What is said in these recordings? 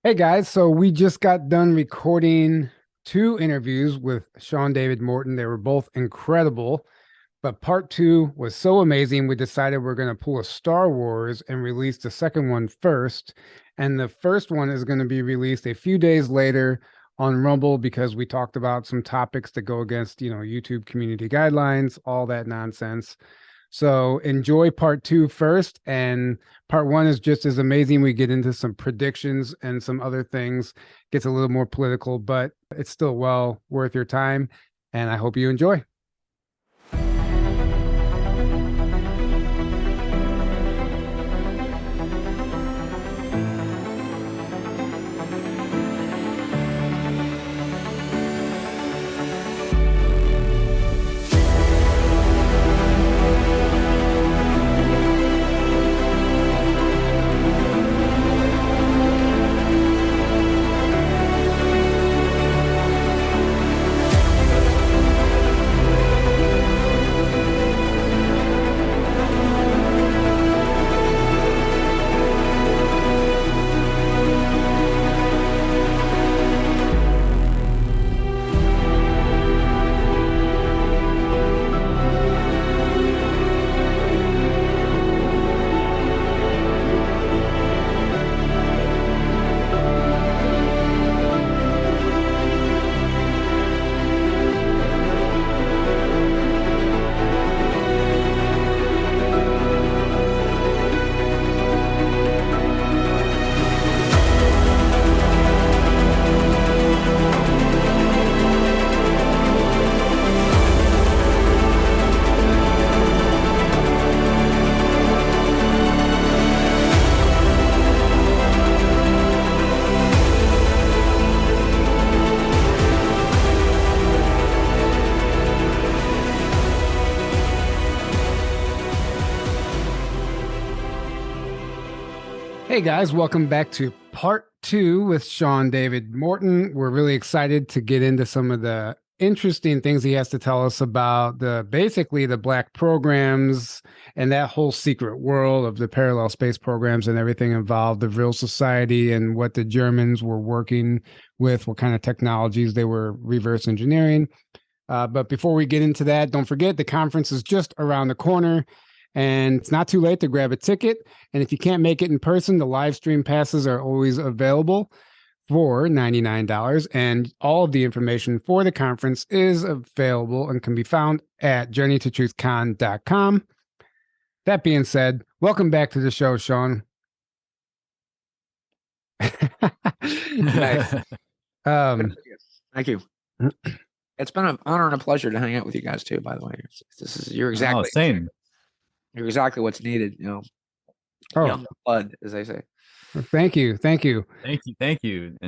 Hey guys, so we just got done recording two interviews with Sean David Morton. They were both incredible, but part two was so amazing. We decided we're going to pull a Star Wars and release the second one first. And the first one is going to be released a few days later on Rumble because we talked about some topics that go against, YouTube community guidelines, all that nonsense. So enjoy part two first. And part one is just as amazing. We get into some predictions and some other things, gets a little more political, but it's still well worth your time. And I hope you enjoy. Hey guys, welcome back to part two with Sean David Morton. We're really excited to get into some of the interesting things he has to tell us about basically the black programs and that whole secret world of the parallel space programs and everything involved, the Vril Society and what the Germans were working with, what kind of technologies they were reverse engineering. But before we get into that, don't forget the conference is just around the corner. And it's not too late to grab a ticket. And if you can't make it in person, the live stream passes are always available for $99. And all of the information for the conference is available and can be found at journeytotruthcon.com. That being said, welcome back to the show, Sean. Nice. Thank you. It's been an honor and a pleasure to hang out with you guys too, by the way. You're exactly same. You're exactly what's needed, young blood, as they say. Thank you. Thank you. And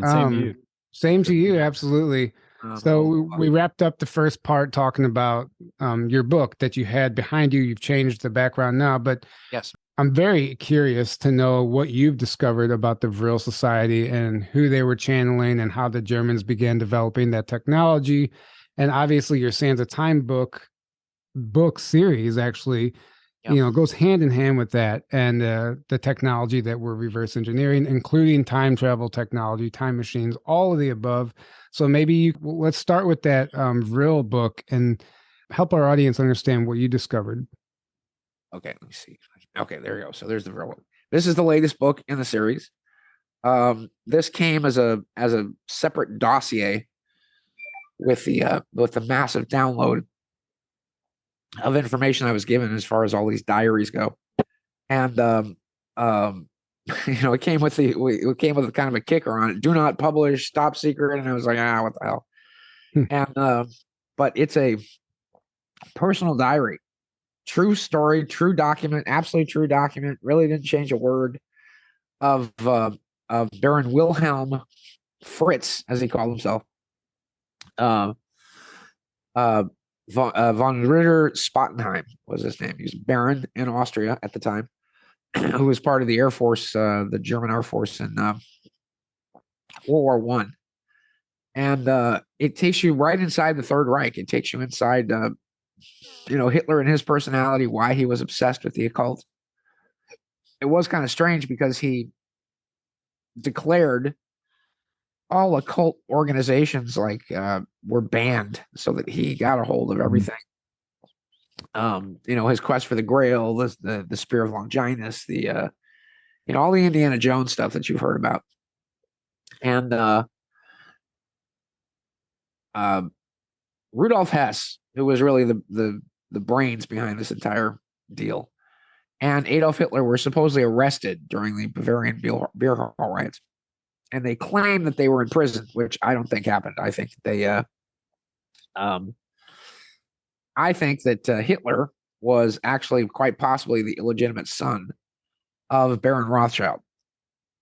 same to you. Same to you, absolutely. So we wrapped up the first part talking about your book that you had behind you. You've changed the background now, but yes, I'm very curious to know what you've discovered about the Vril Society and who they were channeling and how the Germans began developing that technology. And obviously your Sands of Time book series actually goes hand in hand with that and the technology that we're reverse engineering, including time travel technology, time machines, all of the above. So maybe let's start with that Vril book and help our audience understand what you discovered. Okay, let me see. Okay, there you go. So there's the Vril book. This is the latest book in the series. This came as a separate dossier with the massive download of information I was given as far as all these diaries go, and it came with kind of a kicker on it: do not publish, top secret. And I was like, what the hell? And but it's a personal diary, true story, true document, absolutely true document. Really didn't change a word of Baron Wilhelm Fritz, as he called himself. Von Ritter Spottenheim was his name. He was Baron in Austria at the time, who was part of the Air Force, the German Air Force in World War One. And it takes you right inside the Third Reich. It takes you inside, Hitler and his personality, why he was obsessed with the occult. It was kind of strange because he declared all occult organizations like were banned, so that he got a hold of everything. His quest for the Grail, the Spear of Longinus, all the Indiana Jones stuff that you've heard about. And Rudolf Hess, who was really the brains behind this entire deal, and Adolf Hitler were supposedly arrested during the Bavarian beer hall riots. And they claim that they were in prison, which I don't think happened. I think that Hitler was actually quite possibly the illegitimate son of Baron Rothschild,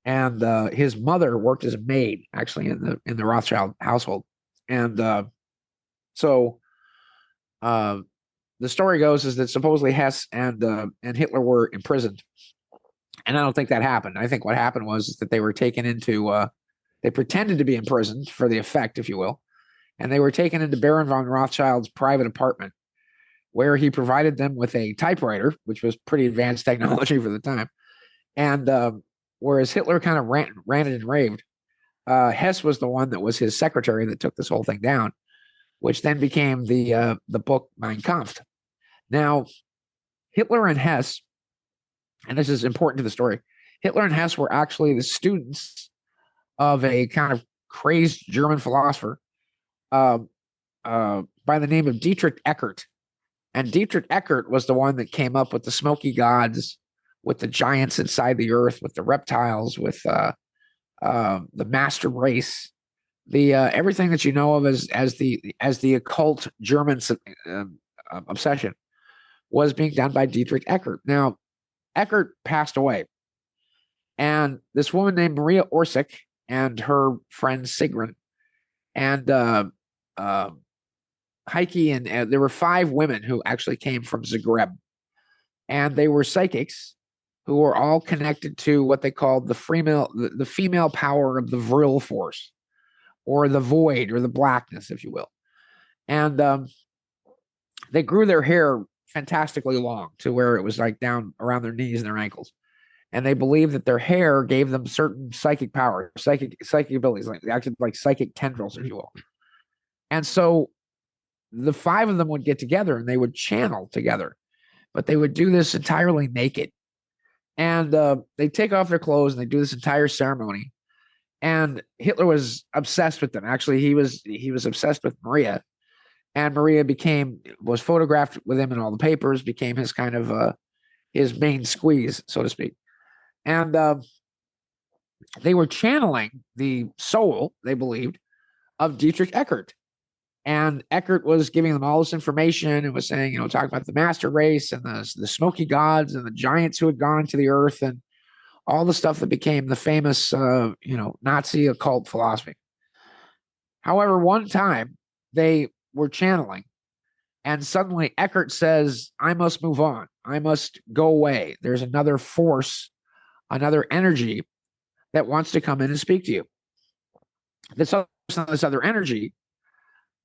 and his mother worked as a maid actually in the Rothschild household. And so the story goes is that supposedly Hess and Hitler were imprisoned. And I don't think that happened. I think what happened was that they were taken into, they pretended to be imprisoned for the effect, if you will. And they were taken into Baron von Rothschild's private apartment, where he provided them with a typewriter, which was pretty advanced technology for the time. And whereas Hitler kind of ranted and raved, Hess was the one that was his secretary that took this whole thing down, which then became the book Mein Kampf. Now, Hitler and Hess, and this is important to the story, Hitler and Hess were actually the students of a kind of crazed German philosopher by the name of Dietrich Eckart. And Dietrich Eckart was the one that came up with the smoky gods, with the giants inside the earth, with the reptiles, with the master race, the everything that you know of as the occult German obsession was being done by Dietrich Eckart. Now, Eckart passed away, and this woman named Maria Orsic and her friend Sigrun and Heike, and there were 5 women who actually came from Zagreb, and they were psychics who were all connected to what they called the female power of the Vril force, or the void, or the blackness, if you will. And they grew their hair fantastically long to where it was like down around their knees and their ankles. And they believed that their hair gave them certain psychic power, psychic abilities, like they acted like psychic tendrils, if you will. And so the 5 of them would get together and they would channel together, but they would do this entirely naked. And they take off their clothes and they do this entire ceremony. And Hitler was obsessed with them. Actually, he was obsessed with Maria, and Maria was photographed with him in all the papers, became his kind of his main squeeze, so to speak. And they were channeling the soul, they believed, of Dietrich Eckart. And Eckart was giving them all this information and was saying, talking about the master race and the smoky gods and the giants who had gone into the earth and all the stuff that became the famous, Nazi occult philosophy. However, one time they were channeling, and suddenly Eckart says, "I must move on. I must go away. There's another force, another energy that wants to come in and speak to you." This other energy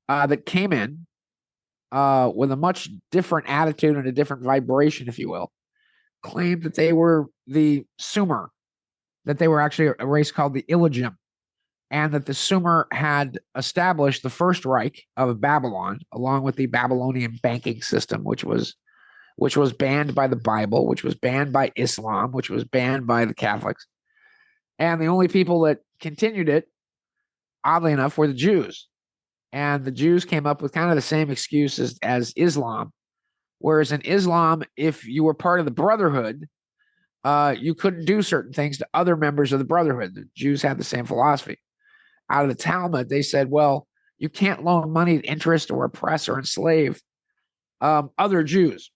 that came in with a much different attitude and a different vibration, if you will, claimed that they were the Sumer, that they were actually a race called the Illigim, and that the Sumer had established the First Reich of Babylon, along with the Babylonian banking system, which was banned by the Bible, which was banned by Islam, which was banned by the Catholics. And the only people that continued it, oddly enough, were the Jews. And the Jews came up with kind of the same excuse as Islam. Whereas in Islam, if you were part of the Brotherhood, you couldn't do certain things to other members of the Brotherhood. The Jews had the same philosophy. Out of the Talmud, they said, well, you can't loan money at interest or oppress or enslave other Jews.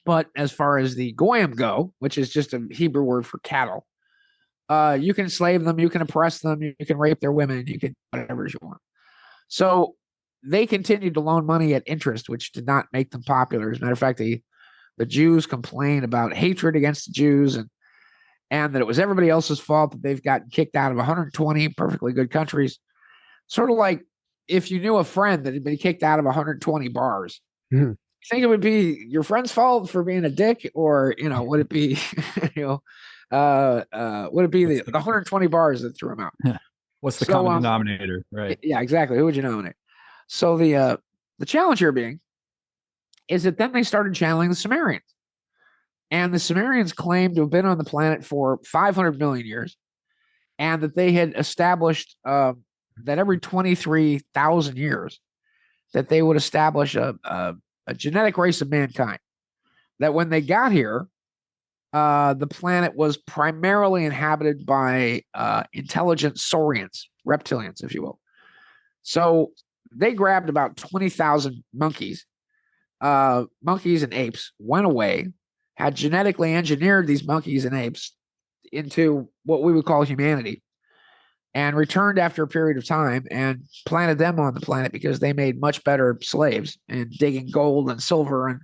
But as far as the Goyim go, which is just a Hebrew word for cattle, you can enslave them, you can oppress them, you can rape their women, you can whatever you want. So they continued to loan money at interest, which did not make them popular. As a matter of fact, the Jews complained about hatred against the Jews and that it was everybody else's fault that they've gotten kicked out of 120 perfectly good countries. Sort of like if you knew a friend that had been kicked out of 120 bars. Mm-hmm. You think it would be your friend's fault for being a dick, or would it be would it be the 120 bars that threw him out? Yeah. What's the So, common denominator? Right. yeah, exactly. Who would you nominate? So the challenge here being is that then they started channeling the Sumerians. And the Sumerians claimed to have been on the planet for 500 million years, and that they had established that every 23,000 years that they would establish a genetic race of mankind. That when they got here, the planet was primarily inhabited by intelligent saurians, reptilians, if you will. So they grabbed about 20,000 monkeys, monkeys and apes, went away, had genetically engineered these monkeys and apes into what we would call humanity, and returned after a period of time and planted them on the planet because they made much better slaves in digging gold and silver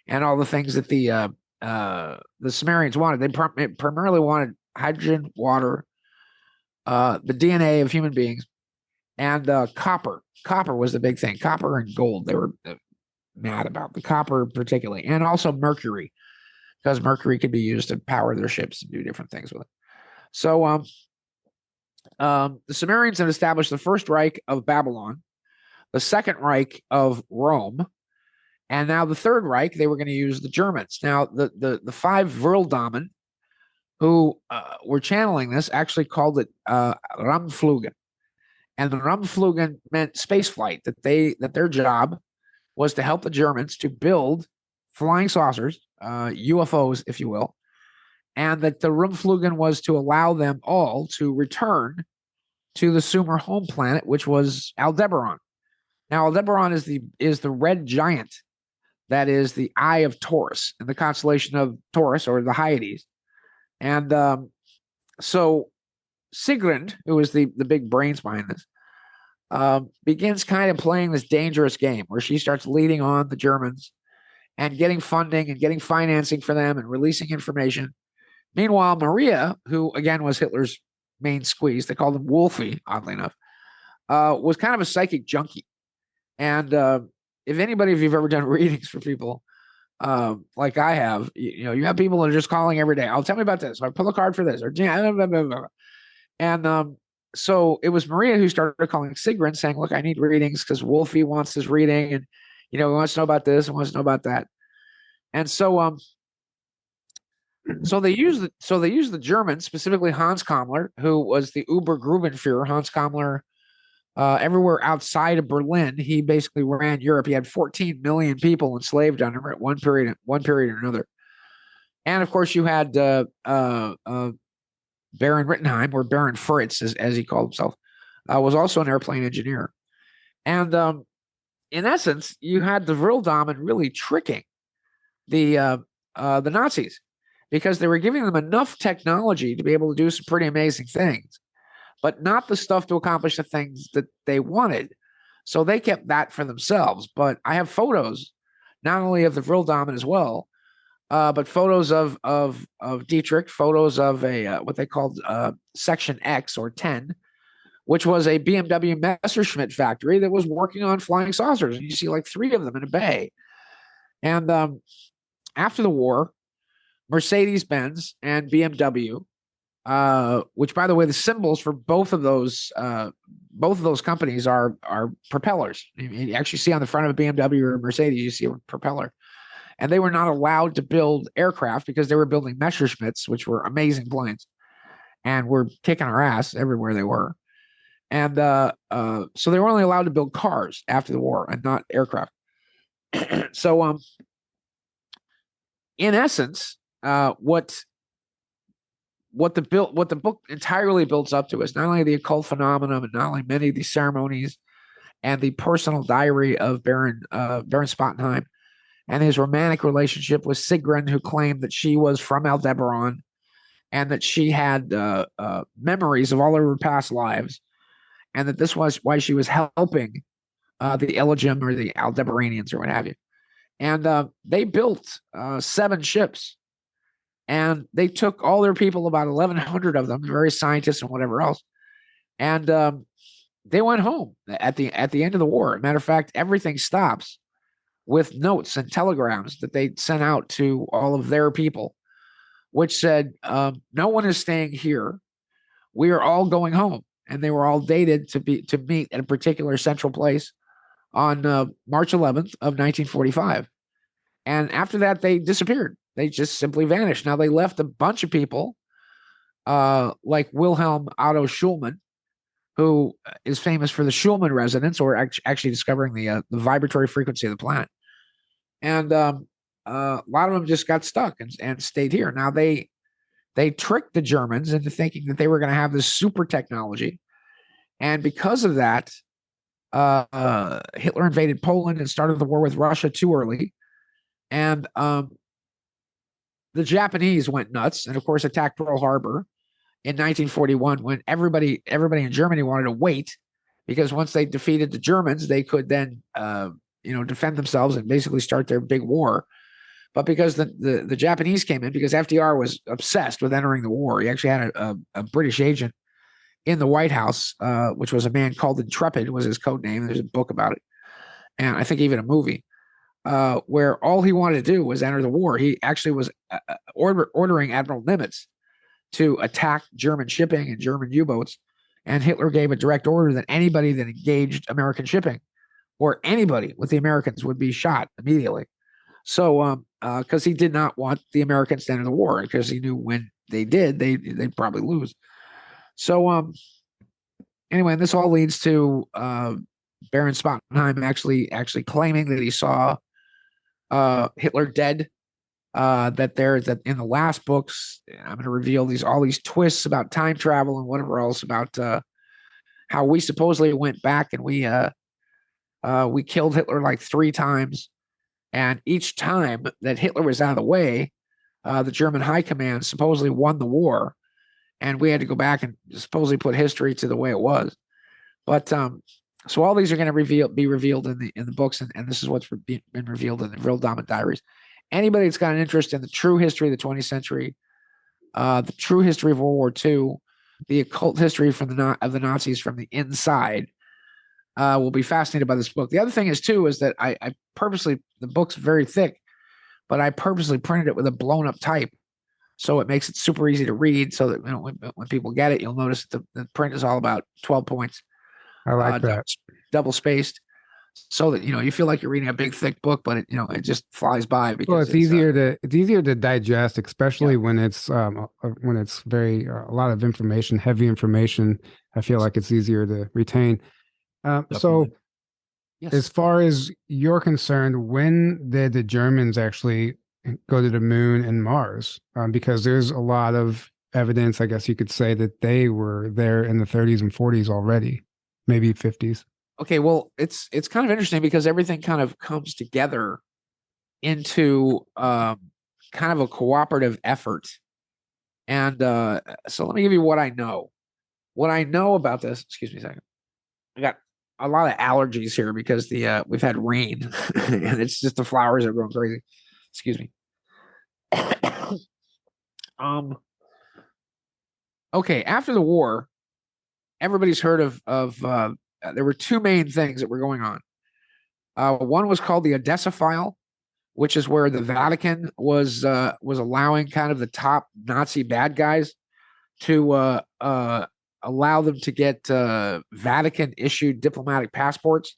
and all the things that the Sumerians wanted. They primarily wanted hydrogen, water, the DNA of human beings, and copper. Copper was the big thing. Copper and gold. They were mad about the copper particularly, and also mercury, because mercury could be used to power their ships and do different things with it. So the Sumerians had established the First Reich of Babylon, the Second Reich of Rome, and now the Third Reich, they were going to use the Germans. Now, the five Vril damen who were channeling this actually called it Raumflüge. And the Raumflüge meant space flight, that their job was to help the Germans to build flying saucers, UFOs, if you will, and that the Raumflüge was to allow them all to return to the Sumer home planet, which was Aldebaran. Now, Aldebaran is the red giant that is the eye of Taurus in the constellation of Taurus, or the Hyades. And so Sigrun, who is the big brains behind this, begins kind of playing this dangerous game where she starts leading on the Germans and getting funding and getting financing for them and releasing information. Meanwhile, Maria, who again was Hitler's main squeeze, they called him Wolfie, oddly enough, was kind of a psychic junkie. And if you've ever done readings for people, like I have, you have people that are just calling every day. Tell me about this. Or pull a card for this. Or blah, blah, blah, blah. And so it was Maria who started calling Sigrun, saying, "Look, I need readings because Wolfie wants his reading, and he wants to know about this and wants to know about that." And so they used the Germans, specifically Hans Kammler, who was the Obergruppenführer. Hans Kammler, everywhere outside of Berlin, he basically ran Europe. He had 14 million people enslaved under him at one period or another. And of course, you had Baron Rittenheim, or Baron Fritz, as he called himself, was also an airplane engineer. And in essence, you had the Vril damen really tricking the Nazis, because they were giving them enough technology to be able to do some pretty amazing things, but not the stuff to accomplish the things that they wanted. So they kept that for themselves. But I have photos, not only of the Vril damen as well, but photos of Dietrich, photos of a what they called Section X or 10, which was a BMW Master Schmidt factory that was working on flying saucers. And you see like 3 of them in a bay. And after the war, Mercedes-Benz and BMW, which, by the way, the symbols for both of those companies are propellers. You actually see on the front of a BMW or a Mercedes, you see a propeller. And they were not allowed to build aircraft because they were building Messerschmitts, which were amazing planes, and were kicking our ass everywhere they were. And so they were only allowed to build cars after the war and not aircraft. So, in essence, what the book entirely builds up to is not only the occult phenomenon, and not only many of these ceremonies and the personal diary of Baron Spottenheim and his romantic relationship with Sigrun, who claimed that she was from Aldebaran and that she had memories of all of her past lives, and that this was why she was helping the Elohim or the Aldebaranians or what have you. And they built 7 ships, and they took all their people, about 1,100 of them, various scientists and whatever else, and they went home at the end of the war. As a matter of fact, everything stops with notes and telegrams that they sent out to all of their people, which said, "No one is staying here. We are all going home." and they were all dated to meet at a particular central place on March 11th of 1945. And after that, they disappeared. They just simply vanished. Now, they left a bunch of people, like Wilhelm Otto Schulman, who is famous for the Schulman resonance, or actually discovering the vibratory frequency of the planet. And a lot of them just got stuck and stayed here. Now, they tricked the Germans into thinking that they were going to have this super technology. And because of that, Hitler invaded Poland and started the war with Russia too early. And the Japanese went nuts and, of course, attacked Pearl Harbor in 1941 when everybody in Germany wanted to wait, because once they defeated the Germans, they could then defend themselves and basically start their big war. But because the Japanese came in, because FDR was obsessed with entering the war, he actually had a British agent in the White House, which was a man called Intrepid, was his code name. There's a book about it, and I think even a movie, where all he wanted to do was enter the war. He actually was ordering Admiral Nimitz to attack German shipping and German U-boats, and Hitler gave a direct order that anybody that engaged American shipping or anybody with the Americans would be shot immediately. So, because he did not want the Americans to enter the war, because he knew when they did, they'd probably lose. So, anyway, and this all leads to Baron Spottenheim actually claiming that he saw Hitler dead. That in the last books, I'm going to reveal all these twists about time travel and whatever else about how we supposedly went back and we killed Hitler like 3 times, and each time that Hitler was out of the way, the German high command supposedly won the war, and we had to go back and supposedly put history to the way it was. But so all these are going to be revealed in the books, and this is what's been revealed in the Vril Dominant Diaries. Anybody that's got an interest in the true history of the 20th century, the true history of World War II, the occult history of the Nazis from the inside, will be fascinated by this book. The other thing is that I purposely, the book's very thick, but I purposely printed it with a blown up type, so it makes it super easy to read. So that when people get it, you'll notice that the print is all about 12 points. I like that. Double spaced, so that you feel like you're reading a big thick book, but it just flies by because it's easier to digest, especially when it's very a lot of information, heavy information. I feel like it's easier to retain. So, yes. As far as you're concerned, when did the Germans actually go to the moon and Mars? Because there's a lot of evidence, I guess you could say, that they were there in the 30s and 40s already, maybe 50s. Okay, well, it's kind of interesting because everything kind of comes together into kind of a cooperative effort. And so let me give you what I know. What I know about this, excuse me a second. I got a lot of allergies here because we've had rain and it's just the flowers are going crazy. Excuse me. Okay, after the war, everybody's heard of there were 2 main things that were going on. One was called the Odessa File, which is where the Vatican was allowing kind of the top Nazi bad guys to allow them to get Vatican issued diplomatic passports,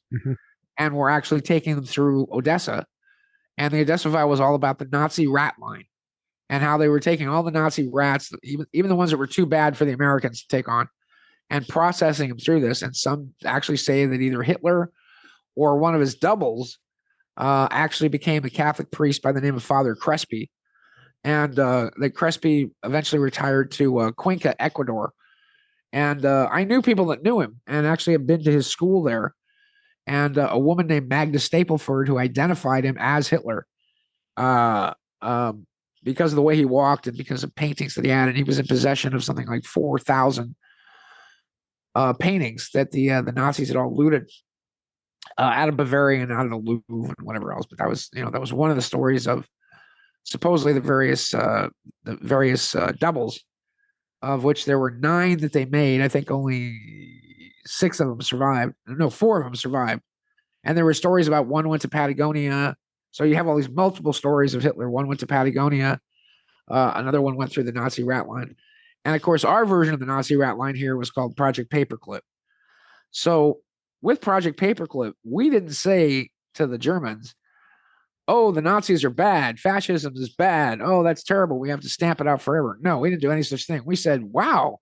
and were actually taking them through Odessa. And the Odessa File was all about the Nazi rat line and how they were taking all the Nazi rats, even the ones that were too bad for the Americans to take on, and processing them through this. And some actually say that either Hitler or one of his doubles actually became a Catholic priest by the name of Father Crespi. And that Crespi eventually retired to Cuenca, Ecuador. And I knew people that knew him and actually had been to his school there. And a woman named Magda Stapleford, who identified him as Hitler because of the way he walked and because of paintings that he had. And he was in possession of something like 4,000 paintings that the Nazis had all looted out of Bavaria and out of the Louvre and whatever else. But that was one of the stories of supposedly the various doubles, of which there were 9 that they made. I think only 6 of them survived. No, 4 of them survived. And there were stories about one went to Patagonia. So you have all these multiple stories of Hitler. One went to Patagonia. Another one went through the Nazi rat line. And of course, our version of the Nazi rat line here was called Project Paperclip. So with Project Paperclip, we didn't say to the Germans, oh, the Nazis are bad. Fascism is bad. Oh, that's terrible. We have to stamp it out forever. No, we didn't do any such thing. We said, wow,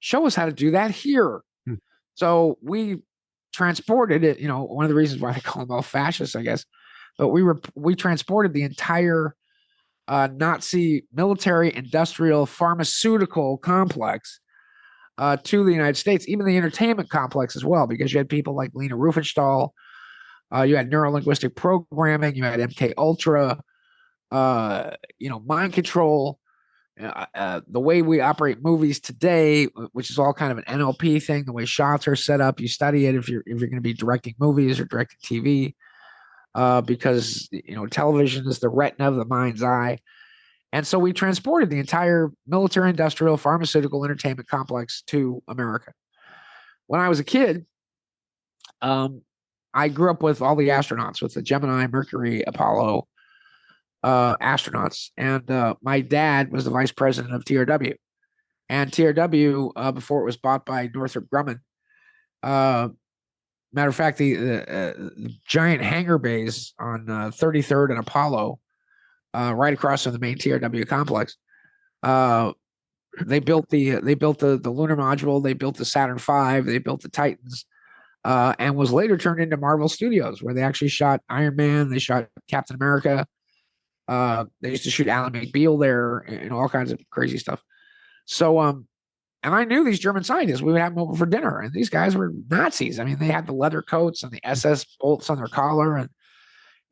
show us how to do that here. So we transported it, one of the reasons why they call them all fascists, I guess, but we transported the entire Nazi military, industrial, pharmaceutical complex to the United States, even the entertainment complex as well, because you had people like Lena Riefenstahl, you had neurolinguistic programming, you had MK Ultra, mind control, the way we operate movies today, which is all kind of an NLP thing, the way shots are set up. You study it if you're going to be directing movies or directing TV, because television is the retina of the mind's eye. And so we transported the entire military, industrial, pharmaceutical, entertainment complex to America. When I was a kid, I grew up with all the astronauts, with the Gemini, Mercury, Apollo astronauts. And my dad was the vice president of TRW. And TRW, before it was bought by Northrop Grumman, matter of fact, the giant hangar bays on 33rd and Apollo, right across from the main TRW complex, they built the lunar module, they built the Saturn V, they built the Titans, and was later turned into Marvel Studios, where they actually shot Iron Man, they shot Captain America, they used to shoot Alan McBeal there, and all kinds of crazy stuff. So and I knew these German scientists. We would have them over for dinner, and these guys were Nazis. I mean, they had the leather coats and the SS bolts on their collar, and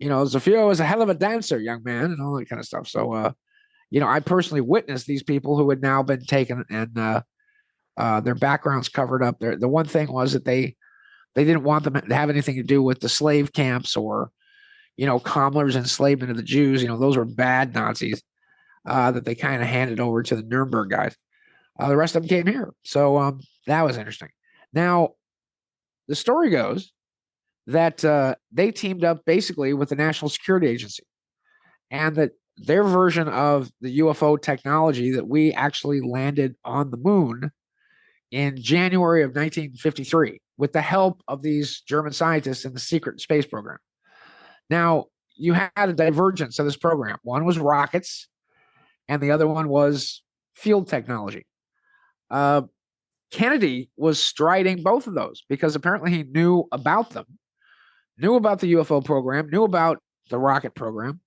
Zofio was a hell of a dancer, young man, and all that kind of stuff. So I personally witnessed these people who had now been taken and their backgrounds covered up. The one thing was that they didn't want them to have anything to do with the slave camps or Kammler's enslavement of the Jews. Those were bad Nazis that they kind of handed over to the Nuremberg guys. The rest of them came here. So that was interesting. Now, the story goes that they teamed up basically with the National Security Agency, and that their version of the UFO technology, that we actually landed on the moon in January of 1953 with the help of these German scientists in the secret space program. Now, you had a divergence of this program. One was rockets, and the other one was field technology. Kennedy was striding both of those because apparently he knew about them, knew about the UFO program, knew about the rocket program,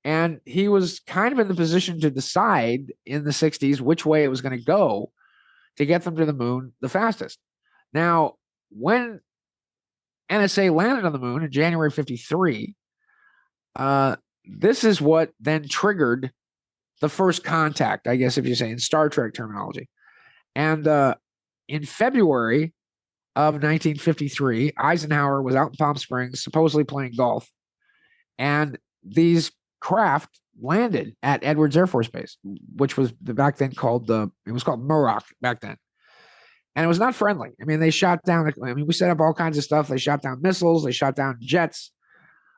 and he was kind of in the position to decide in the 60s which way it was going to go to get them to the moon the fastest. Now, when NSA landed on the moon in January 53, this is what then triggered the first contact, I guess, if you say in Star Trek terminology. And in February of 1953, Eisenhower was out in Palm Springs, supposedly playing golf, and these craft landed at Edwards Air Force Base, which was back then called it was called Muroc back then. And it was not friendly. I mean, they shot down, we set up all kinds of stuff. They shot down missiles, they shot down jets.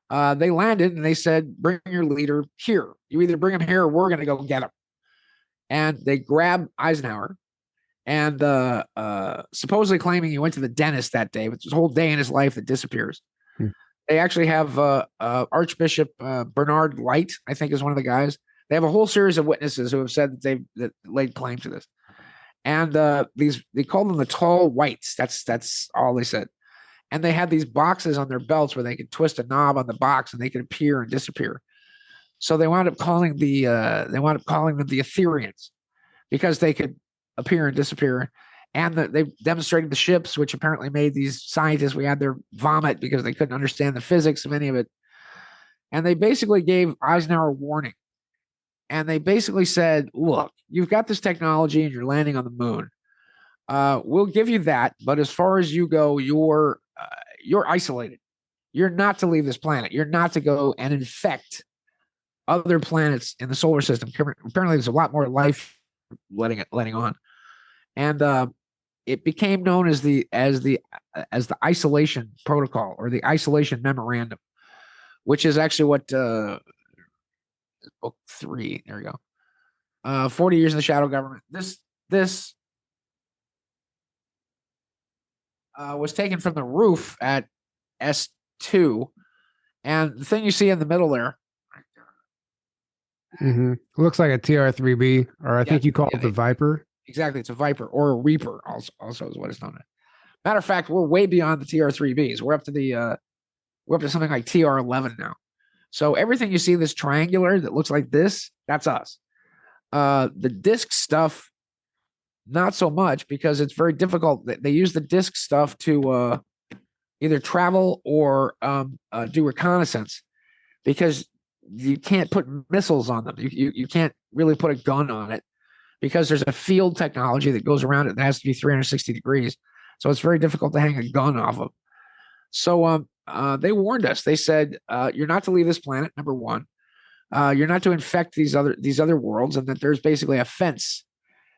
They landed and they said, bring your leader here. You either bring him here or we're going to go get him. And they grabbed Eisenhower, and supposedly claiming he went to the dentist that day, with this whole day in his life that disappears. They actually have Archbishop Bernard Light, I think, is one of the guys. They have a whole series of witnesses who have said that that laid claim to this. And they called them the Tall Whites. That's all they said. And they had these boxes on their belts where they could twist a knob on the box and they could appear and disappear. So they wound up calling them the Etherians, because they could appear and disappear. And they demonstrated the ships, which apparently made these scientists, we had their vomit because they couldn't understand the physics of any of it. And they basically gave Eisenhower a warning. And they basically said, look, you've got this technology and you're landing on the moon. We'll give you that, but as far as you go, you're isolated. You're not to leave this planet. You're not to go and infect other planets in the solar system. Apparently, there's a lot more life letting on, and it became known as the isolation protocol, or the isolation memorandum, which is actually what book 3. There we go. 40 Years in the Shadow Government. this was taken from the roof at S2, and the thing you see in the middle there. Looks like a TR3B, or I think you call it the Viper. Exactly, it's a Viper or a Reaper. Also is what it's known as. Matter of fact, we're way beyond the TR3Bs. We're up to something like TR11 now. So everything you see this triangular that looks like this, that's us. The disc stuff, not so much, because it's very difficult. They use the disc stuff to either travel or do reconnaissance, because you can't put missiles on them. You can't really put a gun on it, because there's a field technology that goes around it that has to be 360 degrees. So it's very difficult to hang a gun off of. So they warned us. They said, you're not to leave this planet, number one. You're not to infect these other worlds, and that there's basically a fence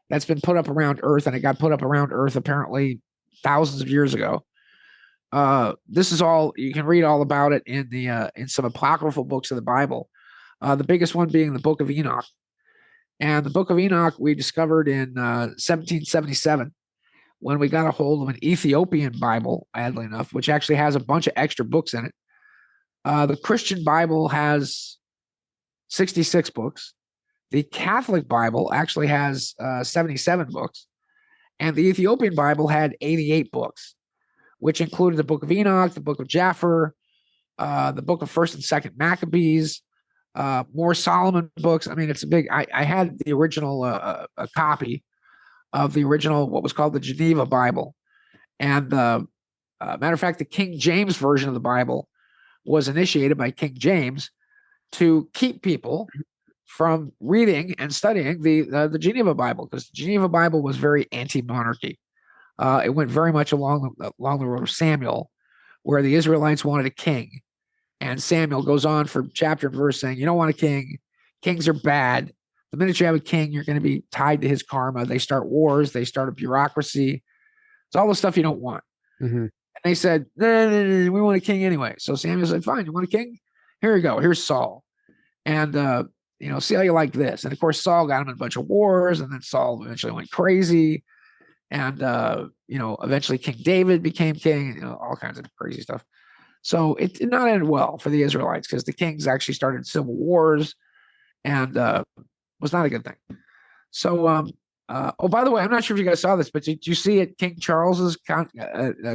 that's been put up around Earth, and it got put up around Earth apparently thousands of years ago. This is all, you can read all about it in some apocryphal books of the Bible. The biggest one being the Book of Enoch. And the Book of Enoch we discovered in 1777 when we got a hold of an Ethiopian Bible, oddly enough, which actually has a bunch of extra books in it. The Christian Bible has 66 books. The Catholic Bible actually has 77 books. And the Ethiopian Bible had 88 books, which included the Book of Enoch, the Book of Japhar, the Book of 1st and 2nd Maccabees, more Solomon books. I mean, it's a big, I had the original, a copy of the original, what was called the Geneva Bible. And matter of fact, the King James version of the Bible was initiated by King James to keep people from reading and studying the Geneva Bible, because the Geneva Bible was very anti-monarchy. It went very much along the road of Samuel, where the Israelites wanted a king. And Samuel goes on for chapter and verse saying, you don't want a king. Kings are bad. The minute you have a king, you're going to be tied to his karma. They start wars. They start a bureaucracy. It's all the stuff you don't want. And they said, no, we want a king anyway. So Samuel said, fine, you want a king? Here you go. Here's Saul. And, see how you like this. And of course, Saul got him in a bunch of wars, and then Saul eventually went crazy. And, eventually King David became king, all kinds of crazy stuff. So it did not end well for the Israelites, because the kings actually started civil wars, and was not a good thing. So, by the way, I'm not sure if you guys saw this, but did you see at King Charles's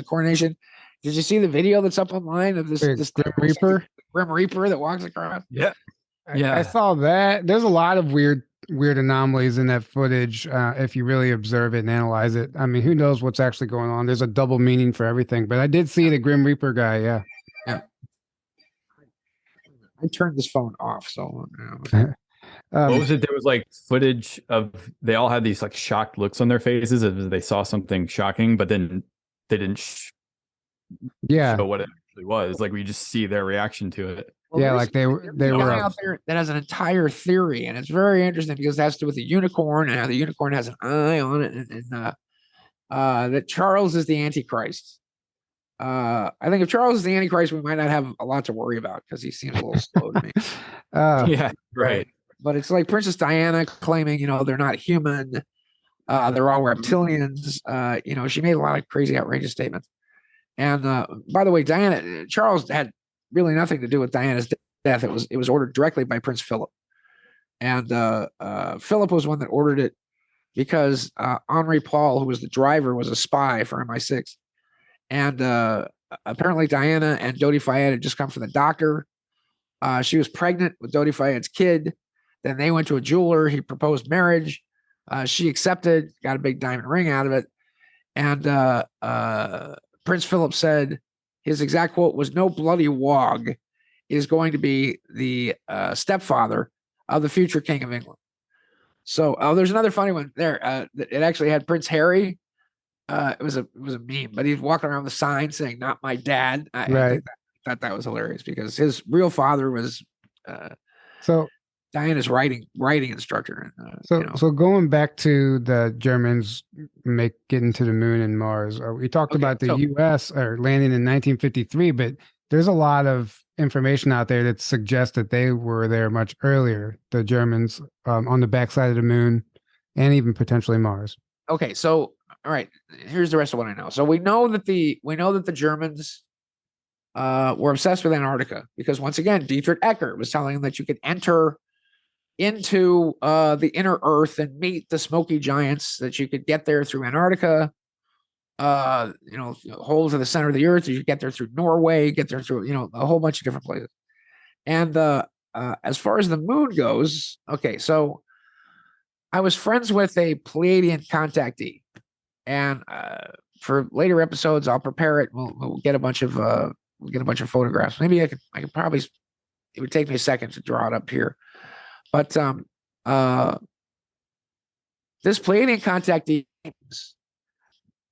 coronation? Did you see the video that's up online of this Grim Reaper? Grim Reaper that walks across? Yeah. I saw that. There's a lot of weird anomalies in that footage, if you really observe it and analyze it. I mean, who knows what's actually going on? There's a double meaning for everything. But I did see the Grim Reaper guy. Yeah. I turned this phone off, so. What was it? There was like footage of, they all had these like shocked looks on their faces as they saw something shocking, but then they didn't show what it actually was. Like we just see their reaction to it. Well, like they were out there that has an entire theory, and it's very interesting because it has to do with the unicorn and how the unicorn has an eye on it, and that Charles is the Antichrist. I think if Charles is the Antichrist, we might not have a lot to worry about, because he seems a little slow to me. Yeah, right. But it's like Princess Diana claiming, they're not human. They're all reptilians. She made a lot of crazy, outrageous statements. And by the way, Charles had really nothing to do with Diana's death. It was ordered directly by Prince Philip. And Philip was one that ordered it because Henri Paul, who was the driver, was a spy for MI6. And apparently Diana and Dodi Fayed had just come from the doctor. She was pregnant with Dodi Fayed's kid. Then they went to a jeweler. He proposed marriage. She accepted, got a big diamond ring out of it. And Prince Philip said, his exact quote was, "No bloody wog is going to be the stepfather of the future king of England." So there's another funny one there. It actually had Prince Harry. It was a meme, but he's walking around with a sign saying "Not my dad." I thought that was hilarious because his real father was Diana's writing instructor. So going back to the Germans getting to the moon and Mars, we talked about the U.S. or landing in 1953, but there's a lot of information out there that suggests that they were there much earlier, the Germans, on the backside of the moon and even potentially Mars. okay, so all right, here's the rest of what I know. So we know that the Germans were obsessed with Antarctica because once again, Dietrich Eckert was telling them that you could enter into the inner Earth and meet the Smoky Giants, that you could get there through Antarctica, holes in the center of the Earth. You could get there through Norway, get there through a whole bunch of different places. And as far as the moon goes, okay, so I was friends with a Pleiadian contactee, and for later episodes, I'll prepare it. We'll get a bunch of photographs. Maybe I could probably. It would take me a second to draw it up here, but this Pleiadian contactee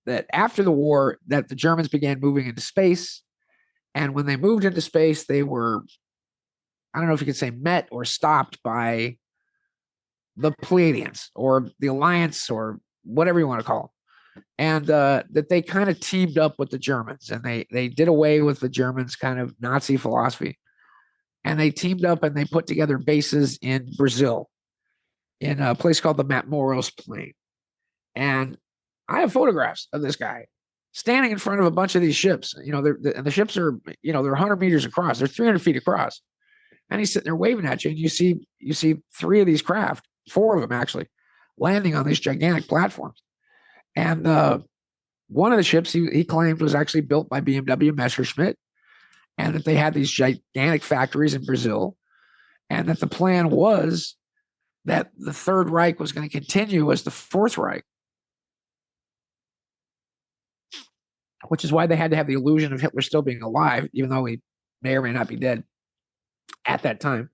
that after the war, that the Germans began moving into space, and when they moved into space, they were, I don't know if you could say met or stopped by the Pleiadians or the Alliance or whatever you want to call them. And that they kind of teamed up with the Germans, and they did away with the Germans' kind of Nazi philosophy. And they teamed up and they put together bases in Brazil, in a place called the Matamoros Plain. And I have photographs of this guy standing in front of a bunch of these ships. And the ships are, they're 100 meters across. They're 300 feet across. And he's sitting there waving at you. And you see three of these craft, four of them actually, landing on these gigantic platforms. And one of the ships he claimed was actually built by BMW Master Schmidt, and that they had these gigantic factories in Brazil, and that the plan was that the Third Reich was going to continue as the Fourth Reich, which is why they had to have the illusion of Hitler still being alive, even though he may or may not be dead at that time.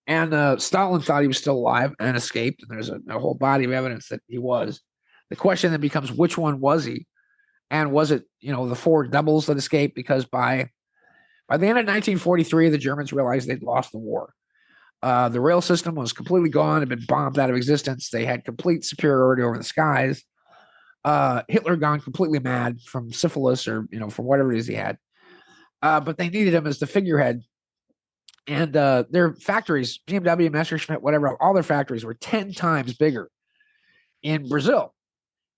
And Stalin thought he was still alive and escaped, and there's a whole body of evidence that he was. The question then becomes, which one was he? And was it, the four doubles that escaped? Because by the end of 1943, the Germans realized they'd lost the war. The rail system was completely gone, had been bombed out of existence. They had complete superiority over the skies. Hitler gone completely mad from syphilis or, from whatever it is he had. But they needed him as the figurehead. And their factories, BMW, Master Schmidt, whatever, all their factories were 10 times bigger in Brazil.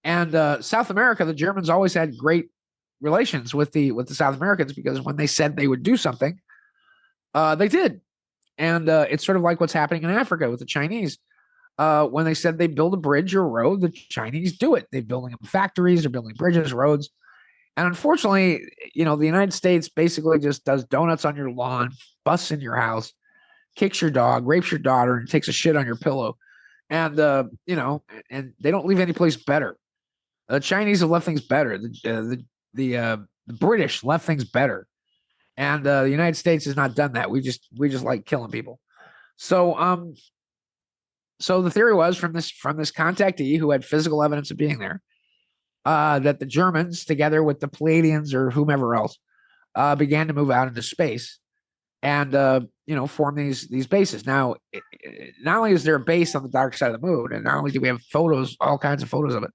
And South America, the Germans always had great relations with the South Americans, because when they said they would do something, they did. And it's sort of like what's happening in Africa with the Chinese. When they said they build a bridge or a road, the Chinese do it. They're building them factories, they're building bridges, roads. And unfortunately, the United States basically just does donuts on your lawn, busts in your house, kicks your dog, rapes your daughter, and takes a shit on your pillow. And, and they don't leave any place better. The Chinese have left things better. The British left things better. And the United States has not done that. We just like killing people. So the theory was from this contactee who had physical evidence of being there, that the Germans, together with the Pleiadians or whomever else, began to move out into space and form these bases. Now, not only is there a base on the dark side of the moon, and not only do we have photos, all kinds of photos of it,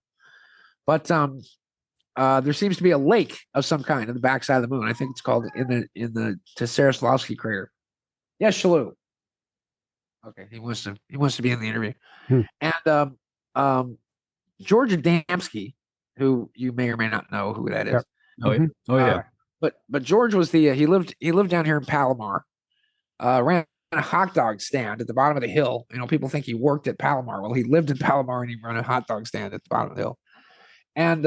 but there seems to be a lake of some kind on the backside of the moon. I think it's called in the Tsaroslavsky crater. Yes, Shalou. Okay, he wants to be in the interview. And George Adamski, who you may or may not know who that is. Yep. Oh, yeah. Oh, yeah. But George was he lived down here in Palomar, ran a hot dog stand at the bottom of the hill. People think he worked at Palomar. Well, he lived in Palomar and he ran a hot dog stand at the bottom of the hill. And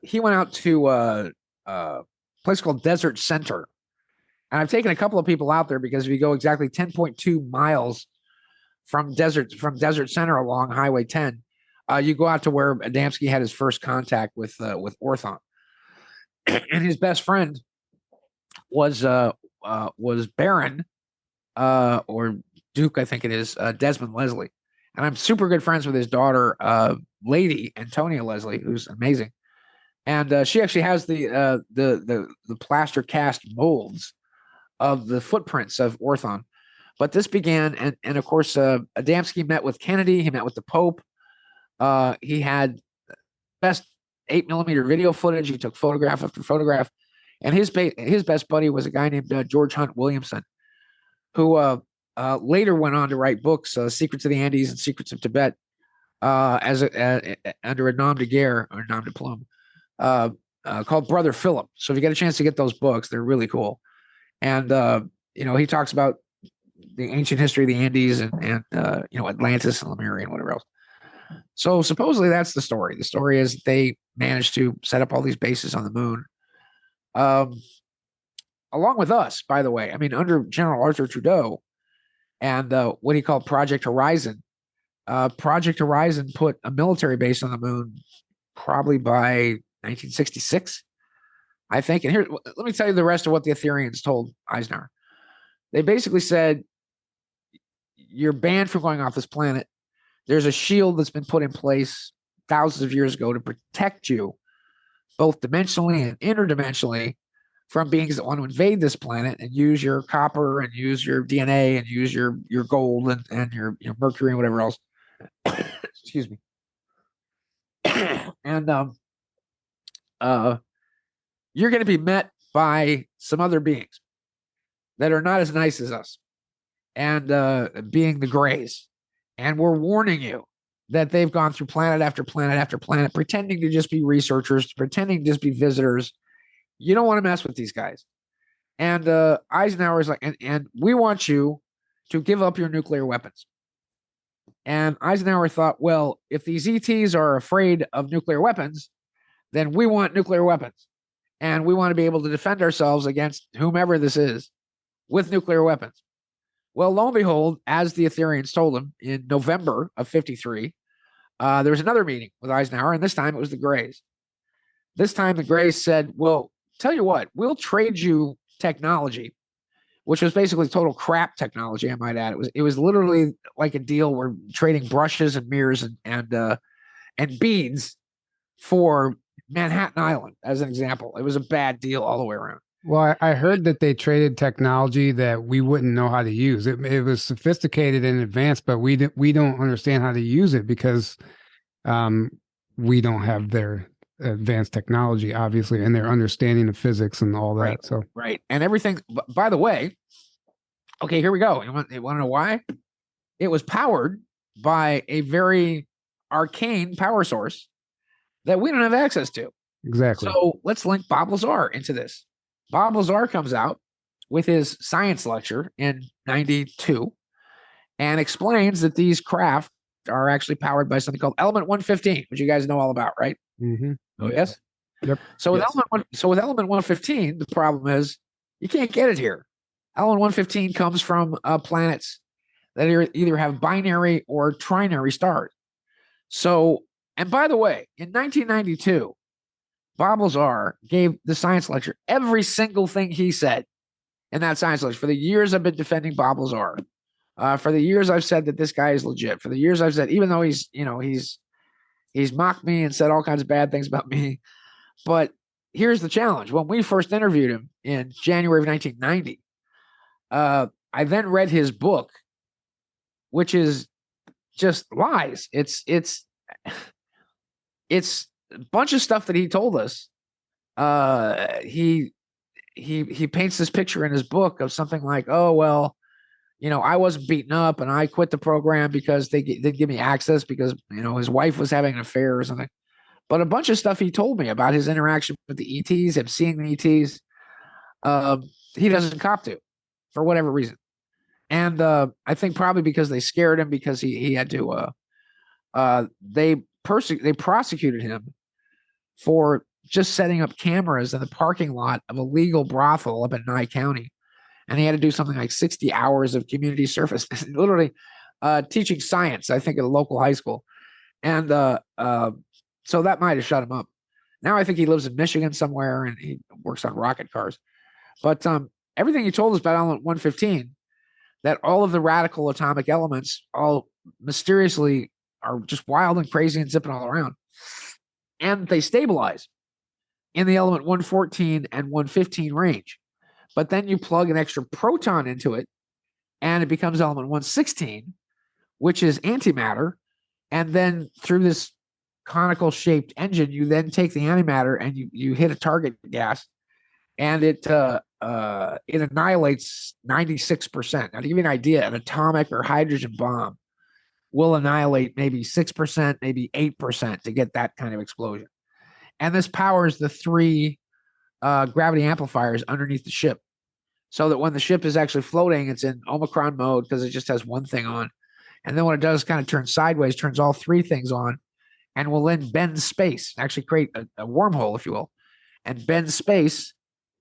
he went out to a place called Desert Center. And I've taken a couple of people out there because if you go exactly 10.2 miles from Desert Center along Highway 10, you go out to where Adamski had his first contact with Orthon. And his best friend was Baron or Duke, I think it is, Desmond Leslie. And I'm super good friends with his daughter, Lady Antonia Leslie, who's amazing. And she actually has the plaster cast molds of the footprints of Orthon. But this began, and of course, Adamski met with Kennedy. He met with the Pope. He had best 8mm video footage. He took photograph after photograph. And his best buddy was a guy named George Hunt Williamson, who later went on to write books, Secrets of the Andes and Secrets of Tibet. under a nom de guerre or nom de plume, called Brother Philip. So if you get a chance to get those books, they're really cool. And he talks about the ancient history of the Andes and Atlantis and Lemuria and whatever else. So supposedly that's the story. The story is they managed to set up all these bases on the moon, along with us, by the way. I mean, under General Arthur Trudeau and what he called Project Horizon. Project Horizon put a military base on the moon probably by 1966, I think. And here, let me tell you the rest of what the Ethereans told Eisenhower. They basically said, you're banned from going off this planet. There's a shield that's been put in place thousands of years ago to protect you, both dimensionally and interdimensionally, from beings that want to invade this planet and use your copper and use your DNA and use your gold and your mercury and whatever else. Excuse me. And you're going to be met by some other beings that are not as nice as us, and being the Greys. And we're warning you that they've gone through planet after planet after planet, pretending to just be researchers, pretending to just be visitors. You don't want to mess with these guys. And Eisenhower is like, and we want you to give up your nuclear weapons. And Eisenhower thought, well, if these ETs are afraid of nuclear weapons, then we want nuclear weapons. And we want to be able to defend ourselves against whomever this is with nuclear weapons. Well, lo and behold, as the Ethereans told him in November of 53, there was another meeting with Eisenhower, and this time it was the Greys. This time the Greys said, well, tell you what, we'll trade you technology, which was basically total crap technology, I might add. It was literally like a deal where trading brushes and mirrors and beads for Manhattan Island, as an example. It was a bad deal all the way around. Well, I heard that they traded technology that we wouldn't know how to use. It was sophisticated and advanced, but we don't understand how to use it because we don't have their advanced technology, obviously, and their understanding of physics and all that. Right, so right, and everything. By the way, okay, here we go. You want to know why? It was powered by a very arcane power source that we don't have access to. Exactly. So let's link Bob Lazar into this. Bob Lazar comes out with his science lecture in 92 and explains that these craft are actually powered by something called element 115, which you guys know all about, right? Mm-hmm. Oh, yes. Yep. So with element 115, the problem is you can't get it here. Element 115 comes from planets that either have binary or trinary stars. So, and by the way, in 1992, Bob Lazar gave the science lecture. Every single thing he said in that science lecture, for the years I've been defending Bob Lazar, for the years I've said that this guy is legit, for the years I've said, even though he's mocked me and said all kinds of bad things about me. But here's the challenge. When we first interviewed him in January of 1990, I then read his book, which is just lies. It's a bunch of stuff that he told us. He paints this picture in his book of something like, oh, well, I wasn't beaten up and I quit the program because they didn't give me access because, his wife was having an affair or something. But a bunch of stuff he told me about his interaction with the ETs, him seeing the ETs, he doesn't cop to for whatever reason. And I think probably because they scared him because he had to, they prosecuted him for just setting up cameras in the parking lot of a legal brothel up in Nye County. And he had to do something like 60 hours of community service, literally teaching science, I think, at a local high school. And so that might have shut him up. Now I think he lives in Michigan somewhere and he works on rocket cars. But everything he told us about element 115, that all of the radical atomic elements all mysteriously are just wild and crazy and zipping all around. And they stabilize in the element 114 and 115 range. But then you plug an extra proton into it, and it becomes element 116, which is antimatter. And then through this conical shaped engine, you then take the antimatter and you hit a target gas, and it annihilates 96%. Now, to give you an idea, an atomic or hydrogen bomb will annihilate maybe 6%, maybe 8% to get that kind of explosion. And this powers the 3 gravity amplifiers underneath the ship, so that when the ship is actually floating, it's in Omicron mode because it just has one thing on. And then when it does kind of turn sideways, turns all 3 things on, and will then bend space, actually create a wormhole, if you will, and bend space.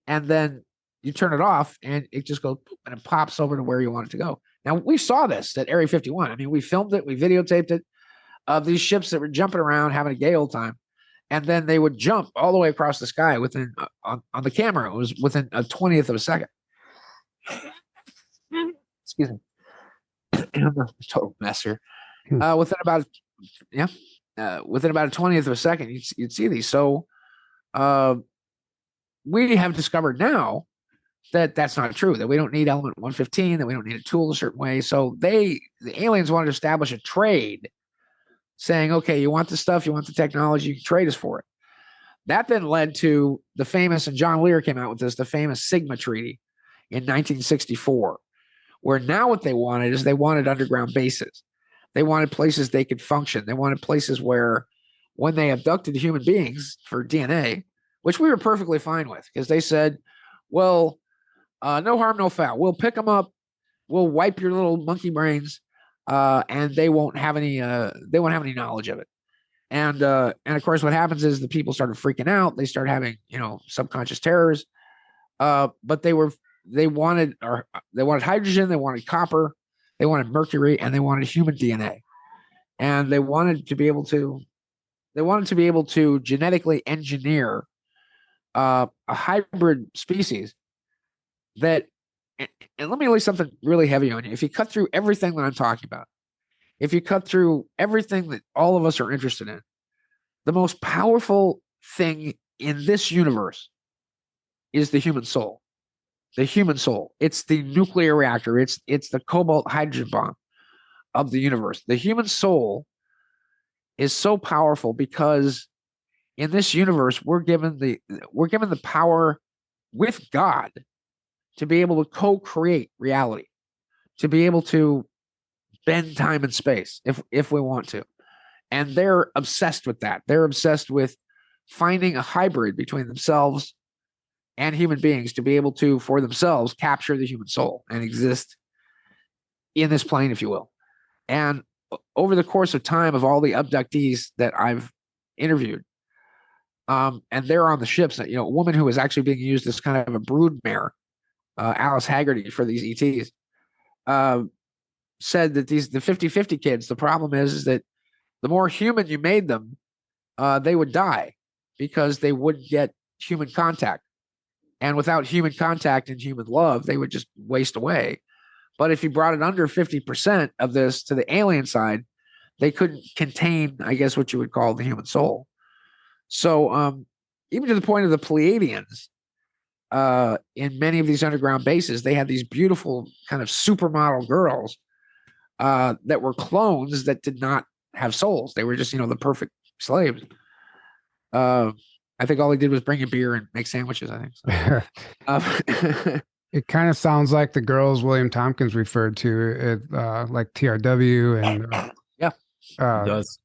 And then you turn it off and it just goes and it pops over to where you want it to go. Now, we saw this at Area 51. I mean, we filmed it, we videotaped it, of these ships that were jumping around, having a gay old time. And then they would jump all the way across the sky within, on the camera, it was within a 20th of a second. Excuse me. I'm a total mess here. Within about a 20th of a second, you'd see these. So we have discovered now that that's not true, that we don't need element 115, that we don't need a tool a certain way. So the aliens wanted to establish a trade, saying, okay, you want the stuff, you want the technology, you can trade us for it. That then led to the famous, and John Lear came out with this, the famous Sigma Treaty in 1964, where now what they wanted is they wanted underground bases. They wanted places they could function. They wanted places where when they abducted human beings for DNA, which we were perfectly fine with, because they said, well, no harm, no foul. We'll pick them up. We'll wipe your little monkey brains, and they won't have any knowledge of it. And of course, what happens is the people started freaking out. They started having, subconscious terrors. But they wanted hydrogen, they wanted copper, they wanted mercury, and they wanted human DNA. And they wanted to be able to genetically engineer a hybrid species that, and let me lay something really heavy on you. If you cut through everything that I'm talking about, if you cut through everything that all of us are interested in, the most powerful thing in this universe is the human soul. The human soul. It's the nuclear reactor. It's the cobalt hydrogen bomb of the universe. The human soul is so powerful because in this universe, we're given the power with God to be able to co-create reality, to be able to bend time and space if we want to. And they're obsessed with that. They're obsessed with finding a hybrid between themselves and human beings to be able to, for themselves, capture the human soul and exist in this plane, if you will. And over the course of time of all the abductees that I've interviewed, and they're on the ships, a woman who was actually being used as kind of a brood mare, Alice Haggerty, for these ETs, said that the 50-50 kids, the problem is that the more human you made them, they would die because they wouldn't get human contact. And without human contact and human love, they would just waste away. But if you brought it under 50% of this to the alien side, they couldn't contain, I guess, what you would call the human soul. So even to the point of the Pleiadians, in many of these underground bases, they had these beautiful kind of supermodel girls that were clones that did not have souls. They were just, the perfect slaves. I think all he did was bring a beer and make sandwiches, I think. So. It kind of sounds like the girls William Tompkins referred to, like TRW and yeah, it does.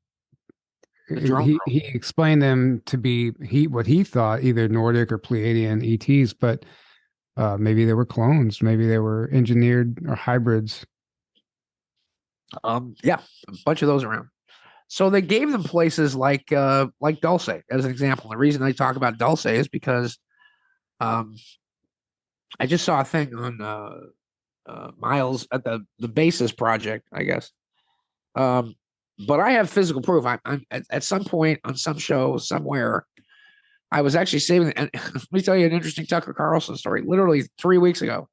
He explained them to be what he thought either Nordic or Pleiadian ETs, but maybe they were clones, maybe they were engineered or hybrids. Yeah, a bunch of those around. So they gave them places like Dulce as an example. The reason they talk about Dulce is because I just saw a thing on Miles at the Basis Project, I guess. But I have physical proof. I'm at some point on some show somewhere, I was actually saving. And let me tell you an interesting Tucker Carlson story. Literally 3 weeks ago,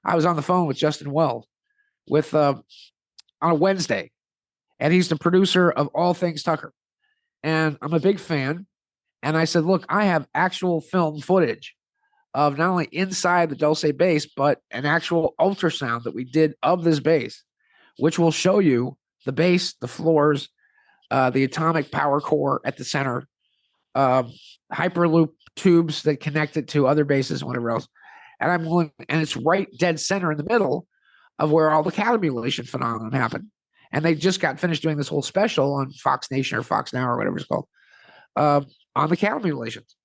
I was on the phone with Justin Wells on a Wednesday. And he's the producer of all things Tucker. And I'm a big fan. And I said, look, I have actual film footage of not only inside the Dulce base, but an actual ultrasound that we did of this base, which will show you the base, the floors, the atomic power core at the center, hyperloop tubes that connect it to other bases, whatever else. And it's right dead center in the middle of where all the catambulation phenomenon happened. And they just got finished doing this whole special on Fox Nation or Fox Now or whatever it's called, on the cattle mutilations.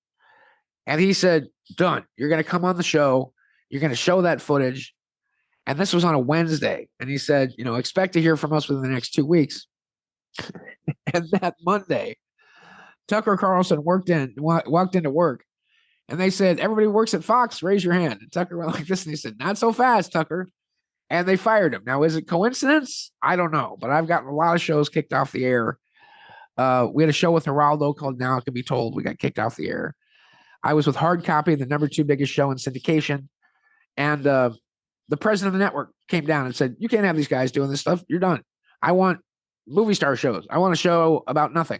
And he said, done. You're going to come on the show. You're going to show that footage. And this was on a Wednesday. And he said, expect to hear from us within the next 2 weeks. And that Monday, Tucker Carlson walked into work. And they said, everybody who works at Fox, raise your hand. And Tucker went like this. And he said, not so fast, Tucker. And they fired him. Now, is it coincidence? I don't know. But I've gotten a lot of shows kicked off the air. We had a show with Geraldo called Now It Can Be Told. We got kicked off the air. I was with Hard Copy, the number 2 biggest show in syndication. And the president of the network came down and said, you can't have these guys doing this stuff. You're done. I want movie star shows. I want a show about nothing.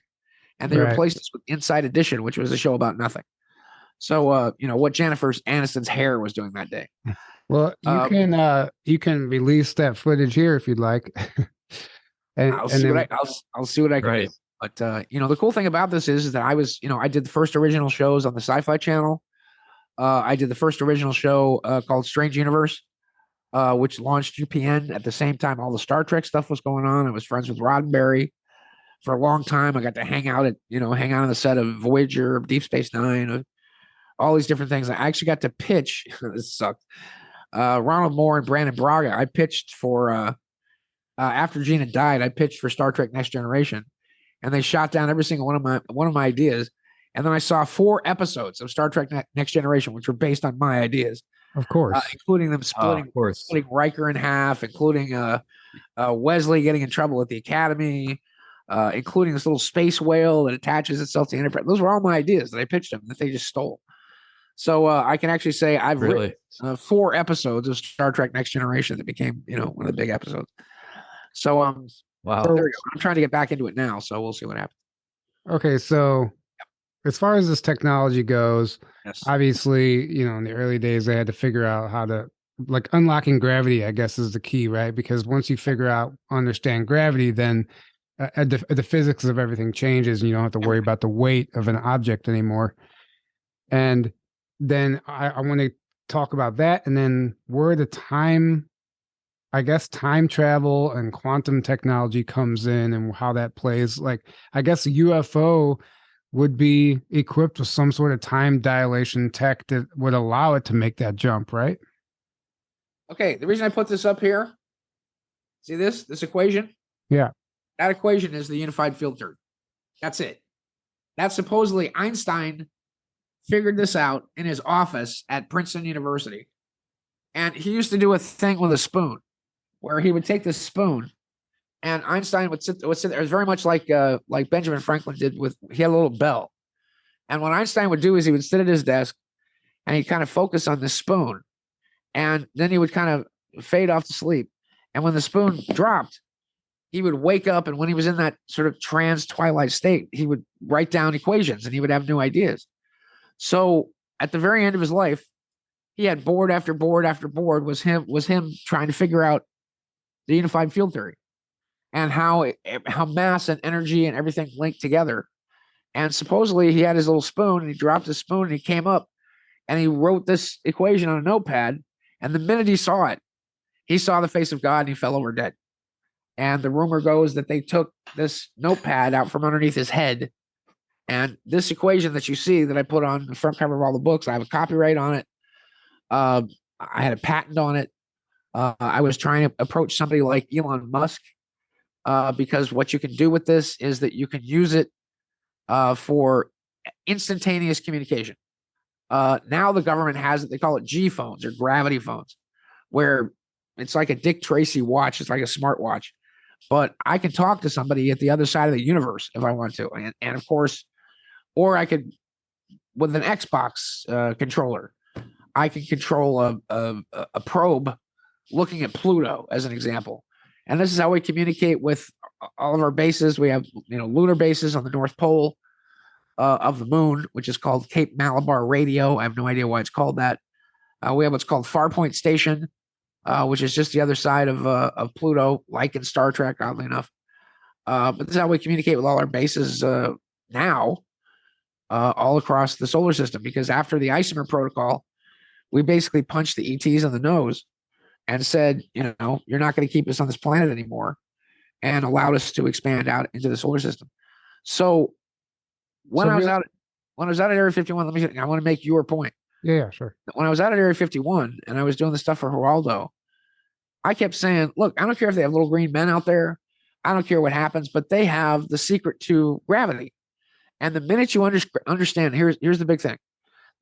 And they replaced us with Inside Edition, which was a show about nothing. So, what Jennifer Aniston's hair was doing that day. Well, you can release that footage here if you'd like. I'll see what I can do. But the cool thing about this is that I was, I did the first original shows on the Sci-Fi Channel. I did the first original show called Strange Universe, which launched UPN at the same time all the Star Trek stuff was going on. I was friends with Roddenberry for a long time. I got to hang out on the set of Voyager, Deep Space Nine, all these different things. I actually got to pitch. This sucked. Ronald Moore and Brandon Braga. I pitched for after Gina died. I pitched for Star Trek Next Generation, and they shot down every single one of my ideas. And then I saw 4 episodes of Star Trek Next Generation, which were based on my ideas, of course, including them splitting Riker in half, including Wesley getting in trouble at the Academy, including this little space whale that attaches itself to Enterprise. Those were all my ideas that I pitched them that they just stole. So I can actually say I've written 4 episodes of Star Trek Next Generation that became, one of the big episodes. So wow, there we go. I'm trying to get back into it now, so we'll see what happens. Okay, so as far as this technology goes, obviously, in the early days they had to figure out how to unlocking gravity, I guess, is the key, right? Because once you understand gravity, then the physics of everything changes, and you don't have to worry about the weight of an object anymore. And then I want to talk about that, and then where the time travel and quantum technology comes in and how that plays. I guess a UFO would be equipped with some sort of time dilation tech that would allow it to make that jump, right? Okay, the reason I put this up here, see this equation? Yeah. That equation is the unified field theory. That's it. That's supposedly Einstein figured this out in his office at Princeton University. And he used to do a thing with a spoon where he would take this spoon and Einstein would sit there. It was very much like Benjamin Franklin did he had a little bell. And what Einstein would do is he would sit at his desk and he'd kind of focus on this spoon. And then he would kind of fade off to sleep. And when the spoon dropped, he would wake up. And when he was in that sort of trans twilight state, he would write down equations and he would have new ideas. So at the very end of his life, he had board after board after board was him trying to figure out the unified field theory and how mass and energy and everything linked together. And supposedly he had his little spoon and he dropped his spoon and he came up and he wrote this equation on a notepad. And the minute he saw it, he saw the face of God and he fell over dead. And the rumor goes that they took this notepad out from underneath his head. And this equation that you see that I put on the front cover of all the books, I have a copyright on it. I had a patent on it. I was trying to approach somebody like Elon Musk because what you can do with this is that you can use it for instantaneous communication. Now the government has it. They call it G phones or gravity phones, where it's like a Dick Tracy watch. It's like a smartwatch. But I can talk to somebody at the other side of the universe if I want to. And of course, or I could, with an Xbox controller, I can control a probe looking at Pluto as an example. And this is how we communicate with all of our bases. We have, lunar bases on the North Pole of the moon, which is called Cape Malabar Radio. I have no idea why it's called that. We have what's called Farpoint Station, which is just the other side of Pluto, like in Star Trek, oddly enough. But this is how we communicate with all our bases now, all across the solar system. Because after the Isomer Protocol, we basically punched the ETs on the nose and said, you're not going to keep us on this planet anymore. and allowed us to expand out into the solar system. So when I was out at Area 51, I want to make your point. Yeah, sure. When I was out at Area 51 and I was doing the stuff for Geraldo, I kept saying, look, I don't care if they have little green men out there. I don't care what happens, but they have the secret to gravity. And the minute you understand, here's the big thing.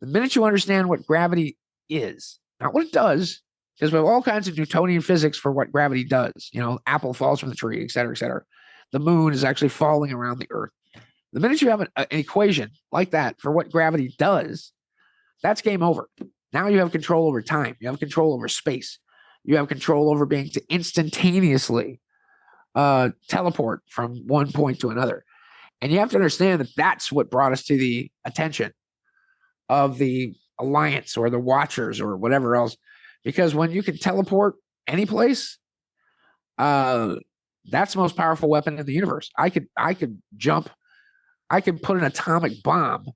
The minute you understand what gravity is, not what it does, because we have all kinds of Newtonian physics for what gravity does. You know, apple falls from the tree, et cetera, et cetera. The moon is actually falling around the earth. The minute you have an equation like that for what gravity does, that's game over. Now you have control over time. You have control over space. You have control over being to instantaneously teleport from one point to another. And you have to understand that that's what brought us to the attention of the Alliance or the Watchers or whatever else. Because when you can teleport any place, that's the most powerful weapon in the universe. I could jump. I could put an atomic bomb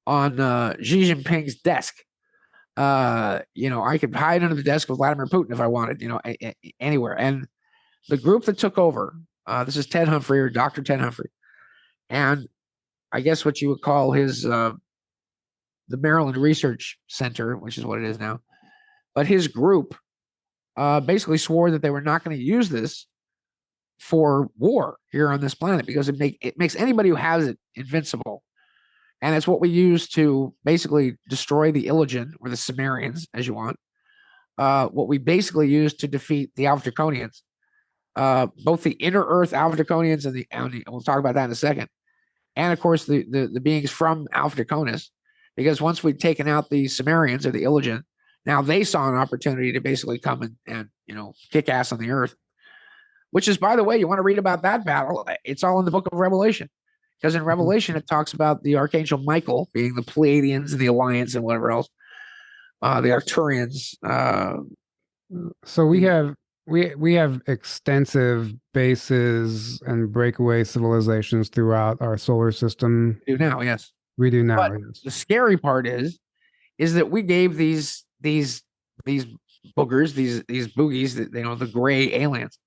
on Xi Jinping's desk. I could hide under the desk of Vladimir Putin if I wanted, anywhere. And the group that took over, this is Ted Humphrey or Dr. Ted Humphrey. And I guess what you would call his, the Maryland Research Center, which is what it is now. But his group basically swore that they were not going to use this for war here on this planet because it makes anybody who has it invincible. And it's what we use to basically destroy the Iligan or the Sumerians, as you want. What we basically use to defeat the Alpha Draconians, both the inner Earth Alpha Draconians and we'll talk about that in a second. And of course, the beings from Alpha Draconis, because once we'd taken out the Sumerians or the Iligan, now they saw an opportunity to basically come and kick ass on the Earth. Which is, by the way, you want to read about that battle? It's all in the book of Revelation. Because in Revelation, it talks about the Archangel Michael being the Pleiadians and the Alliance and whatever else, the Arcturians. So we have extensive bases and breakaway civilizations throughout our solar system. We do now, yes. We do now. But yes. the scary part is that we gave these boogers, these boogies, the gray aliens.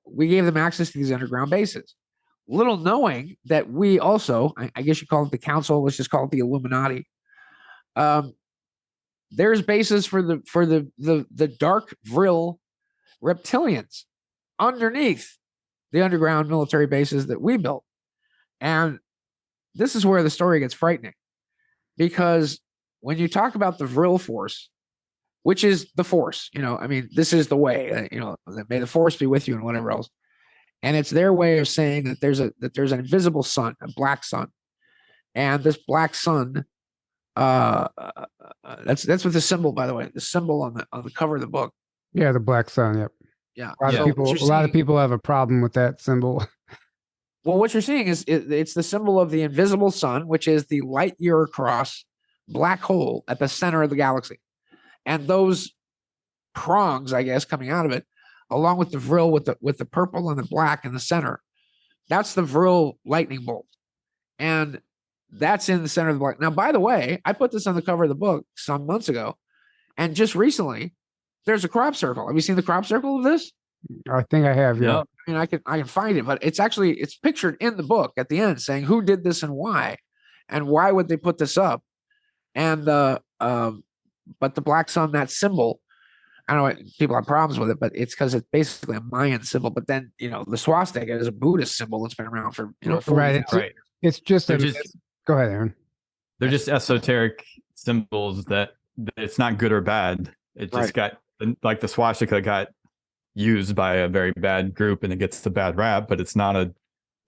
We gave them access to these underground bases. Little knowing that we also, I guess you call it the council, let's just call it the Illuminati. There's bases for the dark Vril reptilians underneath the underground military bases that we built. And this is where the story gets frightening. Because when you talk about the Vril force, which is the force, this is the way, may the force be with you and whatever else. And it's their way of saying that there's an invisible sun, a black sun, and this black sun. That's what the symbol, by the way, the symbol on the cover of the book. Yeah, the black sun. Yep. Yeah. A lot of people have a problem with that symbol. Well, what you're seeing is it's the symbol of the invisible sun, which is the light year across black hole at the center of the galaxy, and those prongs, I guess, coming out of it, along with the Vril with the purple and the black in the center. That's the Vril lightning bolt. And that's in the center of the black. Now, by the way, I put this on the cover of the book some months ago. And just recently, there's a crop circle. Have you seen the crop circle of this? I think I have, yeah. I mean, I can find it, but it's pictured in the book at the end saying who did this and why would they put this up? And but the black sun, that symbol, I don't know, people have problems with it, but it's because it's basically a Mayan symbol. But then, the swastika is a Buddhist symbol that's been around for, right. It's just go ahead, Aaron. They're just esoteric symbols that it's not good or bad. It just got, like the swastika got used by a very bad group and it gets the bad rap, but it's not a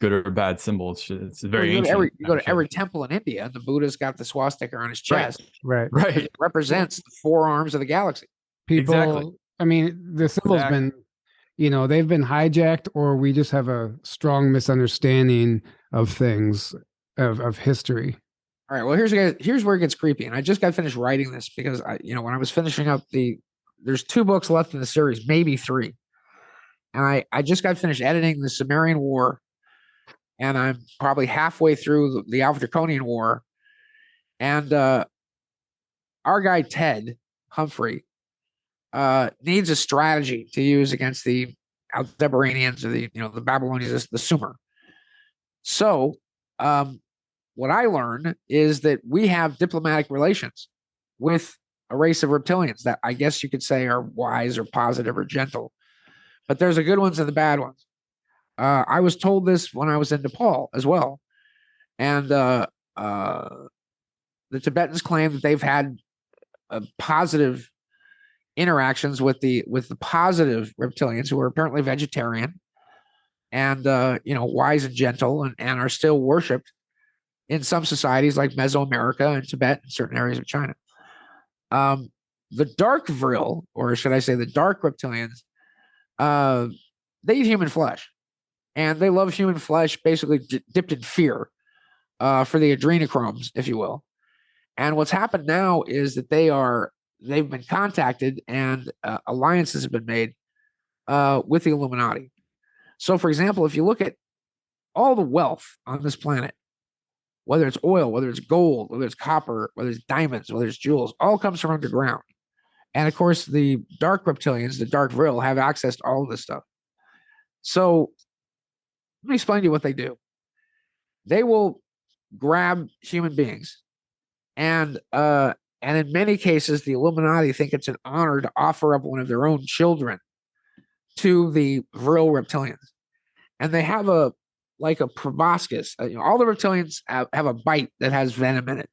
good or bad symbol. It's very ancient. You go to every temple in India and the Buddha's got the swastika on his chest. Right. It represents the four arms of the galaxy. People, exactly. I mean, the symbol's been, they've been hijacked, or we just have a strong misunderstanding of things, of history. All right. Well, here's where it gets creepy. And I just got finished writing this because when I was finishing up there's 2 books left in the series, maybe 3. And I just got finished editing the Sumerian War. And I'm probably halfway through the Alpha Draconian War. And our guy, Ted Humphrey, needs a strategy to use against the Aldebaranians or the Babylonians, the Sumer. So what I learned is that we have diplomatic relations with a race of reptilians that I guess you could say are wise or positive or gentle, but there's the good ones and the bad ones. I was told this when I was in Nepal as well, and the Tibetans claim that they've had positive interactions with the positive reptilians who are apparently vegetarian and wise and gentle and are still worshipped in some societies like Mesoamerica and Tibet and certain areas of China. The dark Vril, or should I say the dark reptilians, they eat human flesh, and they love human flesh basically dipped in fear for the adrenochromes, if you will. And what's happened now is that they've been contacted and alliances have been made with the Illuminati. So, for example, if you look at all the wealth on this planet, whether it's oil, whether it's gold, whether it's copper, whether it's diamonds, whether it's jewels, all comes from underground. And of course, the dark reptilians, the dark Vril, have access to all of this stuff. So let me explain to you what they do. They will grab human beings, and in many cases, the Illuminati think it's an honor to offer up one of their own children to the Vril reptilians. And they have a proboscis. All the reptilians have a bite that has venom in it.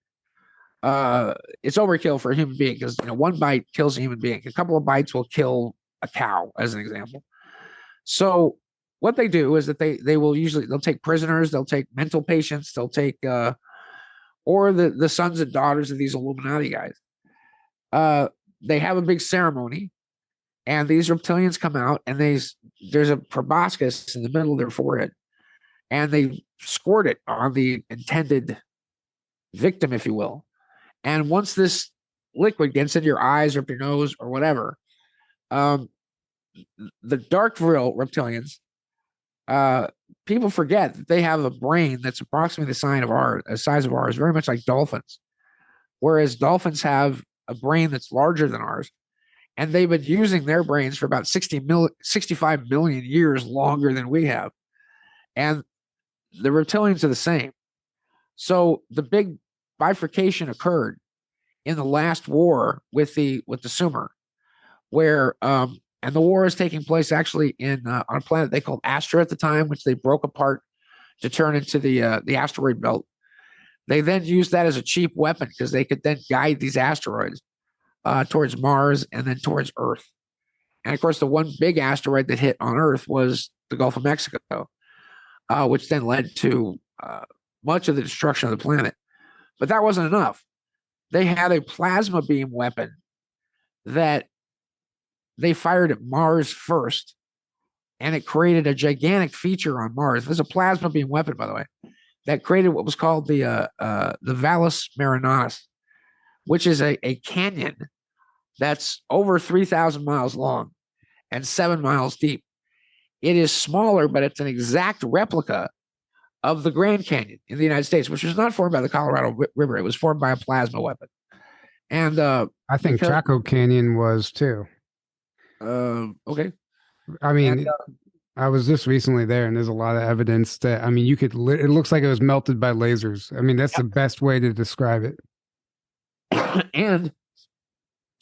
It's overkill for a human being because one bite kills a human being. A couple of bites will kill a cow, as an example. So what they do is that they'll take prisoners, they'll take mental patients, they'll take or the sons and daughters of these Illuminati guys. They have a big ceremony, and these reptilians come out, and there's a proboscis in the middle of their forehead, and they squirt it on the intended victim, if you will. And once this liquid gets into your eyes or up your nose or whatever, the dark Vril reptilians, people forget that they have a brain that's approximately the size of ours, very much like dolphins. Whereas dolphins have a brain that's larger than ours, and they've been using their brains for about 65 million years longer than we have. And the reptilians are the same. So the big bifurcation occurred in the last war with the Sumer, where and the war is taking place actually on a planet they called Astra at the time, which they broke apart to turn into the asteroid belt. They then used that as a cheap weapon because they could then guide these asteroids towards Mars and then towards Earth. And of course, the one big asteroid that hit on Earth was the Gulf of Mexico, which then led to much of the destruction of the planet. But that wasn't enough. They had a plasma beam weapon that they fired at Mars first, and it created a gigantic feature on Mars. There's a plasma beam weapon, by the way, that created what was called the Valles Marineris, which is a canyon that's over 3,000 miles long and 7 miles deep. It is smaller, but it's an exact replica of the Grand Canyon in the United States, which was not formed by the Colorado River. It was formed by a plasma weapon. And I think Chaco Canyon was too. Okay. I mean, I was just recently there, and there's a lot of evidence that, I mean, it looks like it was melted by lasers. I mean, that's the best way to describe it. And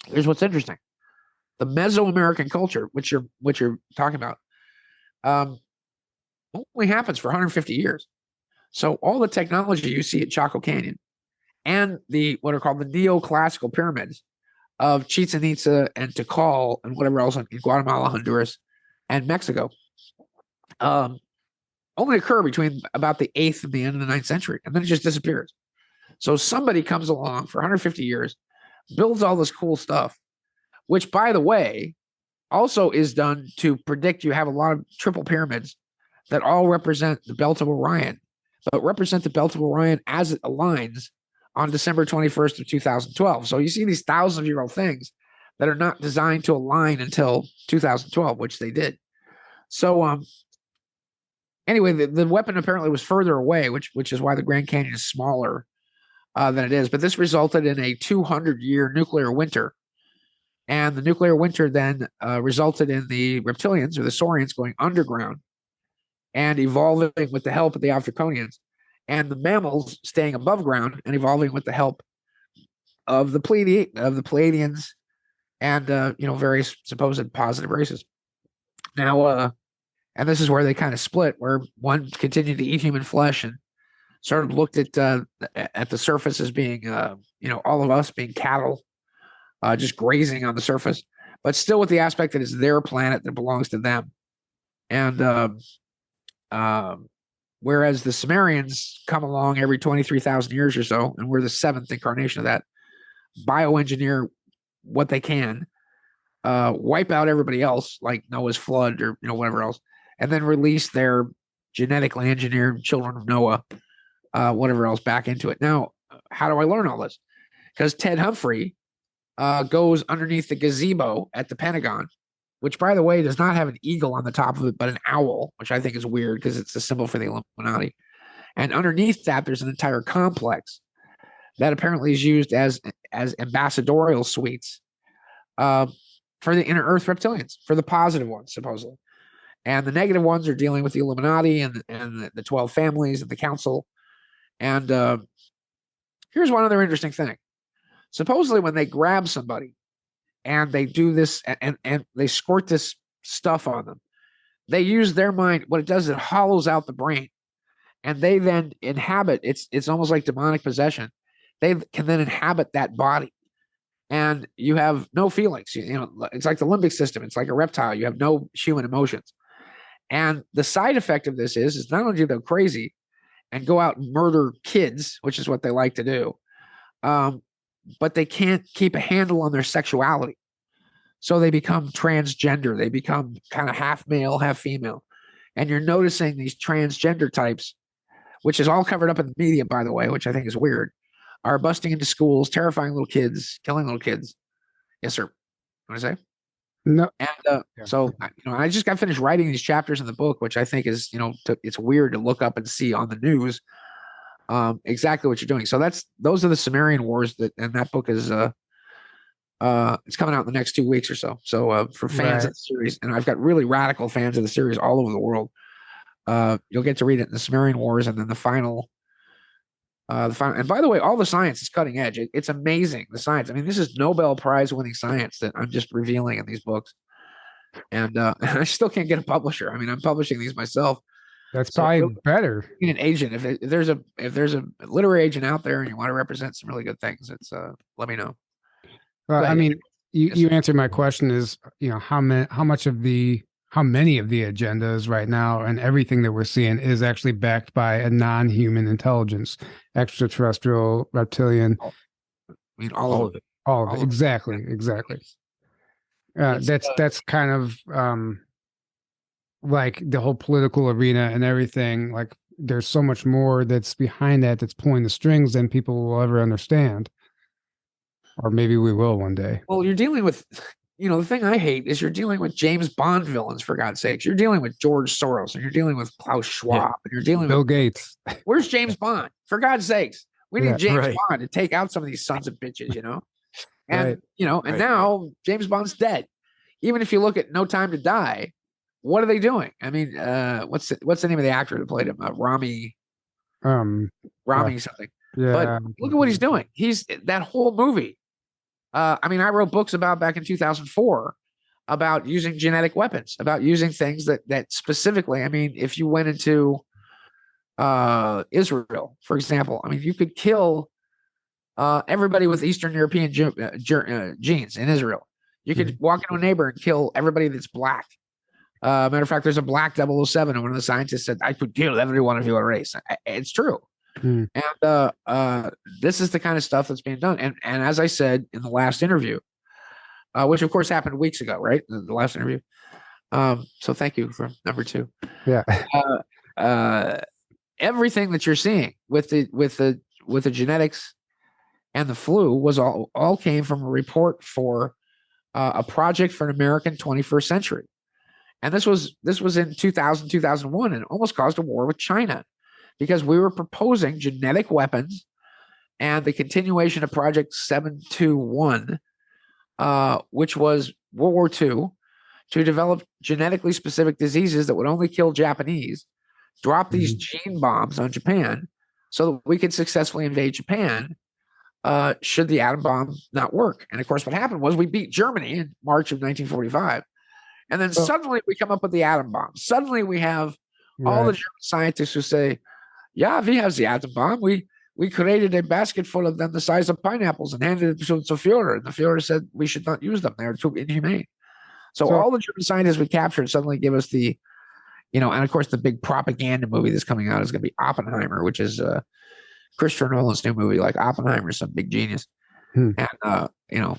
here's what's interesting. The Mesoamerican culture, which you're talking about, only happens for 150 years. So all the technology you see at Chaco Canyon and what are called the Neoclassical Pyramids of Chichen Itza and Tikal and whatever else in Guatemala, Honduras, and Mexico, only occur between about the 8th and the end of the 9th century, and then it just disappears. So somebody comes along for 150 years, builds all this cool stuff, which, by the way, also is done to predict you have a lot of triple pyramids that all represent the Belt of Orion, but represent the Belt of Orion as it aligns on December 21st of 2012. So you see these thousand-year-old things that are not designed to align until 2012, which they did. So anyway, the weapon apparently was further away, which is why the Grand Canyon is smaller than it is. But this resulted in a 200-year nuclear winter And the nuclear winter then resulted in the reptilians or the Saurians going underground and evolving with the help of the Africonians, and the mammals staying above ground and evolving with the help of the Pleiadians and various supposed positive races. Now, and this is where they kind of split, where one continued to eat human flesh and sort of looked at the surface as being all of us being cattle, just grazing on the surface, but still with the aspect that it's their planet that belongs to them. And whereas the Sumerians come along every 23,000 years or so, and we're the seventh incarnation of that, bioengineer what they can, wipe out everybody else, like Noah's flood or whatever else, and then release their genetically engineered children of Noah, whatever else, back into it. Now, how do I learn all this? Because Ted Humphrey goes underneath the gazebo at the Pentagon, which, by the way, does not have an eagle on the top of it, but an owl, which I think is weird because it's a symbol for the Illuminati. And underneath that, there's an entire complex that apparently is used as ambassadorial suites for the inner Earth reptilians, for the positive ones, supposedly. And the negative ones are dealing with the Illuminati and the 12 families and the council. And here's one other interesting thing. Supposedly, when they grab somebody and they do this and they squirt this stuff on them, they use their mind. What it does is it hollows out the brain, and they then inhabit. It's almost like demonic possession. They can then inhabit that body, and you have no feelings. It's like the limbic system. It's like a reptile. You have no human emotions. And the side effect of this is not only do they go crazy and go out and murder kids, which is what they like to do, but they can't keep a handle on their sexuality. So they become transgender. They become kind of half male, half female. And you're noticing these transgender types, which is all covered up in the media, by the way, which I think is weird, are busting into schools, terrifying little kids, killing little kids. Yes, sir. What did I say? No. And so, I just got finished writing these chapters in the book, which I think is, it's weird to look up and see on the news exactly what you're doing. So those are the Sumerian wars and that book is it's coming out in the next 2 weeks or so. So for fans of the series, and I've got really radical fans of the series all over the world, you'll get to read it in the Sumerian wars, and then the final. And by the way, all the science is cutting edge. It's amazing, the science. I mean, this is Nobel Prize winning science that I'm just revealing in these books, and I still can't get a publisher. I mean, I'm publishing these myself. That's probably better. An agent, if there's a literary agent out there and you want to represent some really good things, it's let me know. Well, I mean, you answered my question is, how many of the agendas right now and everything that we're seeing is actually backed by a non-human intelligence, extraterrestrial, reptilian. I mean, all of it. All of it. Exactly. That's kind of like the whole political arena and everything. Like, there's so much more that's behind that's pulling the strings than people will ever understand. Or maybe we will one day. Well, you're dealing with, the thing I hate is you're dealing with James Bond villains, for God's sakes. You're dealing with George Soros, and you're dealing with Klaus Schwab, and you're dealing Bill with Gates. Where's James Bond? For God's sakes. We need James Bond to take out some of these sons of bitches, And, now James Bond's dead. Even if you look at No Time to Die, what are they doing? I mean, what's the name of the actor that played him? Rami something. Yeah. But look at what he's doing. He's that whole movie. I mean, I wrote books back in 2004 about using genetic weapons, about using things that specifically, I mean, if you went into Israel, for example, I mean, you could kill everybody with Eastern European genes in Israel. You could walk into a neighbor and kill everybody that's black. Matter of fact, there's a black 007, and one of the scientists said, I could kill everyone of your race. It's true. And this is the kind of stuff that's being done. And as I said in the last interview, which of course happened weeks ago, right? The last interview. So thank you for number 2. Yeah. Everything that you're seeing with the genetics and the flu was all came from a report for a project for an American 21st century. And this was in 2000, 2001, and it almost caused a war with China, because we were proposing genetic weapons, and the continuation of Project 721 which was World War II, to develop genetically specific diseases that would only kill Japanese, drop these gene bombs on Japan so that we could successfully invade Japan should the atom bomb not work. And of course, what happened was we beat Germany in March of 1945. And then suddenly we come up with the atom bomb. Suddenly we have all the German scientists who say, yeah, we have the atom bomb. We created a basket full of them the size of pineapples and handed it to the Führer. And the Führer said we should not use them. They're too inhumane. So all the German scientists we captured suddenly give us the, and of course the big propaganda movie that's coming out is going to be Oppenheimer, which is Christopher Nolan's new movie. Like Oppenheimer is some big genius, and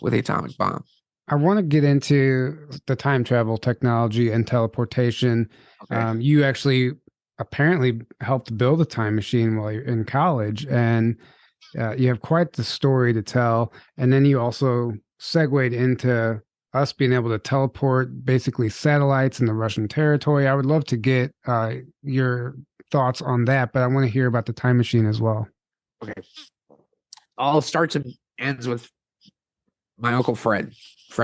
with the atomic bomb. I want to get into the time travel technology and teleportation. Okay. You actually apparently helped build a time machine while you're in college, and you have quite the story to tell. And then you also segued into us being able to teleport basically satellites in the Russian territory. I would love to get your thoughts on that, but I want to hear about the time machine as well. Okay. All starts and ends with my uncle Fred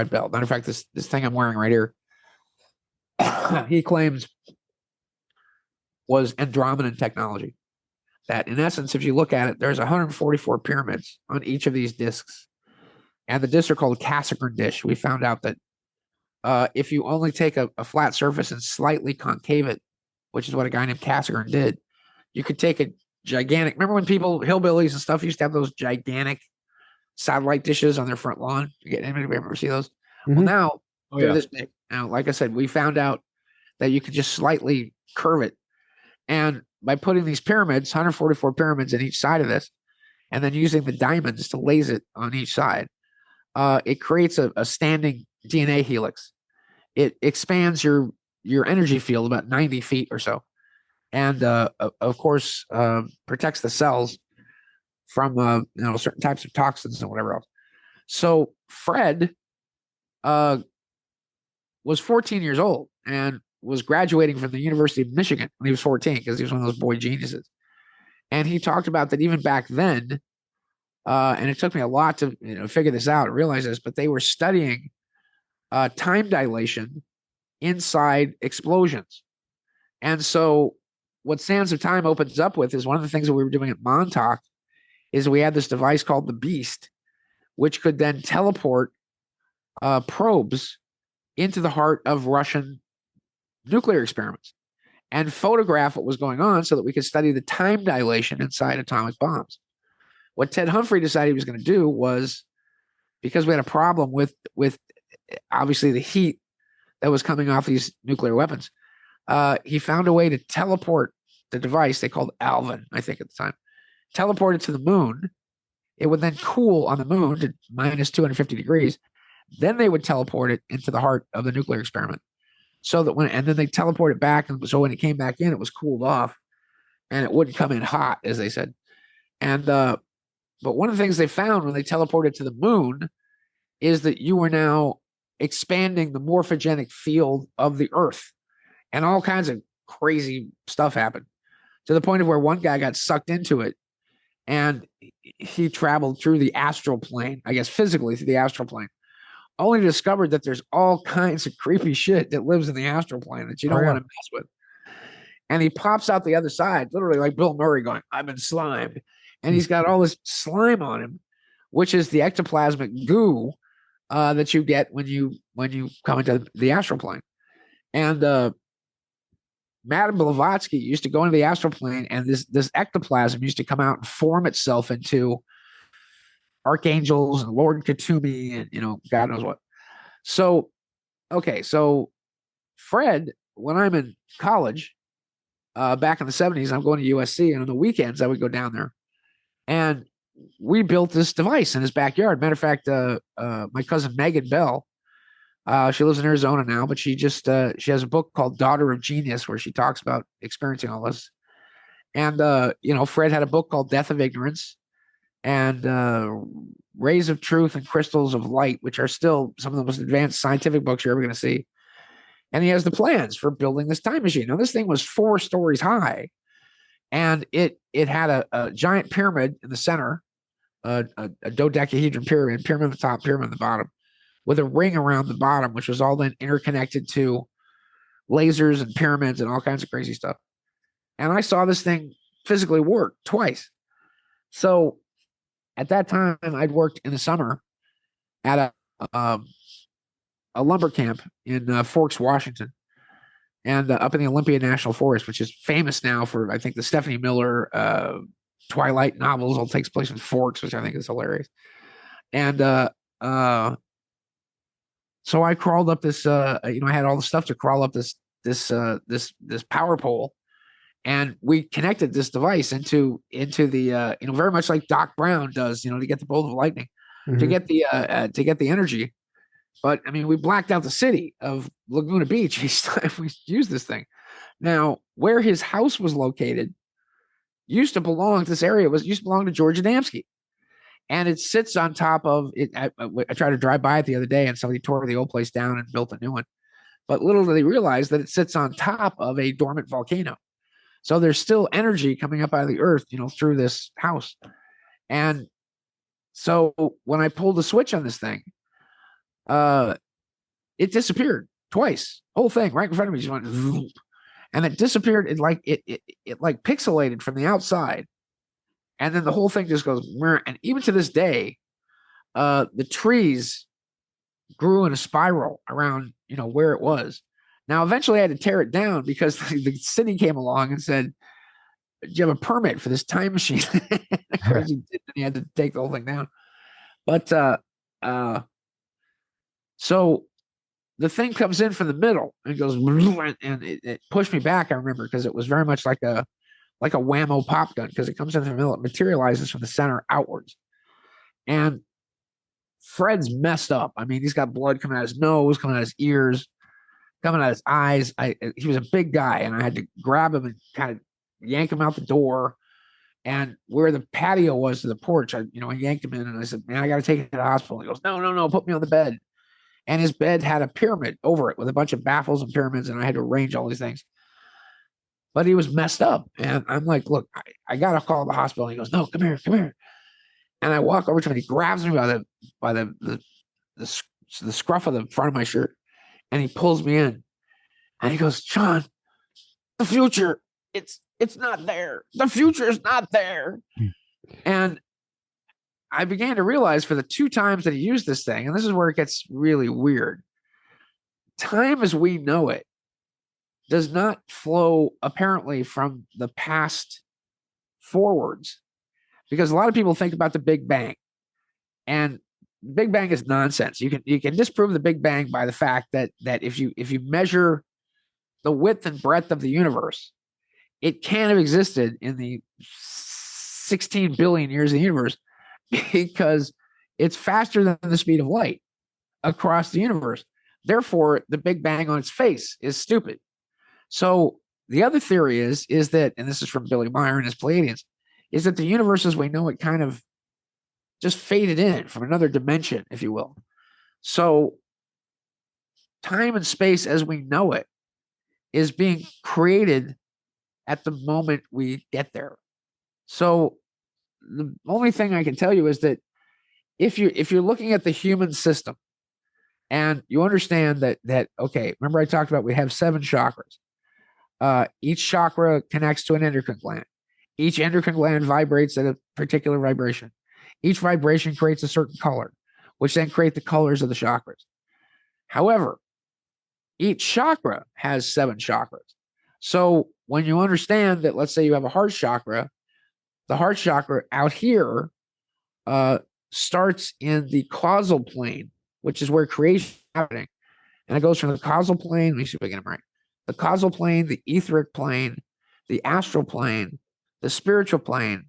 Bell. Matter of fact, this thing I'm wearing right here, he claims was Andromedan technology. That in essence, if you look at it, there's 144 pyramids on each of these discs. And the discs are called Casagrande dish. We found out that if you only take a flat surface and slightly concave it, which is what a guy named Casagrande did, you could take a gigantic. Remember when hillbillies and stuff used to have those gigantic satellite dishes on their front lawn? Anybody ever see those? Well, now they're this big. Now, like I said, we found out that you could just slightly curve it, and by putting these pyramids, 144 pyramids in each side of this, and then using the diamonds to laze it on each side. It creates a standing DNA helix. It expands your energy field about 90 feet or so. And, of course, protects the cells from, certain types of toxins and whatever else. So Fred was 14 years old and was graduating from the University of Michigan when he was 14 because he was one of those boy geniuses. And he talked about that even back then, and it took me a lot to figure this out and realize this, but they were studying time dilation inside explosions. And so what Sands of Time opens up with is one of the things that we were doing at Montauk is we had this device called the Beast, which could then teleport probes into the heart of Russian nuclear experiments and photograph what was going on so that we could study the time dilation inside atomic bombs. What Ted Humphrey decided he was going to do was, because we had a problem with obviously the heat that was coming off these nuclear weapons, he found a way to teleport the device they called Alvin, I think at the time, teleport it to the moon. It would then cool on the moon to minus 250 degrees. Then they would teleport it into the heart of the nuclear experiment. So that and then they teleport it back. And so when it came back in, it was cooled off and it wouldn't come in hot, as they said. And, but one of the things they found when they teleported to the moon is that you were now expanding the morphogenic field of the Earth, and all kinds of crazy stuff happened to the point of where one guy got sucked into it and he traveled through the astral plane, I guess physically through the astral plane, only discovered that there's all kinds of creepy shit that lives in the astral plane that you don't want to mess with. And he pops out the other side, literally like Bill Murray going, "I've been slimed." And he's got all this slime on him, which is the ectoplasmic goo that you get when you come into the astral plane. And Madame Blavatsky used to go into the astral plane, and this ectoplasm used to come out and form itself into archangels and Lord Katumi and God knows what. So, okay, so Fred, when I'm in college, back in the 70s, I'm going to USC, and on the weekends I would go down there. And we built this device in his backyard. Matter of fact, my cousin Megan Bell, she lives in Arizona now, but she has a book called Daughter of Genius where she talks about experiencing all this. And, Fred had a book called Death of Ignorance and Rays of Truth and Crystals of Light, which are still some of the most advanced scientific books you're ever going to see. And he has the plans for building this time machine. Now, this thing was 4 stories high. And it had a giant pyramid in the center, a dodecahedron pyramid at the top, pyramid at the bottom, with a ring around the bottom, which was all then interconnected to lasers and pyramids and all kinds of crazy stuff. And I saw this thing physically work twice. So at that time, I'd worked in the summer at a lumber camp in Forks, Washington, and up in the Olympia National Forest, which is famous now for, I think, the Stephanie Miller Twilight novels. All takes place in Forks, which I think is hilarious. And so I crawled up this, I had all the stuff to crawl up this power pole, and we connected this device into the, very much like Doc Brown does, to get the bolt of lightning, to get the energy. But I mean, we blacked out the city of Laguna Beach each time we used this thing. Now, where his house was located used to belong to George Adamski. And it sits on top of it. I tried to drive by it the other day, and somebody tore the old place down and built a new one. But little did they realize that it sits on top of a dormant volcano. So there's still energy coming up out of the earth, through this house. And so when I pulled the switch on this thing, it disappeared twice. Whole thing right in front of me just went, and it disappeared. It like pixelated from the outside. And then the whole thing just goes, and even to this day, the trees grew in a spiral around, where it was. Now, eventually I had to tear it down because the city came along and said, "Do you have a permit for this time machine?" Of course he did, and he had to take the whole thing down. But so the thing comes in from the middle and goes, and it pushed me back, I remember, because it was very much like a whammo pop gun, because it comes in from the middle, it materializes from the center outwards. And Fred's messed up. I mean, he's got blood coming out of his nose, coming out of his ears, coming out of his eyes. He was a big guy, and I had to grab him and kind of yank him out the door. And where the patio was to the porch, I yanked him in, and I said, "Man, I got to take him to the hospital." He goes, No, put me on the bed. And his bed had a pyramid over it with a bunch of baffles and pyramids, and I had to arrange all these things. But he was messed up. And I'm like, "Look, I got to call the hospital." And he goes, "No, come here. And I walk over to him, and he grabs me by the scruff of the front of my shirt, and he pulls me in. And he goes, "Sean, the future, it's not there. The future is not there." And I began to realize, for the two times that he used this thing, and this is where it gets really weird, time as we know it does not flow apparently from the past forwards, because a lot of people think about the Big Bang, and Big Bang is nonsense. You can disprove the Big Bang by the fact that if you measure the width and breadth of the universe, it can't have existed in the 16 billion years of the universe, because it's faster than the speed of light across the universe. Therefore, the Big Bang on its face is stupid. So the other theory is that, and this is from Billy Meyer and his Pleiadians, is that the universe as we know it kind of just faded in from another dimension, if you will. So time and space as we know it is being created at the moment we get there. So the only thing I can tell you is that if you're looking at the human system, and you understand that okay, remember I talked about we have 7 chakras. Each chakra connects to an endocrine gland. Each endocrine gland vibrates at a particular vibration. Each vibration creates a certain color, which then create the colors of the chakras. However, each chakra has 7 chakras. So when you understand that, let's say you have a heart chakra, the heart chakra out here starts in the causal plane, which is where creation is happening. And it goes from the causal plane, let me see if I get them right. The causal plane, the etheric plane, the astral plane, the spiritual plane,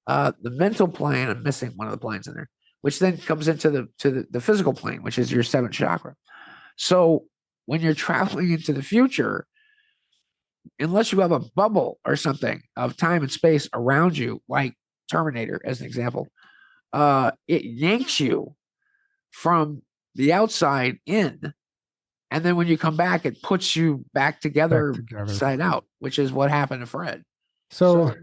the mental plane. I'm missing one of the planes in there, which then comes into the physical plane, which is your 7th chakra. So when you're traveling into the future, unless you have a bubble or something of time and space around you, like Terminator as an example, it yanks you from the outside in. And then when you come back, it puts you back together side out, which is what happened to Fred. So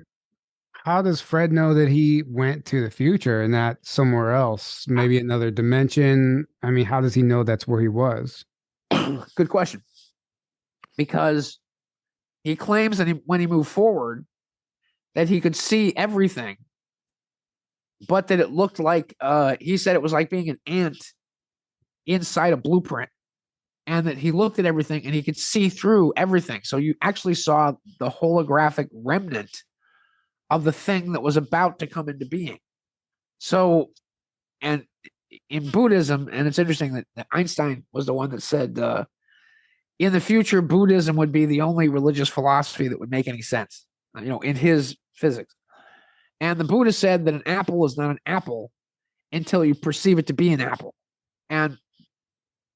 How does Fred know that he went to the future and not somewhere else, maybe another dimension? I mean, how does he know that's where he was? Good question. Because he claims that when he moved forward, that he could see everything, but that it looked like, he said it was like being an ant inside a blueprint, and that he looked at everything and he could see through everything. So you actually saw the holographic remnant of the thing that was about to come into being. So, and in Buddhism, and it's interesting that Einstein was the one that said, in the future, Buddhism would be the only religious philosophy that would make any sense, in his physics. And the Buddha said that an apple is not an apple until you perceive it to be an apple. And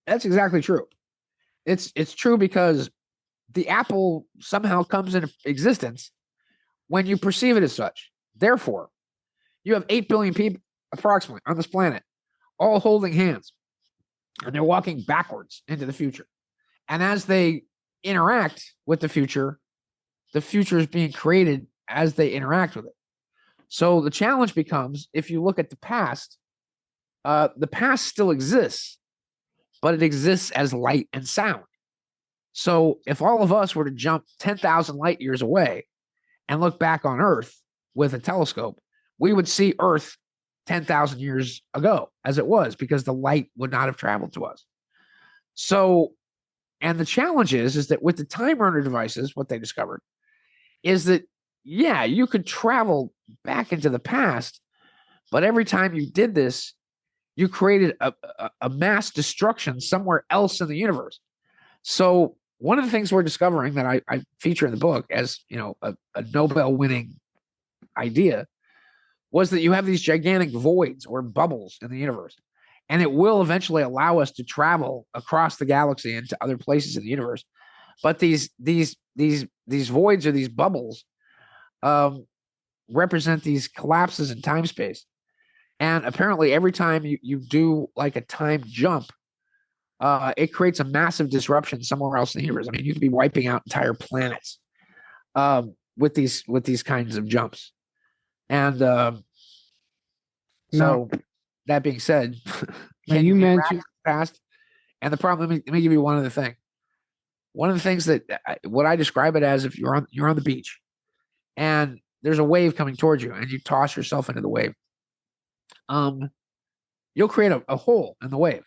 that's exactly true. It's true because the apple somehow comes into existence when you perceive it as such. Therefore, you have 8 billion people approximately on this planet, all holding hands, and they're walking backwards into the future. And as they interact with the future is being created as they interact with it. So the challenge becomes, if you look at the past still exists, but it exists as light and sound. So if all of us were to jump 10,000 light years away and look back on Earth with a telescope, we would see Earth 10,000 years ago as it was, because the light would not have traveled to us. So, and the challenge is that with the time runner devices, what they discovered is that, yeah, you could travel back into the past, but every time you did this, you created a mass destruction somewhere else in the universe. So one of the things we're discovering that I feature in the book as, a Nobel-winning idea was that you have these gigantic voids or bubbles in the universe, and it will eventually allow us to travel across the galaxy into other places in the universe. But these voids or these bubbles represent these collapses in time space. And apparently every time you do like a time jump, it creates a massive disruption somewhere else in the universe. I mean, you could be wiping out entire planets with these kinds of jumps. And so that being said, you mentioned past, and the problem, let me give you one other thing. One of the things that what I describe it as, if you're on the beach and there's a wave coming towards you and you toss yourself into the wave, you'll create a hole in the wave.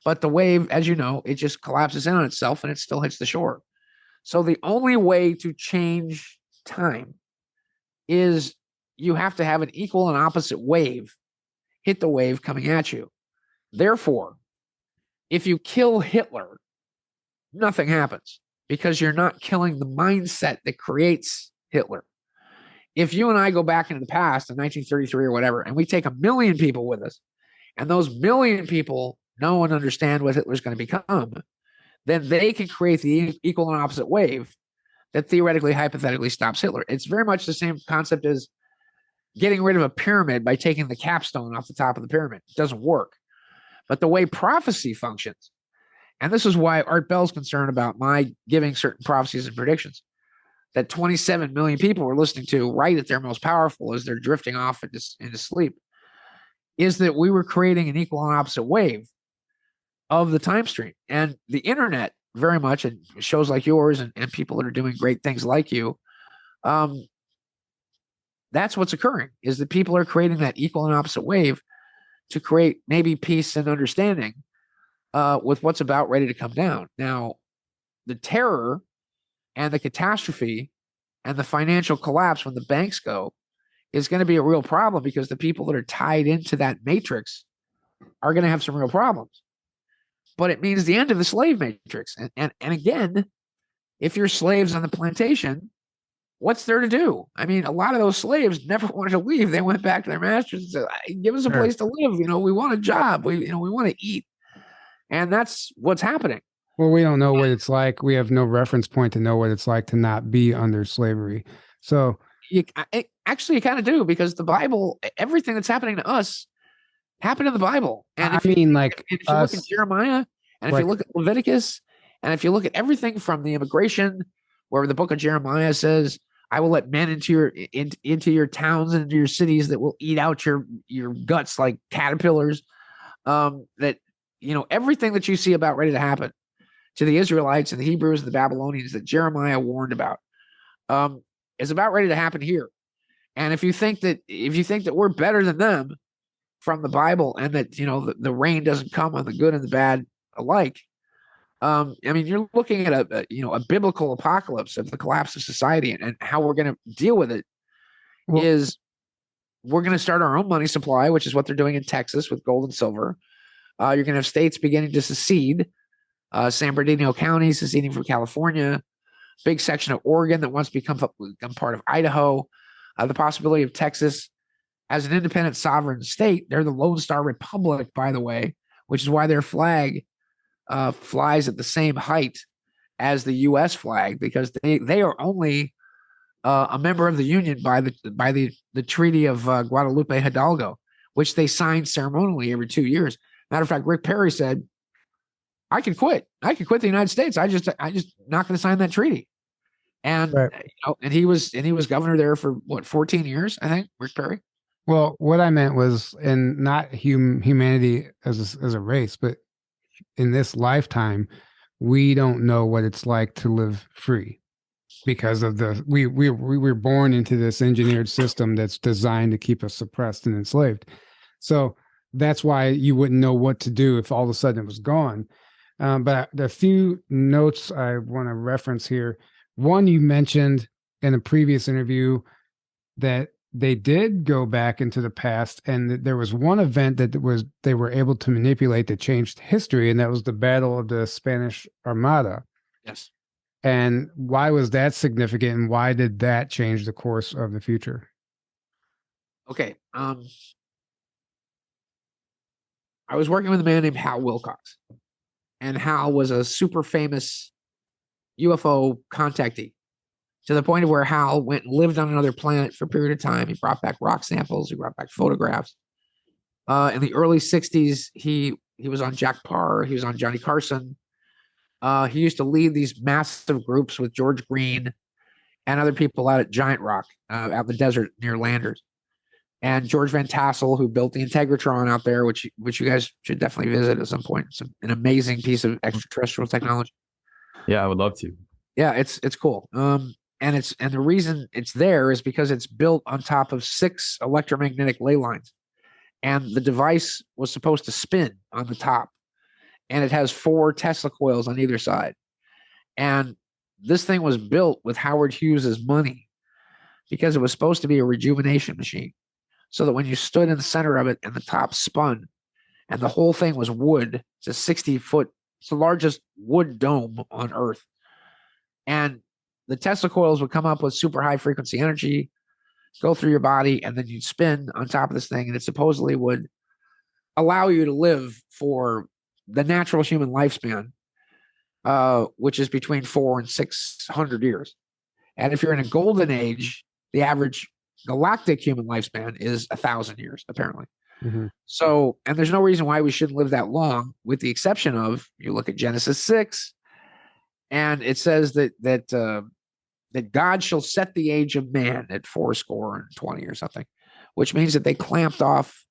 But the wave, as you know, it just collapses in on itself and it still hits the shore. So the only way to change time is you have to have an equal and opposite wave hit the wave coming at you. Therefore, if you kill Hitler, nothing happens, because you're not killing the mindset that creates Hitler. If you and I go back into the past in 1933 or whatever, and we take 1 million people with us, and those 1 million people know and understand what Hitler's going to become, then they can create the equal and opposite wave that theoretically, hypothetically stops Hitler. It's very much the same concept as getting rid of a pyramid by taking the capstone off the top of the pyramid. It doesn't work. But the way prophecy functions, and this is why Art Bell's concerned about my giving certain prophecies and predictions that 27 million people were listening to right at their most powerful as they're drifting off into sleep, is that we were creating an equal and opposite wave of the time stream. And the internet, very much, and shows like yours and people that are doing great things like you, that's what's occurring, is that people are creating that equal and opposite wave to create maybe peace and understanding with what's about ready to come down. Now, the terror and the catastrophe and the financial collapse when the banks go is going to be a real problem, because the people that are tied into that matrix are going to have some real problems. But it means the end of the slave matrix. And again, if you're slaves on the plantation, what's there to do? I mean, a lot of those slaves never wanted to leave. They went back to their masters and said, give us a place to live. We want a job. We want to eat. And that's what's happening. Well, we don't know what it's like. We have no reference point to know what it's like to not be under slavery. So you kind of do, because the Bible, everything that's happening to us happened in the Bible. And if you look at Jeremiah, and if you look at Leviticus, and if you look at everything from the immigration, where the book of Jeremiah says, I will let men into your towns and into your cities that will eat out your guts like caterpillars. That, everything that you see about ready to happen to the Israelites and the Hebrews and the Babylonians that Jeremiah warned about, is about ready to happen here. And if you think that we're better than them from the Bible, and that the rain doesn't come on the good and the bad alike, you're looking at a biblical apocalypse of the collapse of society, and how we're going to deal with it is we're going to start our own money supply, which is what they're doing in Texas with gold and silver. You're going to have states beginning to secede. San Bernardino County seceding from California, big section of Oregon that wants to become part of Idaho. The possibility of Texas as an independent sovereign state. They're the Lone Star Republic, by the way, which is why their flag flies at the same height as the U.S. flag, because they are only a member of the Union by the Treaty of Guadalupe Hidalgo, which they signed ceremonially every 2 years. Matter of fact, Rick Perry said, I can quit. I can quit the United States. I just not going to sign that treaty. And right. And he was governor there for 14 years, I think, Rick Perry. Well, what I meant was, and not humanity as a race, but in this lifetime, we don't know what it's like to live free, because of we were born into this engineered system that's designed to keep us suppressed and enslaved. So that's why you wouldn't know what to do if all of a sudden it was gone. But the few notes I want to reference here. One, you mentioned in a previous interview that they did go back into the past, and that there was one event that they were able to manipulate that changed history, and that was the Battle of the Spanish Armada. Yes. And why was that significant, and why did that change the course of the future? Okay. I was working with a man named Hal Wilcox, and Hal was a super famous UFO contactee, to the point of where Hal went and lived on another planet for a period of time. He brought back rock samples. He brought back photographs. In the early 60s, he was on Jack Parr. He was on Johnny Carson. He used to lead these massive groups with George Green and other people out at Giant Rock, out in the desert near Landers. And George Van Tassel, who built the Integratron out there, which you guys should definitely visit at some point. It's an amazing piece of extraterrestrial technology. Yeah, I would love to. Yeah, it's cool. And the reason it's there is because it's built on top of 6 electromagnetic ley lines, and the device was supposed to spin on the top, and it has 4 Tesla coils on either side. And this thing was built with Howard Hughes's money, because it was supposed to be a rejuvenation machine, so that when you stood in the center of it and the top spun, and the whole thing was wood, it's a 60-foot, it's the largest wood dome on Earth. And the Tesla coils would come up with super high frequency energy, go through your body, and then you'd spin on top of this thing, and it supposedly would allow you to live for the natural human lifespan, which is between 400 and 600 years. And if you're in a golden age, the average galactic human lifespan is 1,000 years, apparently. Mm-hmm. So, and there's no reason why we shouldn't live that long, with the exception of, you look at Genesis 6, and it says that God shall set the age of man at 80 or something, which means that they clamped off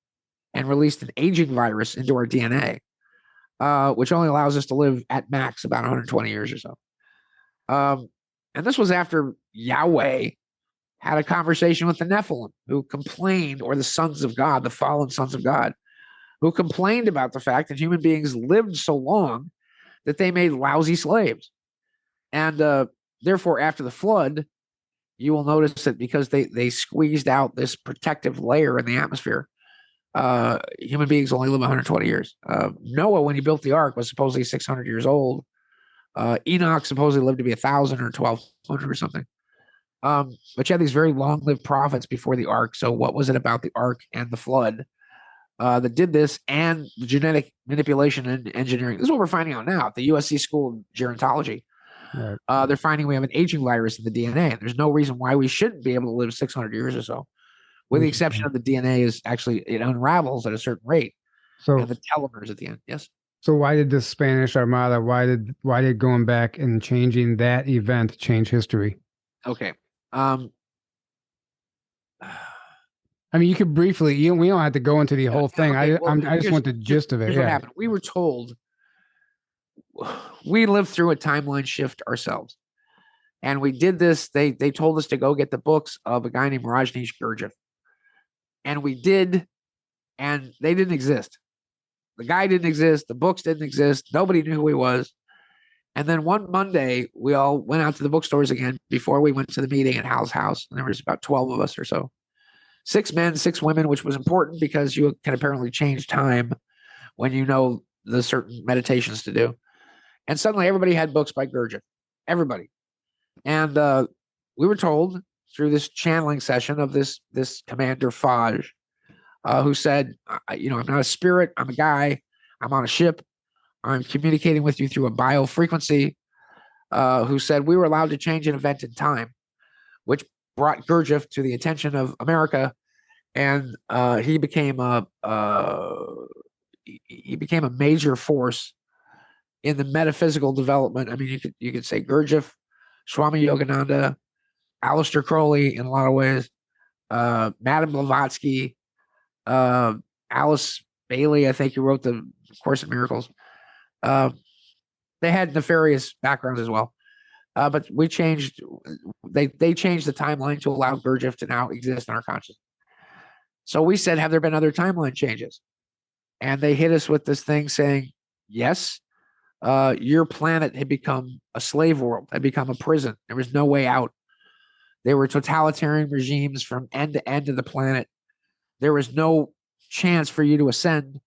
and released an aging virus into our DNA, which only allows us to live at max about 120 years or so. And this was after Yahweh had a conversation with the Nephilim, who complained, or the sons of God, the fallen sons of God, who complained about the fact that human beings lived so long that they made lousy slaves. And therefore, after the flood, you will notice that because they squeezed out this protective layer in the atmosphere, human beings only live 120 years. Noah, when he built the ark, was supposedly 600 years old. Enoch supposedly lived to be 1,000 or 1,200 or something. But you had these very long-lived prophets before the ark. So what was it about the ark and the flood that did this, and the genetic manipulation and engineering? This is what we're finding out now at the USC School of Gerontology. Right. They're finding we have an aging virus in the DNA. There's no reason why we shouldn't be able to live 600 years or so, with the exception of the DNA is actually, it unravels at a certain rate. So, and the telomeres at the end. Yes. So why did the Spanish Armada, why did going back and changing that event change history? Okay. Um, I mean, you could briefly. We don't have to go into the whole thing. okay, I just want the gist of it. Here's what happened. We were told we lived through a timeline shift ourselves, and we did this. They told us to go get the books of a guy named Rajneesh Gurdjieff, and we did, and they didn't exist. The guy didn't exist. The books didn't exist. Nobody knew who he was. And then one Monday, we all went out to the bookstores again before we went to the meeting at Hal's house. And there was about 12 of us or so. 6 men, 6 women, which was important because you can apparently change time when you know the certain meditations to do. And suddenly everybody had books by Gurdjieff. Everybody. And we were told through this channeling session of this Commander Faj, who said, I'm not a spirit. I'm a guy. I'm on a ship. I'm communicating with you through a biofrequency, who said we were allowed to change an event in time, which brought Gurdjieff to the attention of America. And he became a major force in the metaphysical development. I mean, you could say Gurdjieff, Swami Yogananda, Aleister Crowley in a lot of ways, Madame Blavatsky, Alice Bailey, I think, who wrote the Course in Miracles. They had nefarious backgrounds as well. But we changed, they changed the timeline to allow Gurdjieff to now exist in our consciousness. So we said, have there been other timeline changes? And they hit us with this thing saying, yes, your planet had become a slave world, had become a prison. There was no way out. There were totalitarian regimes from end to end of the planet. There was no chance for you to ascend.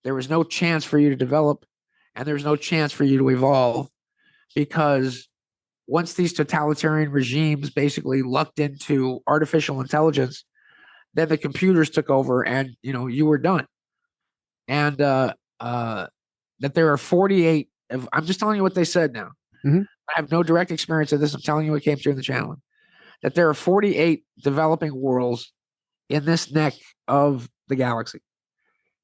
There was no chance for you to develop. And there's no chance for you to evolve, because once these totalitarian regimes basically lucked into artificial intelligence, then the computers took over and, you were done. And that there are 48, I'm just telling you what they said now. Mm-hmm. I have no direct experience of this. I'm telling you what came through in the channel. That there are 48 developing worlds in this neck of the galaxy.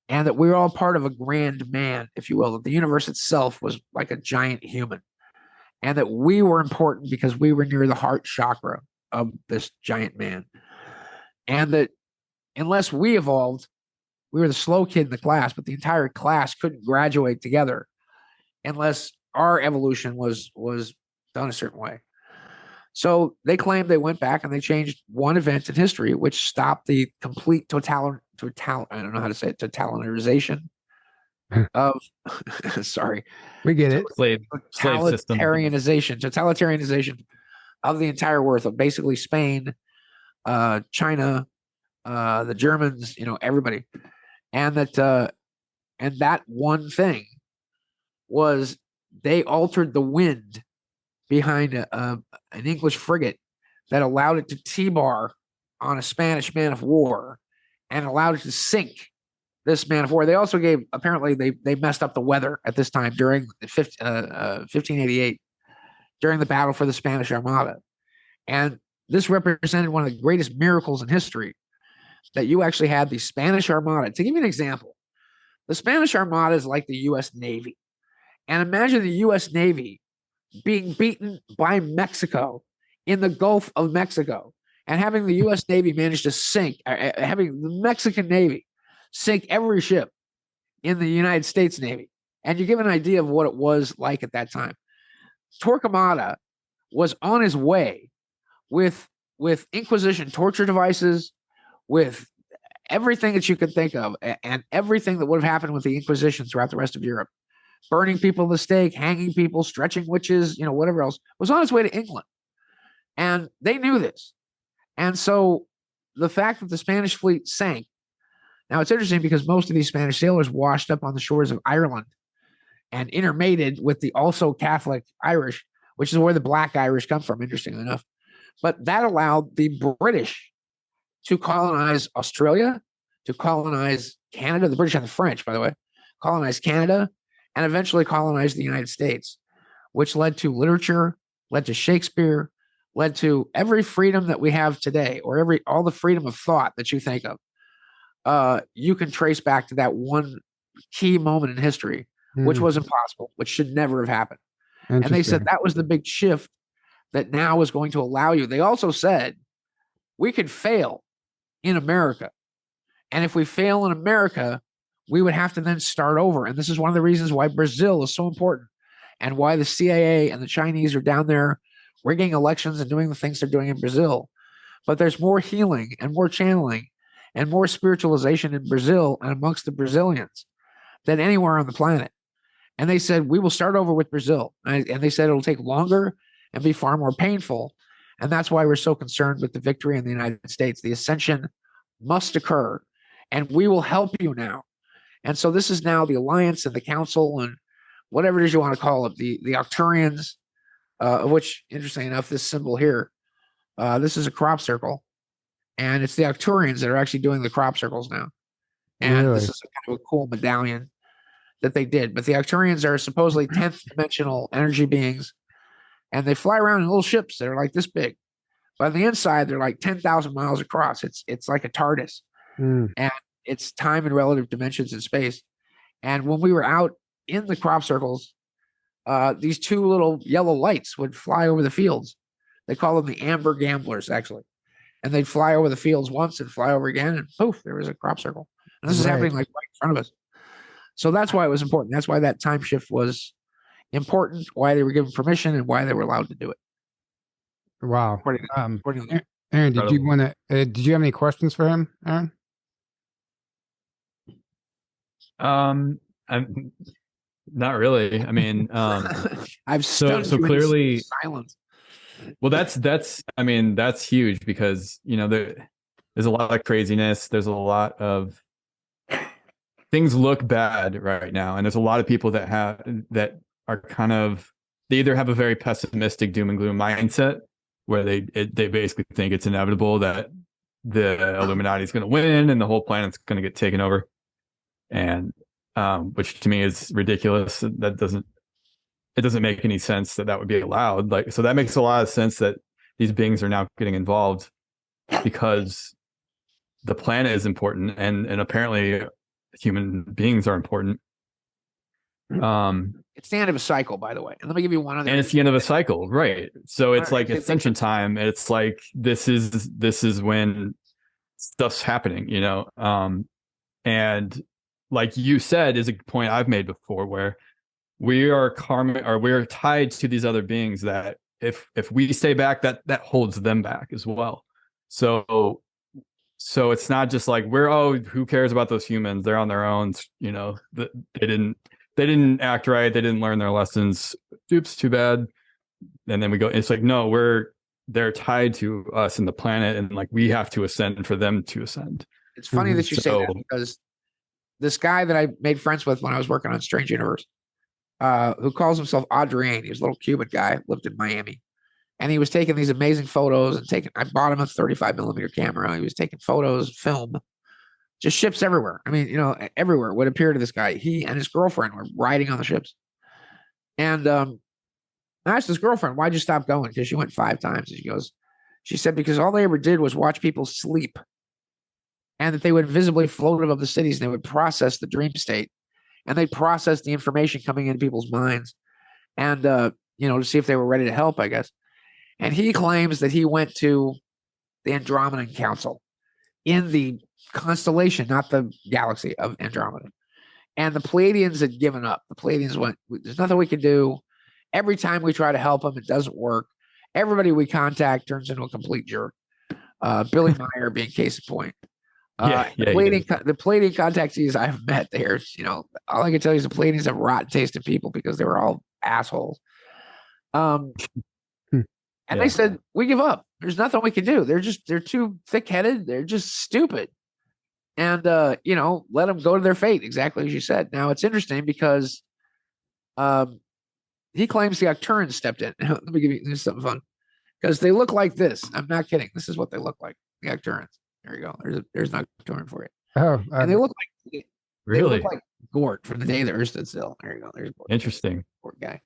And that we're all part of a grand man, if you will, that the universe itself was like a giant human. And that we were important because we were near the heart chakra of this giant man. And that unless we evolved, we were the slow kid in the class, but the entire class couldn't graduate together unless our evolution was done a certain way. So they claimed they went back and they changed one event in history, which stopped the complete totalitarianization of sorry. We get it. Slave system. Totalitarianization of the entire world of basically Spain, China, the Germans, everybody. And that one thing was they altered the wind behind an English frigate that allowed it to T-bar on a Spanish man of war and allowed it to sink this man of war. They also apparently they messed up the weather at this time during 1588, during the battle for the Spanish Armada. And this represented one of the greatest miracles in history, that you actually had the Spanish Armada. To give you an example, the Spanish Armada is like the U.S. Navy. And imagine the U.S. Navy being beaten by Mexico in the Gulf of Mexico, and having the U.S. Navy manage to sink, having the Mexican Navy sink every ship in the United States Navy. And you give an idea of what it was like at that time. Torquemada was on his way with Inquisition torture devices, with everything that you could think of, and everything that would have happened with the Inquisition throughout the rest of Europe. Burning people at the stake, hanging people, stretching witches, whatever else, was on its way to England. And they knew this. And so the fact that the Spanish fleet sank, now it's interesting because most of these Spanish sailors washed up on the shores of Ireland and intermated with the also Catholic Irish, which is where the Black Irish come from, interestingly enough. But that allowed the British to colonize Australia, to colonize Canada, the British and the French, by the way, colonize Canada, and eventually colonized the United States, which led to literature, led to Shakespeare, led to every freedom that we have today, or all the freedom of thought that you think of. You can trace back to that one key moment in history, which was impossible, which should never have happened. And they said that was the big shift that now is going to allow you. They also said we could fail in America. And if we fail in America, we would have to then start over. And this is one of the reasons why Brazil is so important and why the CIA and the Chinese are down there rigging elections and doing the things they're doing in Brazil. But there's more healing and more channeling and more spiritualization in Brazil and amongst the Brazilians than anywhere on the planet. And they said, we will start over with Brazil. And they said it'll take longer and be far more painful. And that's why we're so concerned with the victory in the United States. The ascension must occur, and we will help you now. And so this is now the alliance and the council and whatever it is you want to call it, the Arcturians, which, interesting enough, this symbol here, this is a crop circle, and it's the Arcturians that are actually doing the crop circles now. And this is kind of a cool medallion that they did. But the Arcturians are supposedly 10th dimensional energy beings, and they fly around in little ships that are like this big. But on the inside, they're like 10,000 miles across. It's like a TARDIS, and it's time and relative dimensions in space. And when we were out in the crop circles, these two little yellow lights would fly over the fields. They call them the amber gamblers, actually. And they'd fly over the fields once and fly over again, and poof, there was a crop circle. And this is happening like right in front of us. So that's why it was important. That's why that time shift was important, why they were given permission, and why they were allowed to do it. Wow. Aaron, did you want to? Did you have any questions for him, Aaron? I'm not really. I mean, I've so clearly silence. Well, that's I mean, that's huge because, you know, there's a lot of craziness. There's a lot of things look bad right now, and there's a lot of people that are kind of, they either have a very pessimistic doom and gloom mindset where they basically think it's inevitable that the Illuminati is going to win and the whole planet's going to get taken over, and which to me is ridiculous. It doesn't make any sense that would be allowed. Like, so that makes a lot of sense that these beings are now getting involved because the planet is important, and apparently human beings are important. It's the end of a cycle, by the way. And let me give you one other. And it's the end of a cycle, right? So it's like ascension time. It's like this is when stuff's happening, you know. And like you said, is a point I've made before, where we are karmic, or we're tied to these other beings that if we stay back, that holds them back as well. So it's not just like who cares about those humans? They're on their own, you know. They didn't act right. They didn't learn their lessons. Oops, too bad. And then we go. It's like, no, they're tied to us and the planet, and like we have to ascend for them to ascend. It's funny that you say that, because this guy that I made friends with when I was working on Strange Universe, who calls himself Adrian, he was a little Cuban guy, lived in Miami, and he was taking these amazing photos and I bought him a 35 millimeter camera. He was taking photos, film, just ships everywhere. I mean, you know, everywhere would appear to this guy. He and his girlfriend were riding on the ships. And I asked his girlfriend, why'd you stop going? Because she went 5 times. And she said, because all they ever did was watch people sleep, and that they would visibly float above the cities, and they would process the dream state, and they'd process the information coming into people's minds, and, you know, to see if they were ready to help, I guess. And he claims that he went to the Andromedan Council in the constellation, not the galaxy of Andromeda. And the Pleiadians had given up. The Pleiadians went, there's nothing we can do. Every time we try to help them, it doesn't work. Everybody we contact turns into a complete jerk. Billy Meyer being case in point. The Pleiadian contactees I've met there, you know, all I can tell you is the Pleiadians have rotten taste in people because they were all assholes. And they said, we give up. There's nothing we can do. They're too thick-headed. They're just stupid. And, you know, let them go to their fate, exactly as you said. Now, it's interesting because he claims the Arcturians stepped in. Let me give you something fun. Because they look like this. I'm not kidding. This is what they look like, the Arcturians. There you go. There's an Arcturian for you. Oh, and they look like really? They look like Gort from the day the Earth stood still. There you go. There's Gort. Interesting. Gort guy.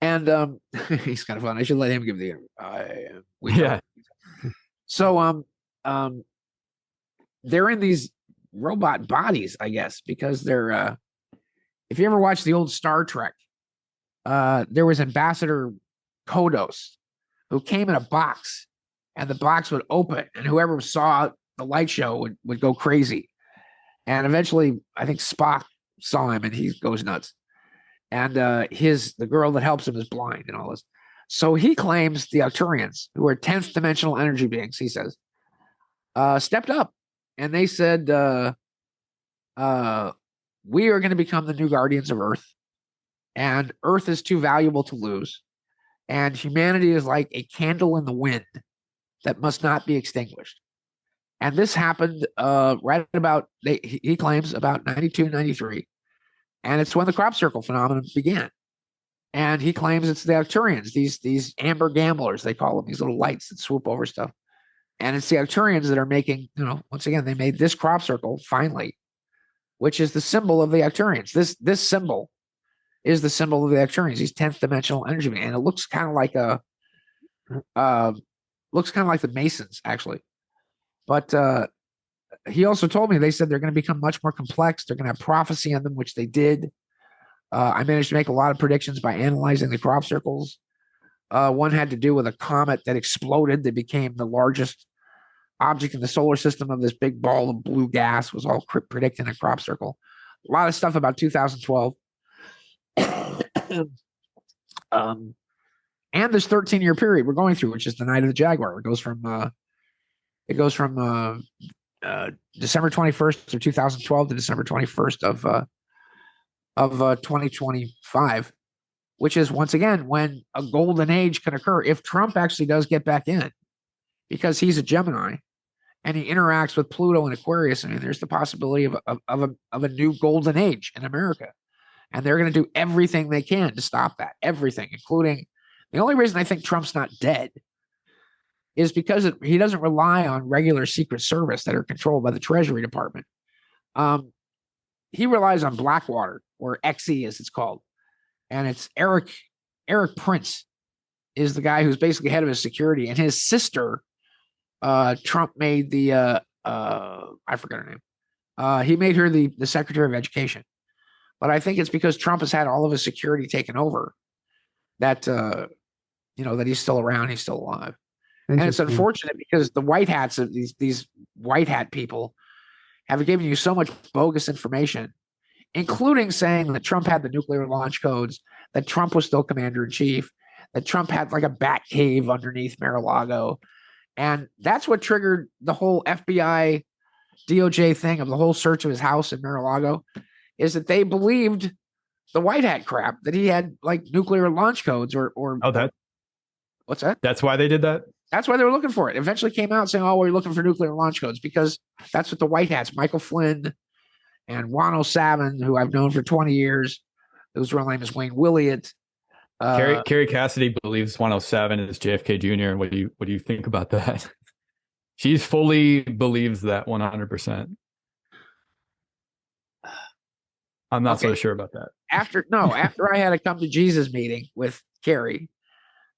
And he's kind of fun. I should let him give the So they're in these robot bodies, I guess, because they're if you ever watched the old Star Trek, there was Ambassador Kodos, who came in a box, and the box would open, and whoever saw the light show would go crazy. And eventually, I think Spock saw him, and he goes nuts. And the girl that helps him is blind and all this. So he claims the Arcturians, who are 10th dimensional energy beings, he says, stepped up, and they said, we are going to become the new guardians of Earth, and Earth is too valuable to lose, and humanity is like a candle in the wind that must not be extinguished. And this happened right about, he claims, about 92, 93. And it's when the crop circle phenomenon began. And he claims it's the Arcturians, these amber gamblers, they call them, these little lights that swoop over stuff. And it's the Arcturians that are making, once again, they made this crop circle finally, which is the symbol of the Arcturians. This symbol is the symbol of the Arcturians, these 10th dimensional energy. And it looks kind of like the Masons, actually. But he also told me, they said they're going to become much more complex. They're going to have prophecy in them, which they did. I managed to make a lot of predictions by analyzing the crop circles. One had to do with a comet that exploded that became the largest object in the solar system of this big ball of blue gas, was all predicted in a crop circle. A lot of stuff about 2012. And this 13-year period we're going through, which is the Night of the Jaguar. It goes from December 21st of 2012 to December 21st of 2025, which is once again when a golden age can occur if Trump actually does get back in, because he's a Gemini and he interacts with Pluto and Aquarius. I mean, there's the possibility of a new golden age in America, and they're going to do everything they can to stop that. Everything, including, the only reason I think Trump's not dead is because he doesn't rely on regular Secret Service that are controlled by the Treasury Department. He relies on Blackwater, or XE as it's called. And it's Eric Prince is the guy who's basically head of his security. And his sister, Trump made the, I forgot her name. He made her the Secretary of Education. But I think it's because Trump has had all of his security taken over that, that he's still around, he's still alive. And it's unfortunate because the white hats of these white hat people have given you so much bogus information, including saying that Trump had the nuclear launch codes, that Trump was still commander in chief, that Trump had like a bat cave underneath Mar-a-Lago. And that's what triggered the whole FBI DOJ thing of the whole search of his house in Mar-a-Lago, is that they believed the white hat crap, that he had like nuclear launch codes or what's that? That's why they did that? That's why they were looking for it. Eventually came out saying, we're looking for nuclear launch codes, because that's what the white hats, Michael Flynn and Juan Savin, who I've known for 20 years, whose real name is Wayne Williott. Carrie Cassidy believes 107 is JFK Jr. What do you think about that? She fully believes that 100%. I'm not so sure about that. After I had a come to Jesus meeting with Carrie,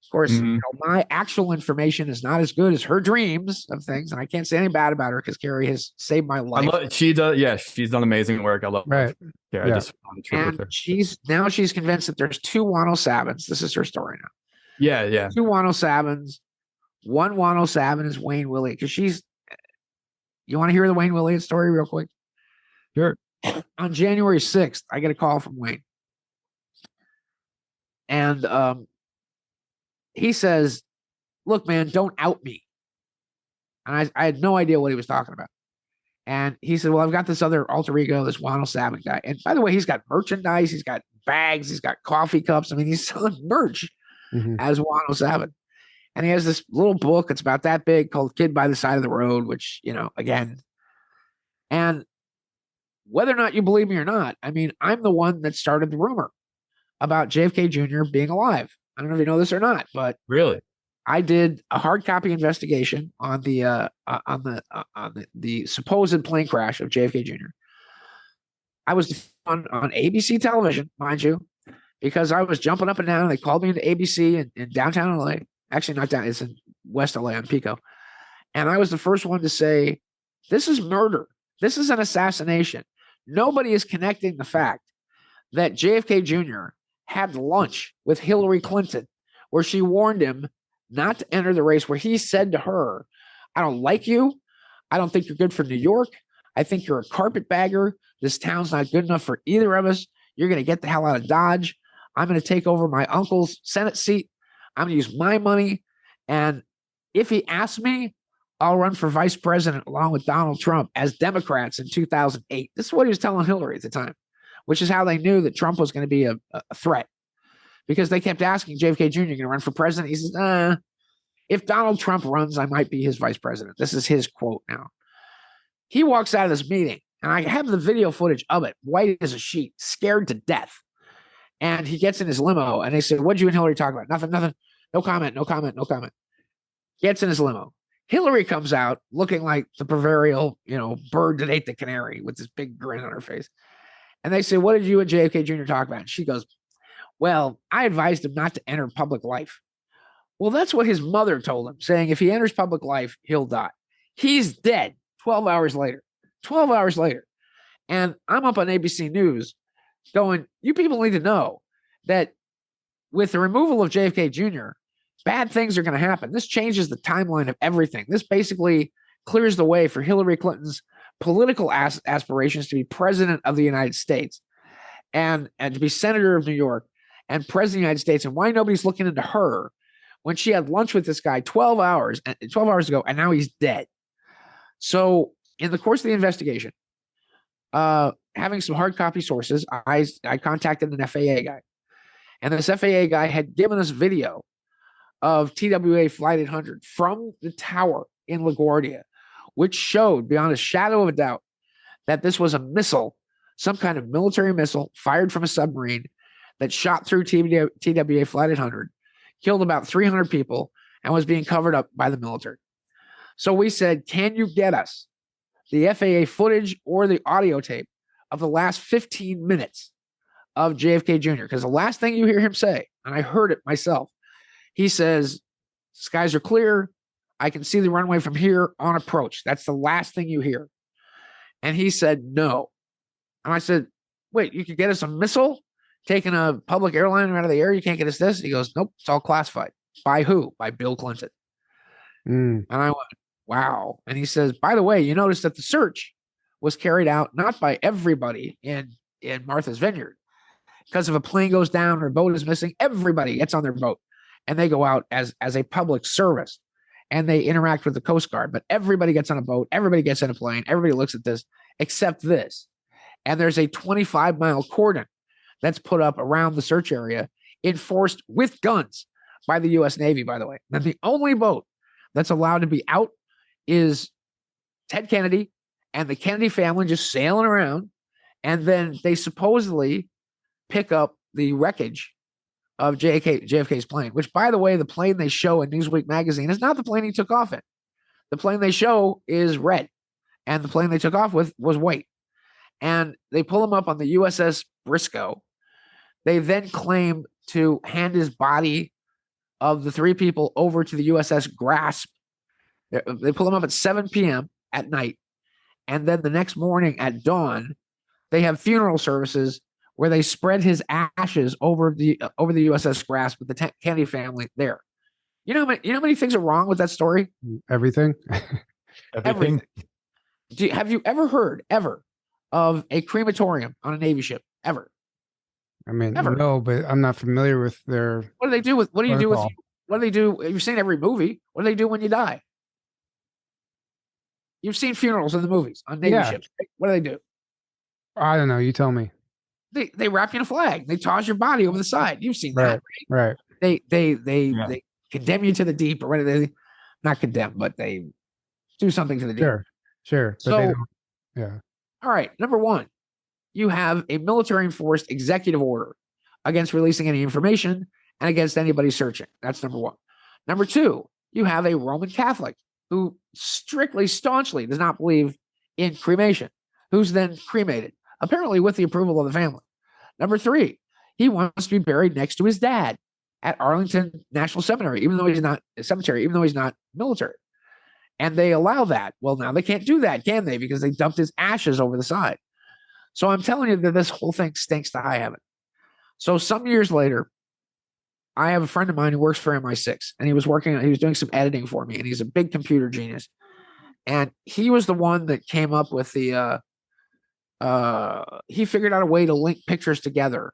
of course, my actual information is not as good as her dreams of things, and I can't say anything bad about her because Carrie has saved my life. She does, yeah. She's done amazing work. I love her. Yeah, I just want to trip with her. She's convinced that there's 2 107s. This is her story now. Yeah. 2 107s. One 107 is Wayne Williott, because you want to hear the Wayne Williott story real quick? Sure. On January 6th, I get a call from Wayne. And he says, look, man, don't out me. And I had no idea what he was talking about. And he said, well, I've got this other alter ego, this Wano Savin guy. And by the way, he's got merchandise. He's got bags. He's got coffee cups. I mean, he's selling merch as Wano Savin. And he has this little book. It's about that big, called Kid by the Side of the Road, which, again. And whether or not you believe me or not, I mean, I'm the one that started the rumor about JFK Jr. being alive. I don't know if you know this or not, but really, I did a hard copy investigation on the supposed plane crash of JFK Jr. I was on ABC television, mind you, because I was jumping up and down. They called me into ABC in downtown LA. Actually, not down. It's in West LA on Pico. And I was the first one to say, this is murder. This is an assassination. Nobody is connecting the fact that JFK Jr. had lunch with Hillary Clinton, where she warned him not to enter the race, where he said to her, I don't like you. I don't think you're good for New York. I think you're a carpetbagger. This town's not good enough for either of us. You're going to get the hell out of Dodge. I'm going to take over my uncle's Senate seat. I'm going to use my money. And if he asks me, I'll run for vice president along with Donald Trump as Democrats in 2008. This is what he was telling Hillary at the time, which is how they knew that Trump was going to be a threat, because they kept asking JFK Jr., going to run for president? He says, if Donald Trump runs, I might be his vice president. This is his quote now. He walks out of this meeting, and I have the video footage of it, white as a sheet, scared to death. And he gets in his limo, and they say, what'd you and Hillary talk about? Nothing. No comment. Gets in his limo. Hillary comes out looking like the proverbial, bird that ate the canary, with this big grin on her face. And they say, what did you and JFK Jr. talk about? And she goes, well, I advised him not to enter public life. Well, that's what his mother told him, saying if he enters public life, he'll die. He's dead 12 hours later. 12 hours later. And I'm up on ABC News going, you people need to know that with the removal of JFK Jr., bad things are going to happen. This changes the timeline of everything. This basically clears the way for Hillary Clinton's political aspirations to be president of the United States and to be senator of New York and president of the United States. And why nobody's looking into her when she had lunch with this guy 12 hours ago, and now he's dead. So in the course of the investigation, having some hard copy sources, I contacted an FAA guy. And this FAA guy had given us video of TWA Flight 800 from the tower in LaGuardia, which showed beyond a shadow of a doubt that this was a missile, some kind of military missile fired from a submarine that shot through TWA Flight 800, killed about 300 people, and was being covered up by the military. So we said, can you get us the FAA footage or the audio tape of the last 15 minutes of JFK Jr.? Because the last thing you hear him say, and I heard it myself, he says, skies are clear. I can see the runway from here on approach. That's the last thing you hear. And he said, no. And I said, wait, you could get us a missile taking a public airliner out of the air? You can't get us this? He goes, nope, it's all classified. By who? By Bill Clinton. And I went, wow. And he says, by the way, you notice that the search was carried out not by everybody in Martha's Vineyard. Because if a plane goes down or a boat is missing, everybody gets on their boat. And they go out as a public service. And they interact with the Coast Guard. But everybody gets on a boat. Everybody gets in a plane. Everybody looks at this, except this. And there's a 25-mile cordon that's put up around the search area, enforced with guns by the U.S. Navy, by the way. And the only boat that's allowed to be out is Ted Kennedy and the Kennedy family just sailing around. And then they supposedly pick up the wreckage of JFK's plane, which, by the way, the plane they show in Newsweek magazine is not the plane he took off in. The plane they show is red, and the plane they took off with was white. And they pull him up on the USS Briscoe. They then claim to hand his body of the three people over to the USS Grasp. They pull him up at 7 p.m. at night. And then the next morning at dawn, they have funeral services where they spread his ashes over the USS Grasp with the Kennedy family there. You know how many things are wrong with that story? Everything. Everything. Have you ever heard of a crematorium on a Navy ship? Ever? I mean, Ever. No, but I'm not familiar with their. What do they do with? What do you do with? What do they do? You've seen every movie. What do they do when you die? You've seen funerals in the movies on Navy ships. Right? What do they do? I don't know. You tell me. They wrap you in a flag. They toss your body over the side. You've seen that, right? They condemn you to the deep, or what? They not condemn, but they do something to the deep. Sure. But so, yeah. All right. Number one, you have a military enforced executive order against releasing any information and against anybody searching. That's number one. Number two, you have a Roman Catholic who staunchly does not believe in cremation, who's then cremated, apparently with the approval of the family. Number three, he wants to be buried next to his dad at Arlington National Cemetery, even though he's not military. And they allow that. Well, now they can't do that, can they? Because they dumped his ashes over the side. So I'm telling you that this whole thing stinks to high heaven. So some years later, I have a friend of mine who works for MI6, and he was doing some editing for me, and he's a big computer genius. And he was the one that came up with the he figured out a way to link pictures together.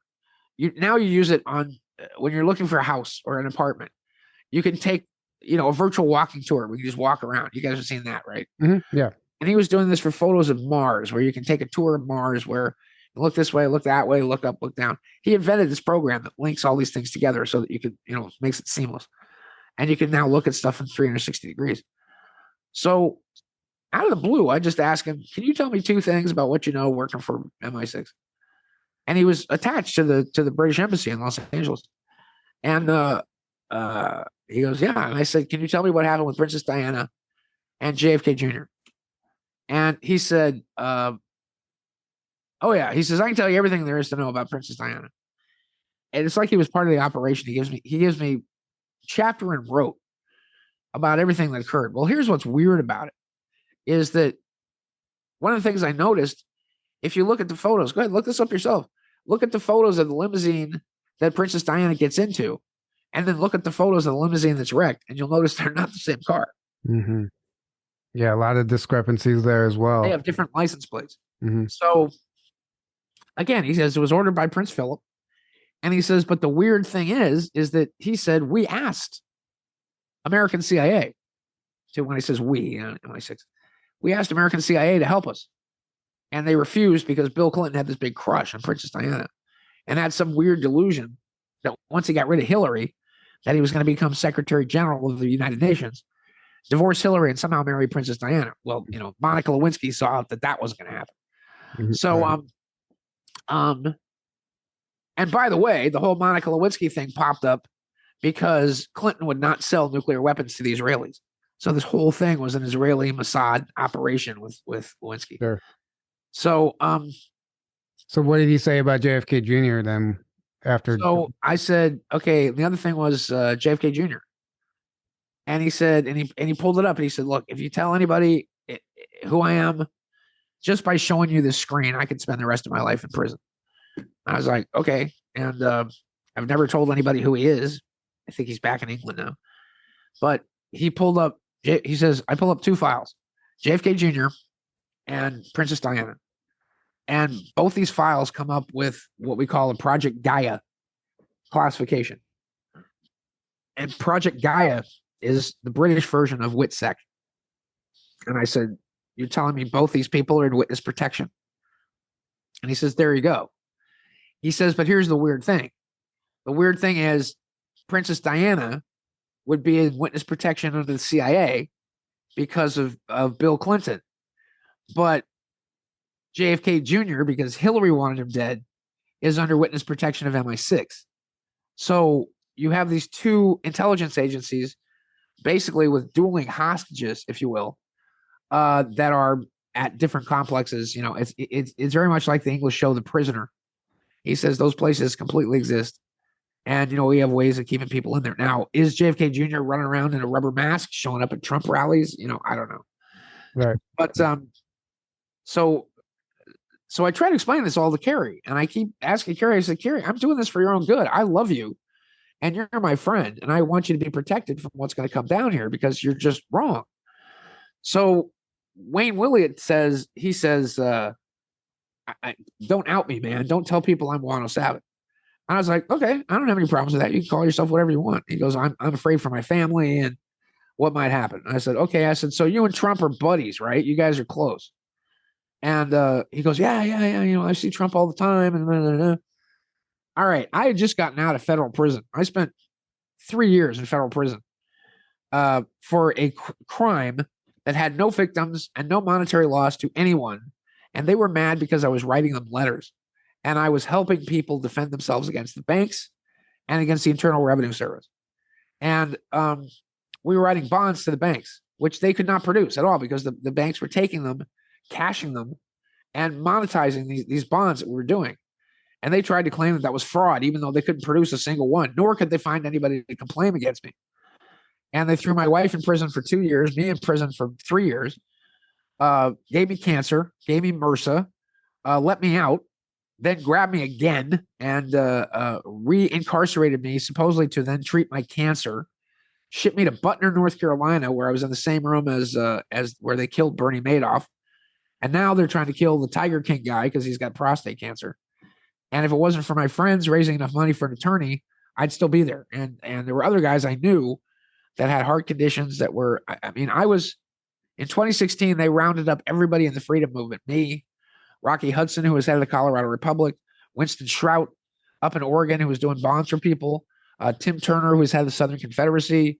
You use it on when you're looking for a house or an apartment. You can take, a virtual walking tour where you just walk around. You guys have seen that, right? Mm-hmm. Yeah. And he was doing this for photos of Mars, where you can take a tour of Mars where you look this way, look that way, look up, look down. He invented this program that links all these things together so that you could, makes it seamless. And you can now look at stuff in 360 degrees. So out of the blue, I just asked him, can you tell me 2 things about what you know working for MI6? And he was attached to the British Embassy in Los Angeles. And he goes, yeah. And I said, can you tell me what happened with Princess Diana and JFK Jr.? And he said, oh yeah. He says, I can tell you everything there is to know about Princess Diana. And it's like he was part of the operation. He gives me chapter and wrote about everything that occurred. Well, here's what's weird about it is that one of the things I noticed, if you look at the photos, go ahead, look this up yourself. Look at the photos of the limousine that Princess Diana gets into, and then look at the photos of the limousine that's wrecked, and you'll notice they're not the same car. Mm-hmm. Yeah, a lot of discrepancies there as well. They have different license plates. Mm-hmm. So, again, he says it was ordered by Prince Philip, and he says, but the weird thing is that he said, we asked American CIA, to when he says we, MI6, we asked American CIA to help us. And they refused because Bill Clinton had this big crush on Princess Diana and had some weird delusion that once he got rid of Hillary, that he was going to become Secretary General of the United Nations, divorce Hillary, and somehow marry Princess Diana. Well, Monica Lewinsky saw that wasn't going to happen. Mm-hmm. So, and by the way, the whole Monica Lewinsky thing popped up because Clinton would not sell nuclear weapons to the Israelis. So this whole thing was an Israeli Mossad operation with Lewinsky. Sure. So, so what did he say about JFK Jr. then after? So I said, okay, the other thing was JFK Jr. And he said, and he pulled it up and he said, look, if you tell anybody who I am, just by showing you this screen, I could spend the rest of my life in prison. I was like, okay. And I've never told anybody who he is. I think he's back in England now. But he pulled up, he says, I pull up 2 files, JFK Jr. and Princess Diana. And both these files come up with what we call a Project Gaia classification. And Project Gaia is the British version of WITSEC. And I said, you're telling me both these people are in witness protection? And he says, there you go. He says, but here's the weird thing. The weird thing is Princess Diana would be in witness protection under the CIA because of Bill Clinton. But JFK Jr., because Hillary wanted him dead, is under witness protection of MI6. So you have these 2 intelligence agencies basically with dueling hostages, if you will, that are at different complexes. It's very much like the English show The Prisoner. He says those places completely exist. And, we have ways of keeping people in there. Now, is JFK Jr. running around in a rubber mask, showing up at Trump rallies? I don't know. Right. But so I try to explain this all to Carrie. And I keep asking Carrie, I said, Carrie, I'm doing this for your own good. I love you. And you're my friend. And I want you to be protected from what's going to come down here because you're just wrong. So Wayne Willett says, don't out me, man. Don't tell people I'm Wano Savage. I was like, okay, I don't have any problems with that. You can call yourself whatever you want. He goes, I'm afraid for my family and what might happen. I said, okay. I said, so you and Trump are buddies, right? You guys are close. And he goes, yeah. I see Trump all the time. And blah, blah, blah. All right. I had just gotten out of federal prison. I spent 3 years in federal prison for a crime that had no victims and no monetary loss to anyone. And they were mad because I was writing them letters. And I was helping people defend themselves against the banks and against the Internal Revenue Service. And we were writing bonds to the banks, which they could not produce at all because the banks were taking them, cashing them, and monetizing these bonds that we were doing. And they tried to claim that was fraud, even though they couldn't produce a single one, nor could they find anybody to complain against me. And they threw my wife in prison for 2 years, me in prison for 3 years, gave me cancer, gave me MRSA, let me out, then grabbed me again and re-incarcerated me, supposedly to then treat my cancer. Shipped me to Butner, North Carolina, where I was in the same room as where they killed Bernie Madoff. And now they're trying to kill the Tiger King guy because he's got prostate cancer. And if it wasn't for my friends raising enough money for an attorney, I'd still be there. And there were other guys I knew that had heart conditions that were, I was, in 2016, they rounded up everybody in the freedom movement. Me, Rocky Hudson, who was head of the Colorado Republic, Winston Shrout up in Oregon, who was doing bonds for people, Tim Turner, who was head of the Southern Confederacy,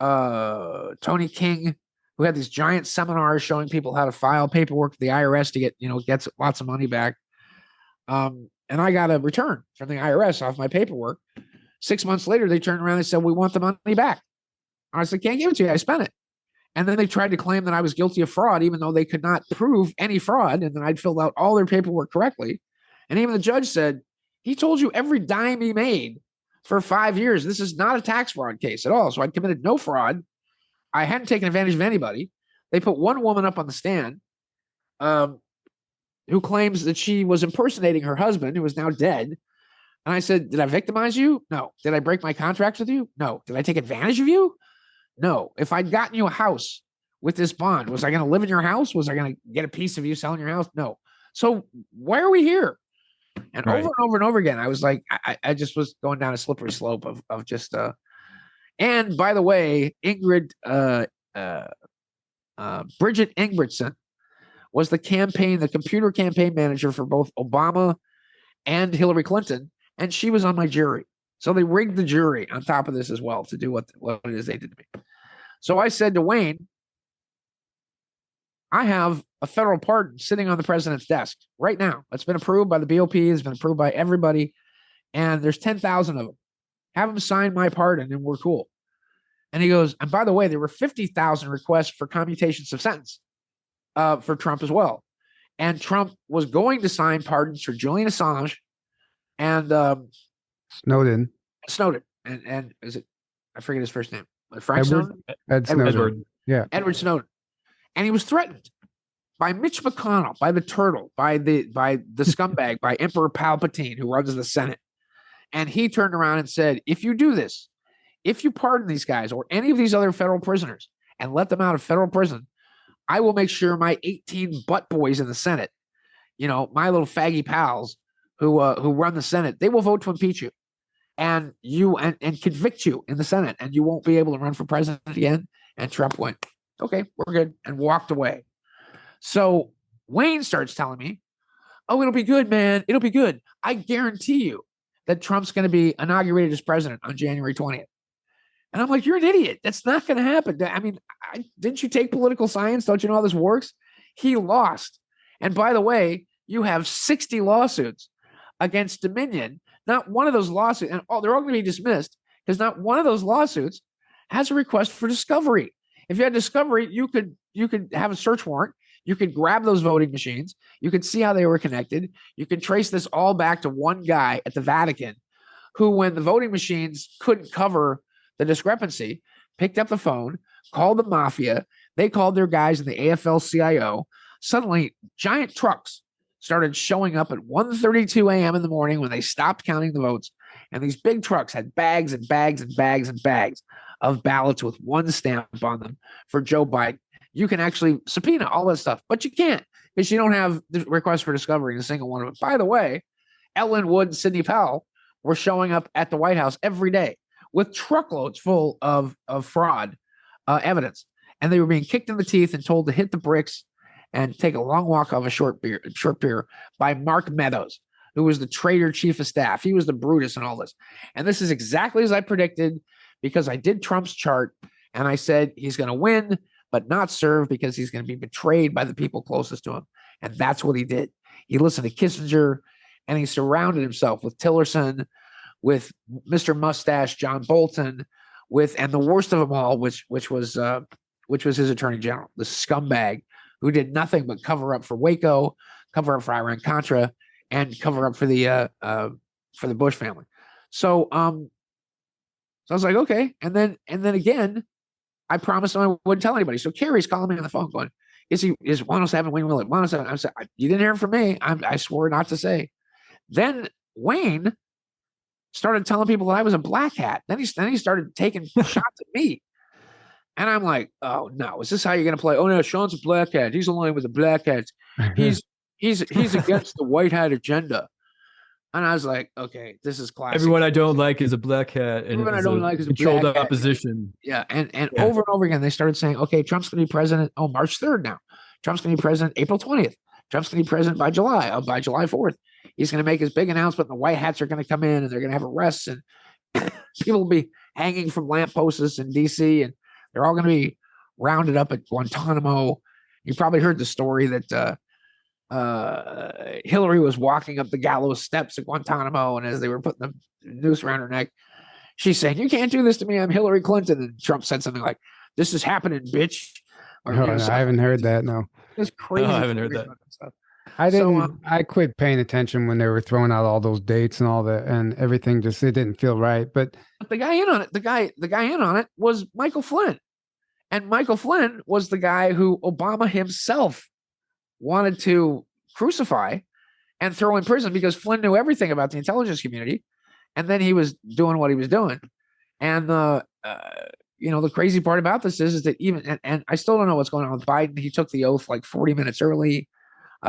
Tony King, who had these giant seminars showing people how to file paperwork with the IRS to get lots of money back. And I got a return from the IRS off my paperwork. 6 months later, they turned around and said, we want the money back. I said, can't give it to you. I spent it. And then they tried to claim that I was guilty of fraud, even though they could not prove any fraud. And then I'd filled out all their paperwork correctly. And even the judge said, he told you every dime he made for 5 years. This is not a tax fraud case at all. So I'd committed no fraud. I hadn't taken advantage of anybody. They put one woman up on the stand who claims that she was impersonating her husband, who is now dead. And I said, did I victimize you? No. Did I break my contracts with you? No. Did I take advantage of you? No. If I'd gotten you a house with this bond, was I going to live in your house? Was I going to get a piece of you selling your house? No. So why are we here? And over and over and over again, I was like, I just was going down a slippery slope of just, and by the way, Bridget Ingridson was the computer campaign manager for both Obama and Hillary Clinton. And she was on my jury. So they rigged the jury on top of this as well to do what it is they did to me. So I said to Wayne, I have a federal pardon sitting on the president's desk right now. It's been approved by the BOP. It's been approved by everybody. And there's 10,000 of them. Have them sign my pardon and we're cool. And he goes, and by the way, there were 50,000 requests for commutations of sentence for Trump as well. And Trump was going to sign pardons for Julian Assange and Snowden. And is it, I forget his first name. Frank Snowden? Edward. Yeah. Edward Snowden. And he was threatened by Mitch McConnell, by the turtle, by the scumbag, by Emperor Palpatine, who runs the Senate. And he turned around and said, if you do this, if you pardon these guys or any of these other federal prisoners and let them out of federal prison, I will make sure my 18 butt boys in the Senate, my little faggy pals who run the Senate, they will vote to impeach you and convict you in the Senate, and you won't be able to run for president again. And Trump went, okay, we're good, and walked away. So Wayne starts telling me, oh, it'll be good, man. It'll be good. I guarantee you that Trump's going to be inaugurated as president on January 20th. And I'm like, you're an idiot. That's not going to happen. I mean, didn't you take political science? Don't you know how this works? He lost. And by the way, you have 60 lawsuits against Dominion. Not one of those lawsuits, and they're all going to be dismissed because not one of those lawsuits has a request for discovery. If you had discovery, you could have a search warrant. You could grab those voting machines. You could see how they were connected. You could trace this all back to one guy at the Vatican who, when the voting machines couldn't cover the discrepancy, picked up the phone, called the mafia. They called their guys in the AFL-CIO. Suddenly, giant trucks started showing up at 1:32 a.m. in the morning when they stopped counting the votes. And these big trucks had bags and bags and bags and bags of ballots with one stamp on them for Joe Biden. You can actually subpoena all that stuff, but you can't because you don't have the request for discovery in a single one of them. By the way, Ellen Wood and Sidney Powell were showing up at the White House every day with truckloads full of fraud evidence. And they were being kicked in the teeth and told to hit the bricks and take a long walk off a short pier by Mark Meadows, who was the traitor chief of staff. He was the Brutus in all this. And this is exactly as I predicted because I did Trump's chart and I said he's going to win, but not serve because he's going to be betrayed by the people closest to him. And that's what he did. He listened to Kissinger and he surrounded himself with Tillerson, with Mr. Mustache, John Bolton, and the worst of them all, which was his attorney general, the scumbag who did nothing but cover up for Waco, cover up for Iran-Contra, and cover up for the Bush family. So I was like, okay. And then again, I promised him I wouldn't tell anybody. So Kerry's calling me on the phone going, is 107 Wayne Willett? 107. I said, you didn't hear it from me. I swore not to say. Then Wayne started telling people that I was a black hat. Then he started taking shots at me. And I'm like, oh no, is this how you're gonna play? Oh no, Sean's a black hat. He's aligned with the black hats. He's against the white hat agenda. And I was like, okay, this is classic. Everyone I don't like is a black hat, and everyone I don't like is a controlled black opposition. Yeah, and over and over again, they started saying, okay, Trump's gonna be president. Oh, March 3rd now. Trump's gonna be president April 20th. Trump's gonna be president by July. Oh, by July 4th. He's gonna make his big announcement, and the white hats are gonna come in, and they're gonna have arrests, and people will be hanging from lampposts in DC, and they're all going to be rounded up at Guantanamo. You probably heard the story that Hillary was walking up the gallows steps at Guantanamo, and as they were putting the noose around her neck, she's saying, "You can't do this to me. I'm Hillary Clinton." And Trump said something like, "This is happening, bitch." Or, no, I haven't heard that. No, it's crazy. No, I haven't heard that. I didn't. So, I quit paying attention when they were throwing out all those dates and all that, and everything. Just it didn't feel right. But the guy in on it, the guy in on it was Michael Flynn, and Michael Flynn was the guy who Obama himself wanted to crucify and throw in prison because Flynn knew everything about the intelligence community, and then he was doing what he was doing. And the crazy part about this is that even and I still don't know what's going on with Biden. He took the oath like 40 minutes early.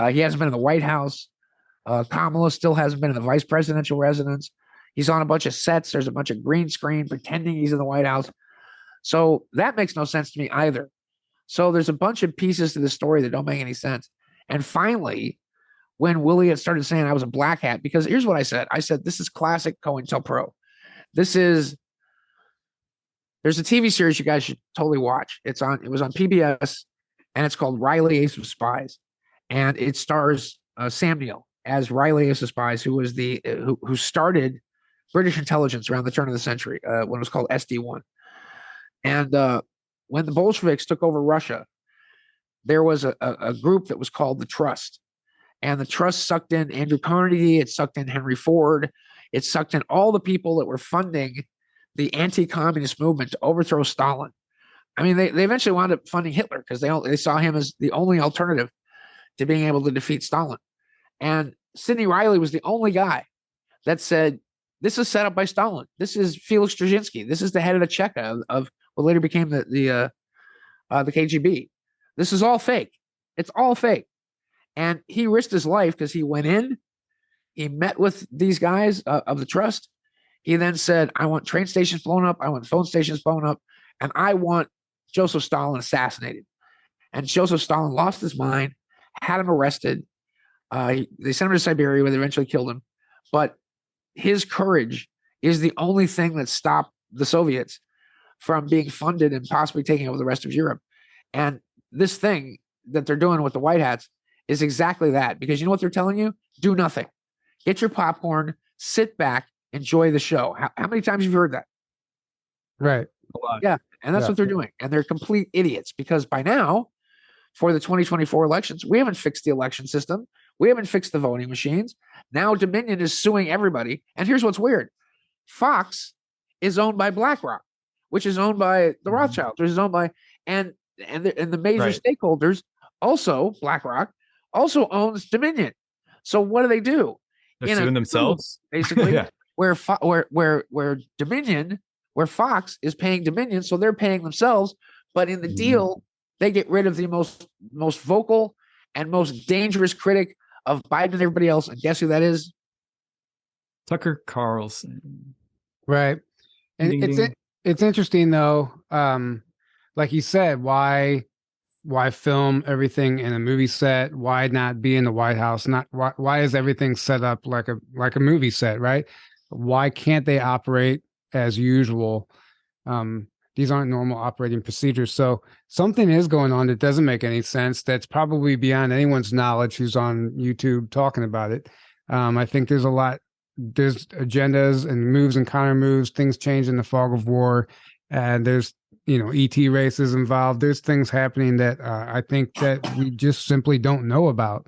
He hasn't been in the White House. Kamala still hasn't been in the vice presidential residence. He's on a bunch of sets. There's a bunch of green screen pretending he's in the White House. So that makes no sense to me either. So there's a bunch of pieces to the story that don't make any sense. And finally, when Willie had started saying I was a black hat, because here's what I said. I said, this is classic COINTELPRO. There's a TV series you guys should totally watch. It was on PBS, and it's called Riley Ace of Spies. And it stars Sam Neill as Riley Ace of Spies, who was who started British intelligence around the turn of the century when it was called SD1. And when the Bolsheviks took over Russia, there was a group that was called the Trust. And the Trust sucked in Andrew Carnegie, it sucked in Henry Ford, it sucked in all the people that were funding the anti-communist movement to overthrow Stalin. I mean, they eventually wound up funding Hitler because they saw him as the only alternative to being able to defeat Stalin. And Sidney Riley was the only guy that said, this is set up by Stalin. This is Felix Dzerzhinsky. This is the head of the Cheka of what later became the KGB. This is all fake. It's all fake. And he risked his life because he went in, he met with these guys of the Trust. He then said, I want train stations blown up. I want phone stations blown up. And I want Joseph Stalin assassinated. And Joseph Stalin lost his mind, had him arrested. They sent him to Siberia where they eventually killed him. But his courage is the only thing that stopped the Soviets from being funded and possibly taking over the rest of Europe. And this thing that they're doing with the White Hats is exactly that. Because you know what they're telling you? Do nothing. Get your popcorn, sit back, enjoy the show. How many times have you heard that? Right. Yeah. And that's what they're doing. And they're complete idiots because by now, for the 2024 elections, we haven't fixed the election system. We haven't fixed the voting machines. Now Dominion is suing everybody. And here's what's weird. Fox is owned by BlackRock, which is owned by the Rothschilds, which is owned by, and the major stakeholders, also BlackRock, also owns Dominion. So what do? They're suing themselves, basically. Where Dominion, where Fox is paying Dominion, so they're paying themselves. But in the deal, they get rid of the most vocal and most dangerous critic of Biden and everybody else. And guess who that is? Tucker Carlson. Right. And it's interesting though. Like you said, why film everything in a movie set? Why not be in the White House? Why is everything set up like a movie set, right? Why can't they operate as usual? These aren't normal operating procedures. So something is going on that doesn't make any sense. That's probably beyond anyone's knowledge who's on YouTube talking about it. I think there's agendas and moves and counter moves. Things change in the fog of war. And there's, ET races involved. There's things happening that I think that we just simply don't know about.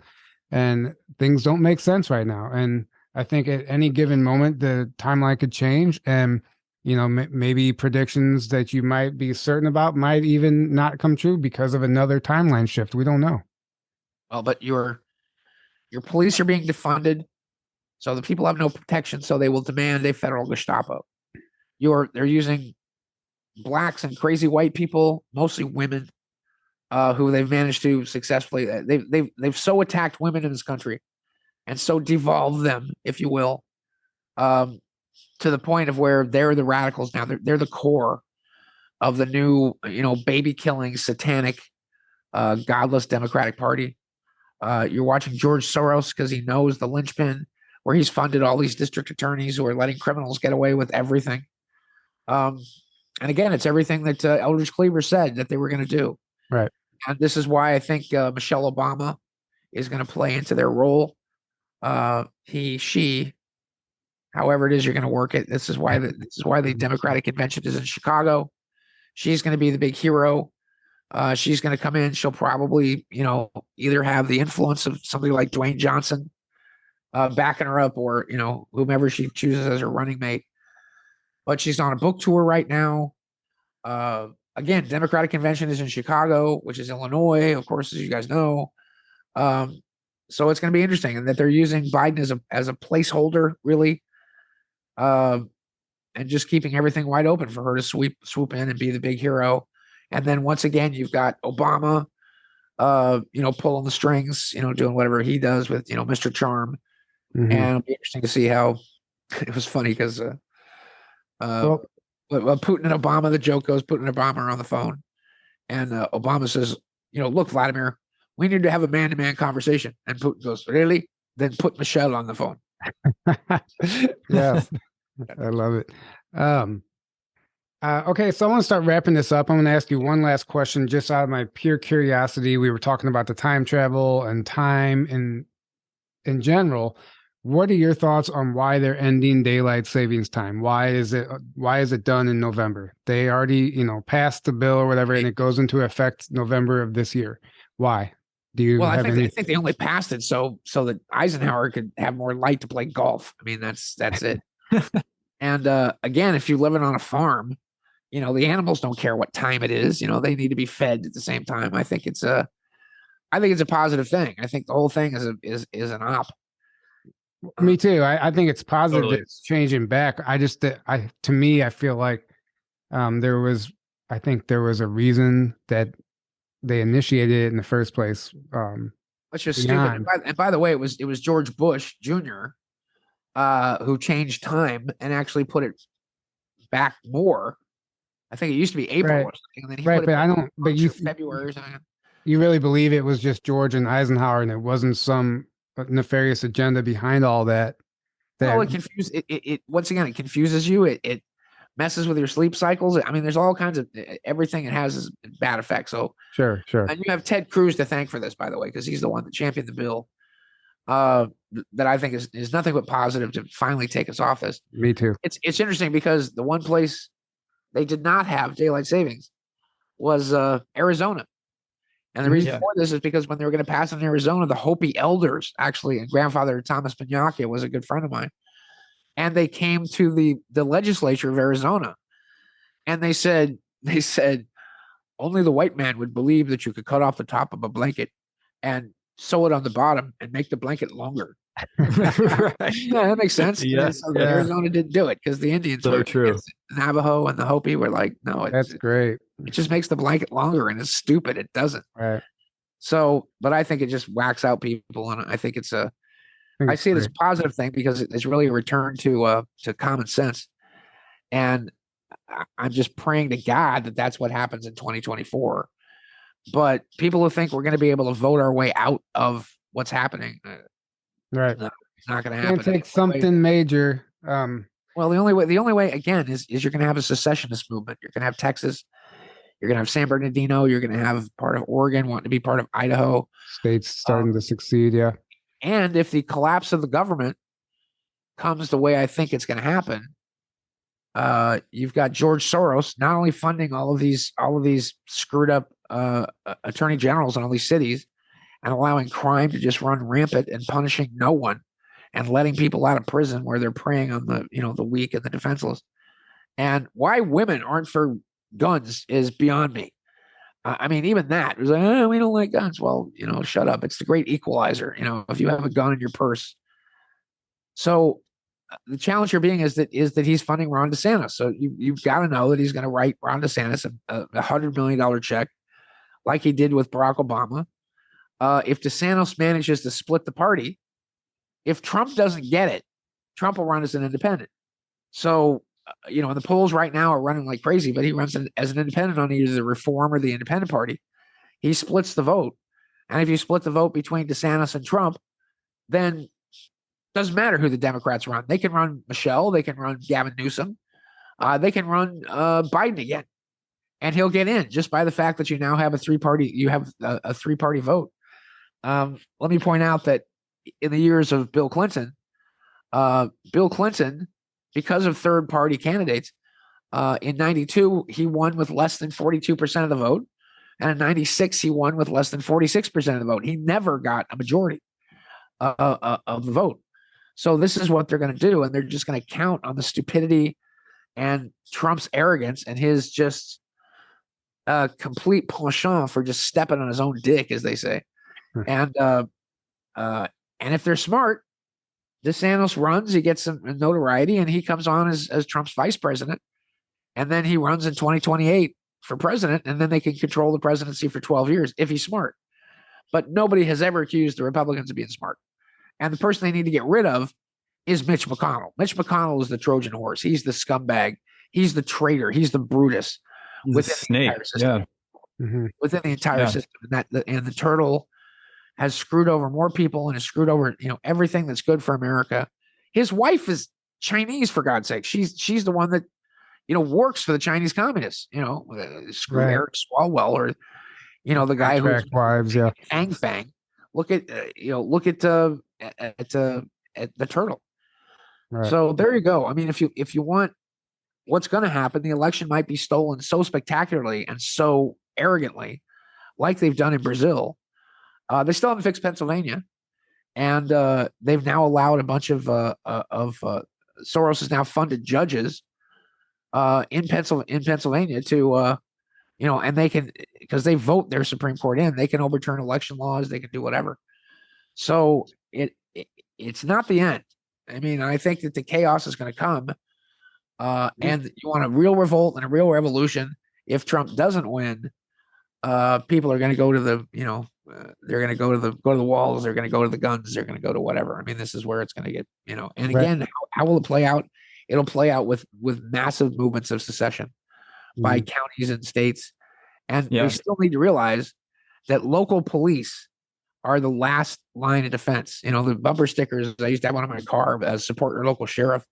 And things don't make sense right now. And I think at any given moment, the timeline could change. And maybe predictions that you might be certain about might even not come true because of another timeline shift. We don't know. Well, but your police are being defunded. So the people have no protection, so they will demand a federal Gestapo. They're using blacks and crazy white people, mostly women, who they've managed to successfully. They've so attacked women in this country, and so devolved them, if you will, to the point of where they're the radicals now. They're the core of the new, baby killing, satanic, godless Democratic Party. You're watching George Soros because he knows the linchpin, where he's funded all these district attorneys who are letting criminals get away with everything. And again, it's everything that Eldridge Cleaver said that they were going to do. Right. And this is why I think Michelle Obama is going to play into their role. She, however it is you're going to work it. This is why the Democratic convention is in Chicago. She's going to be the big hero. She's going to come in. She'll probably, either have the influence of somebody like Dwayne Johnson backing her up, or, whomever she chooses as her running mate. But she's on a book tour right now. Again, Democratic convention is in Chicago, which is Illinois, of course, as you guys know. So it's going to be interesting, and that they're using Biden as a placeholder, really, and just keeping everything wide open for her to swoop in and be the big hero. And then once again, you've got Obama, pulling the strings, doing whatever he does with, Mr. Charm. Mm-hmm. And it'll be interesting to see how. It was funny because Putin and Obama, the joke goes, Putin and Obama are on the phone, and Obama says, look, Vladimir, we need to have a man-to-man conversation. And Putin goes, really? Then put Michelle on the phone. Yeah, I love it. Okay, so I want to start wrapping this up. I'm going to ask you one last question, just out of my pure curiosity. We were talking about the time travel and time in general. What are your thoughts on why they're ending daylight savings time? Why is it done in November? They already, passed the bill or whatever, and it goes into effect November of this year. Why? Do you I think they only passed it so that Eisenhower could have more light to play golf. I mean, that's it. And again, if you're living on a farm, the animals don't care what time it is. They need to be fed at the same time. I think it's a positive thing. I think the whole thing is an op. Me too. I think it's positive Totally. that it's changing back. I feel like there was a reason that they initiated it in the first place. That's just stupid. And by the way, it was George Bush Jr. Who changed time and actually put it back more. I think it used to be April, right? Or something, and then he right, put but it I don't. But you February or something. You really believe it was just George and Eisenhower, and it wasn't some nefarious agenda behind all that? Well, it once again, it confuses you. It messes with your sleep cycles. I mean, there's all kinds of everything it has is bad effects. So sure. And you have Ted Cruz to thank for this, by the way, because he's the one that championed the bill. That I think is nothing but positive to finally take us off this. Me too. It's interesting because the one place they did not have daylight savings was Arizona. And the reason for this is because when they were going to pass in Arizona, the Hopi elders, actually, and grandfather Thomas Panyaki was a good friend of mine, and they came to the legislature of Arizona, and they said only the white man would believe that you could cut off the top of a blanket and sew it on the bottom and make the blanket longer. Right. Yeah, that makes sense. Yes, so Arizona didn't do it because the Indians were true. The Navajo and the Hopi were like, no, that's great. It just makes the blanket longer, and it's stupid. It doesn't. Right. So, but I think it just whacks out people, and I think I see it as a positive thing because it's really a return to common sense. And I'm just praying to God that that's what happens in 2024. But people who think we're going to be able to vote our way out of what's happening, right? It's not going to happen. Can't take something major. Well, the only way again is you're going to have a secessionist movement. You're going to have Texas. You're going to have San Bernardino. You're going to have part of Oregon wanting to be part of Idaho. States starting to succeed, yeah. And if the collapse of the government comes the way I think it's going to happen, you've got George Soros not only funding all of these screwed up attorney generals in all these cities and allowing crime to just run rampant and punishing no one and letting people out of prison where they're preying on the weak and the defenseless. And why women aren't for guns is beyond me. I mean, even that, it was like, we don't like guns. Well, shut up. It's the great equalizer. If you have a gun in your purse, So the challenge here being is that he's funding Ron DeSantis. So you've got to know that he's going to write Ron DeSantis a $100 million check, like he did with Barack Obama. If DeSantis manages to split the party, if Trump doesn't get it, Trump will run as an independent. So, and the polls right now are running like crazy, but he runs as an independent on either the Reform or the Independent Party. He splits the vote. And if you split the vote between DeSantis and Trump, then doesn't matter who the Democrats run. They can run Michelle. They can run Gavin Newsom. They can run Biden again. And he'll get in just by the fact that you now have a three-party vote. Let me point out that in the years of Bill Clinton, because of third-party candidates, in 92, he won with less than 42% of the vote. And in 96, he won with less than 46% of the vote. He never got a majority of the vote. So this is what they're going to do. And they're just going to count on the stupidity and Trump's arrogance and his just complete penchant for just stepping on his own dick, as they say. And if they're smart, DeSantis runs, he gets some notoriety, and he comes on as Trump's vice president. And then he runs in 2028 for president, and then they can control the presidency for 12 years if he's smart. But nobody has ever accused the Republicans of being smart. And the person they need to get rid of is Mitch McConnell. Mitch McConnell is the Trojan horse. He's the scumbag. He's the traitor. He's the Brutus within the entire system. Yeah. Mm-hmm. Within the entire system. And the turtle has screwed over more people and has screwed over, everything that's good for America. His wife is Chinese, for God's sake. She's the one that, works for the Chinese communists, screw right. Eric Swalwell or, the guy who's wives, yeah. Fang Fang. Look at the turtle. Right. So there you go. I mean, if you want what's going to happen, the election might be stolen so spectacularly and so arrogantly, like they've done in Brazil. They still haven't fixed Pennsylvania, and they've now allowed a bunch of Soros has now funded judges in Pennsylvania to and they can, because they vote their Supreme Court in, they can overturn election laws, they can do whatever. So it's not the end. I mean, I think that the chaos is going to come, and you want a real revolt and a real revolution. If Trump doesn't win, people are going to go to the they're going to go to the walls. They're going to go to the guns. They're going to go to whatever. I mean, this is where it's going to get, and again, how will it play out? It'll play out with massive movements of secession by counties and states. And we still need to realize that local police are the last line of defense. The bumper stickers, I used to have one on my car as support your local sheriff,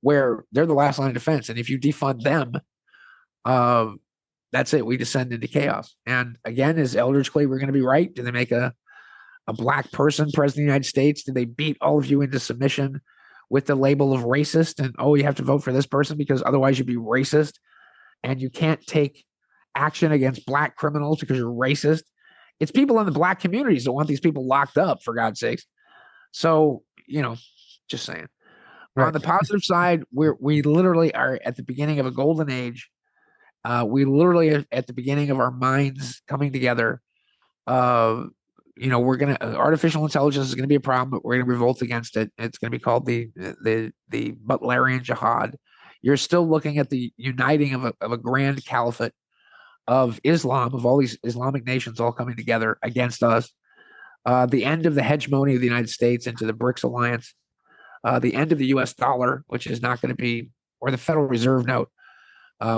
where they're the last line of defense. And if you defund them, that's it. We descend into chaos. And again, is Eldridge Cleaver going to be right? Do they make a black person president of the United States? Do they beat all of you into submission with the label of racist? And, you have to vote for this person because otherwise you'd be racist. And you can't take action against black criminals because you're racist. It's people in the black communities that want these people locked up, for God's sakes. So, just saying. Right. On the positive side, we literally are at the beginning of a golden age. We literally are at the beginning of our minds coming together. We're going to, artificial intelligence is going to be a problem, but we're going to revolt against it. It's going to be called the Butlerian Jihad. You're still looking at the uniting of a grand caliphate of Islam, of all these Islamic nations all coming together against us. The end of the hegemony of the United States into the BRICS alliance. The end of the U.S. dollar, which is not going to be, or the Federal Reserve note,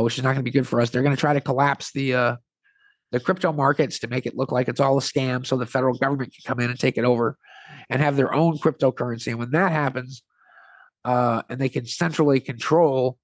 which is not going to be good for us. They're going to try to collapse the crypto markets to make it look like it's all a scam, so the federal government can come in and take it over and have their own cryptocurrency. And when that happens, and they can centrally control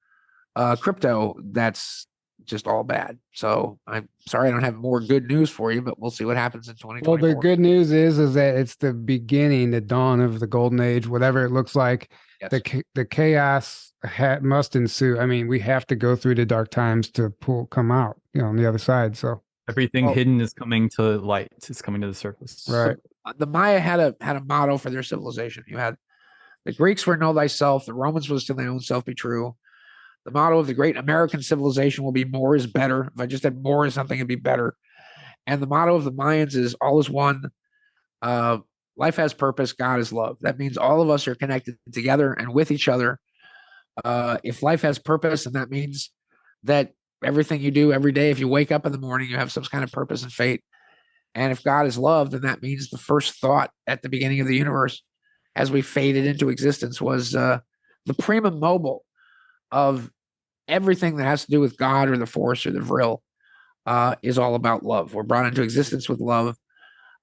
crypto, that's just all bad. So I'm sorry I don't have more good news for you, but we'll see what happens in 2024. Well, the good news is that it's the beginning, the dawn of the golden age, whatever it looks like. Yes. The chaos must ensue. I mean, we have to go through the dark times to come out, on the other side. So everything hidden is coming to light. It's coming to the surface. Right. The Maya had a motto for their civilization. You had the Greeks were know thyself. The Romans was to their own self be true. The motto of the great American civilization will be more is better. If I just had more of something, it'd be better. And the motto of the Mayans is all is one. life has purpose. God is love. That means all of us are connected together and with each other. If life has purpose, and that means that everything you do every day, if you wake up in the morning, you have some kind of purpose and fate. And if God is love, then that means the first thought at the beginning of the universe, as we faded into existence, was the prima mobile of everything that has to do with God or the Force or the Vril, is all about love. We're brought into existence with love.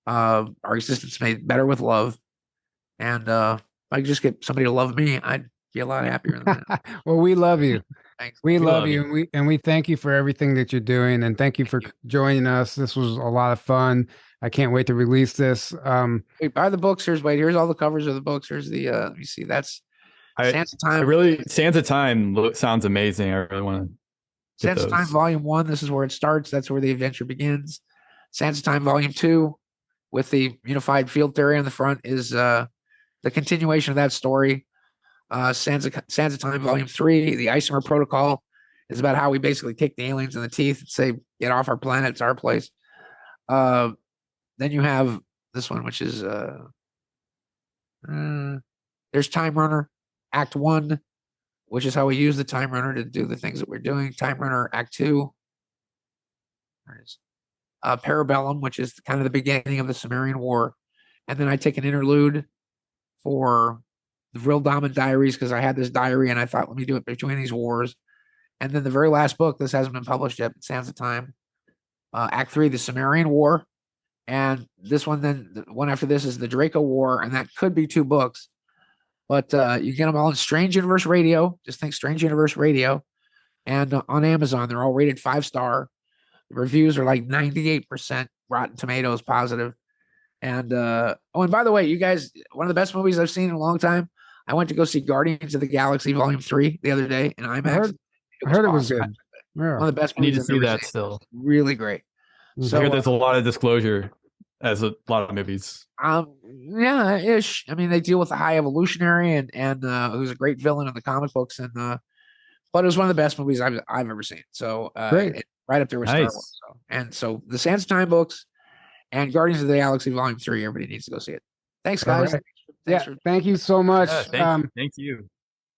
Our existence made better with love. And if I could just get somebody to love me, I'd be a lot happier than that. Well, we love you. Thanks. We love you, and we thank you for everything that you're doing, and thank you for joining us. This was a lot of fun. I can't wait to release this. Wait, buy the books. Here's all the covers of the books. Here's the let me see. That's Sands of Time. Sands of Time sounds amazing. I really want to. Sands of Time Volume 1. This is where it starts. That's where the adventure begins. Sands of Time Volume 2, with the unified field theory on the front, is the continuation of that story. Sands of Time Volume 3, the Isomer Protocol, is about how we basically kick the aliens in the teeth and say, get off our planet, it's our place. Then you have this one, which is there's Time Runner, Act 1, which is how we use the Time Runner to do the things that we're doing. Time Runner, Act 2. There it is. Parabellum, which is kind of the beginning of the Sumerian War. And then I take an interlude for the Vril Daman Diaries, because I had this diary and I thought, let me do it between these wars. And then the very last book, this hasn't been published yet, Sands of Time, Act 3, the Sumerian War. And this one, then the one after this is the Draco War, and that could be 2 books. But you get them all in Strange Universe Radio. Just think Strange Universe Radio. And on Amazon, they're all rated 5-star. The reviews are like 98% Rotten Tomatoes positive. And and by the way, you guys, one of the best movies I've seen in a long time, I went to go see Guardians of the Galaxy Volume 3 the other day in IMAX. I heard it was good. Yeah. One of the best movies. I need to see that still. Really great. So I hear there's a lot of disclosure, as a lot of movies. Yeah, ish. I mean, they deal with the High Evolutionary and who's a great villain in the comic books, and but it was one of the best movies I've ever seen. So right up there with Star Wars. So the Sands of Time books and Guardians of the Galaxy Volume 3, everybody needs to go see it. Thanks, guys. Right. Thank you so much. Thank you.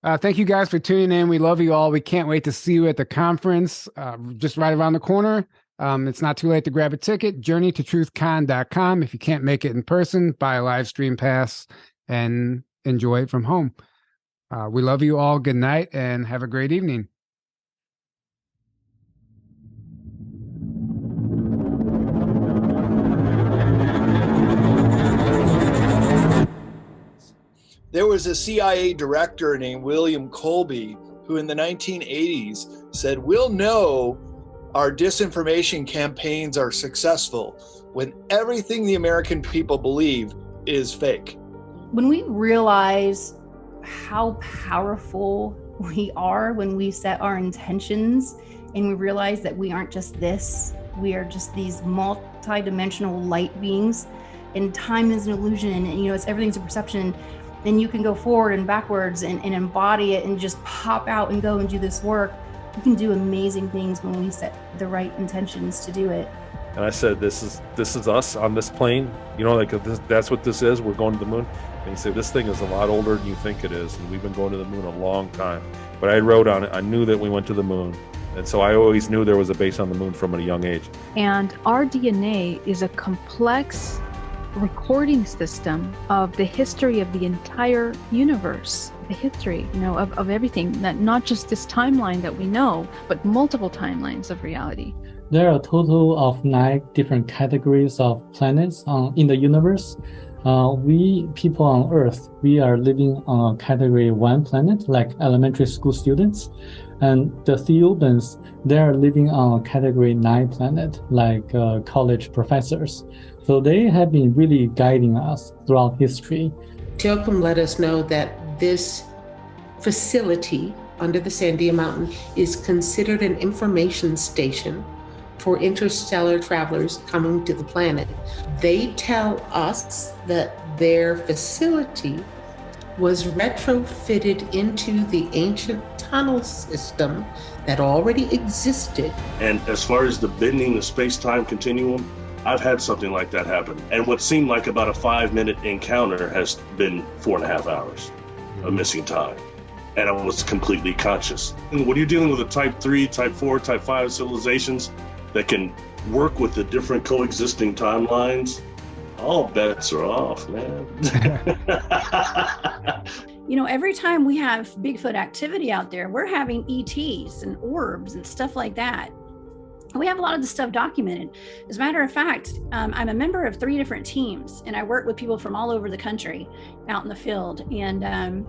Thank you guys for tuning in. We love you all. We can't wait to see you at the conference just right around the corner. It's not too late to grab a ticket. JourneyToTruthCon.com. If you can't make it in person, buy a live stream pass and enjoy it from home. We love you all. Good night and have a great evening. There was a CIA director named William Colby who in the 1980s said, we'll know our disinformation campaigns are successful when everything the American people believe is fake. When we realize how powerful we are when we set our intentions and we realize that we aren't just this, we are just these multi-dimensional light beings, and time is an illusion, and it's everything's a perception. Then you can go forward and backwards and embody it and just pop out and go and do this work. We can do amazing things when we set the right intentions to do it. And I said, this is us on this plane. That's what this is. We're going to the moon. And he said, this thing is a lot older than you think it is. And we've been going to the moon a long time. But I wrote on it, I knew that we went to the moon. And so I always knew there was a base on the moon from a young age. And our DNA is a complex recording system of the history of the entire universe, the history, of everything, that not just this timeline that we know, but multiple timelines of reality. There are a total of 9 different categories of planets in the universe. We people on Earth, we are living on a category 1 planet, like elementary school students. And the Theobans, they are living on a category 9 planet, like college professors. So they have been really guiding us throughout history. Teokum let us know that this facility under the Sandia Mountain is considered an information station for interstellar travelers coming to the planet. They tell us that their facility was retrofitted into the ancient tunnel system that already existed. And as far as the bending the space-time continuum, I've had something like that happen. And what seemed like about a 5-minute encounter has been 4.5 hours of missing time. And I was completely conscious. And when you're dealing with a type 3, type 4, type 5 civilizations that can work with the different coexisting timelines, all bets are off, man. You know, every time we have Bigfoot activity out there, we're having ETs and orbs and stuff like that. We have a lot of this stuff documented. As a matter of fact, I'm a member of 3 different teams, and I work with people from all over the country out in the field. And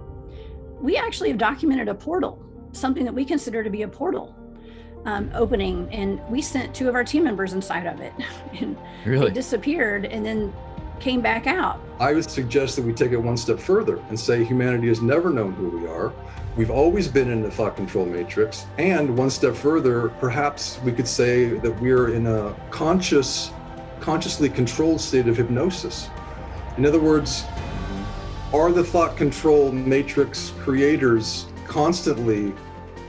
we actually have documented a portal, something that we consider to be a portal opening. And we sent 2 of our team members inside of it. And Really? It disappeared and then came back out. I would suggest that we take it one step further and say humanity has never known who we are. We've always been in the thought control matrix. And one step further, perhaps we could say that we're in a consciously controlled state of hypnosis. In other words, are the thought control matrix creators constantly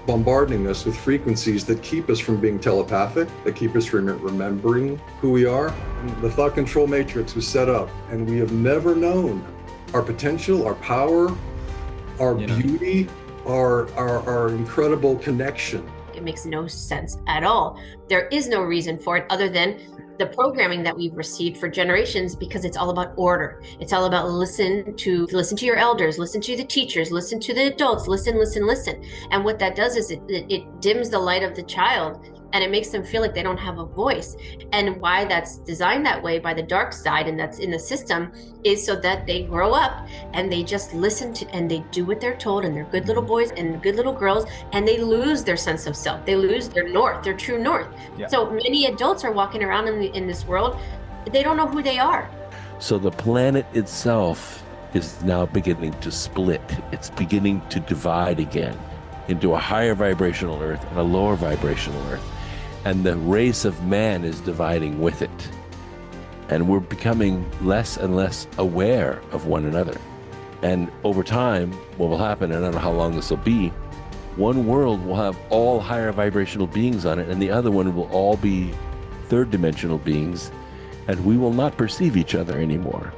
bombarding us with frequencies that keep us from being telepathic, that keep us from remembering who we are? And the thought control matrix was set up, and we have never known our potential, our power, our beauty, our incredible connection. It makes no sense at all. There is no reason for it other than the programming that we've received for generations, because it's all about order. It's all about listen to your elders, listen to the teachers, listen to the adults, listen. And what that does is it dims the light of the child, and it makes them feel like they don't have a voice. And why that's designed that way by the dark side, and that's in the system, is so that they grow up and they just listen to, and they do what they're told, and they're good little boys and good little girls, and they lose their sense of self. They lose their north, their true north. Yeah. So many adults are walking around in this world, they don't know who they are. So the planet itself is now beginning to split. It's beginning to divide again into a higher vibrational Earth and a lower vibrational Earth. And the race of man is dividing with it. And we're becoming less and less aware of one another. And over time, what will happen, and I don't know how long this will be, one world will have all higher vibrational beings on it, and the other one will all be third dimensional beings, and we will not perceive each other anymore.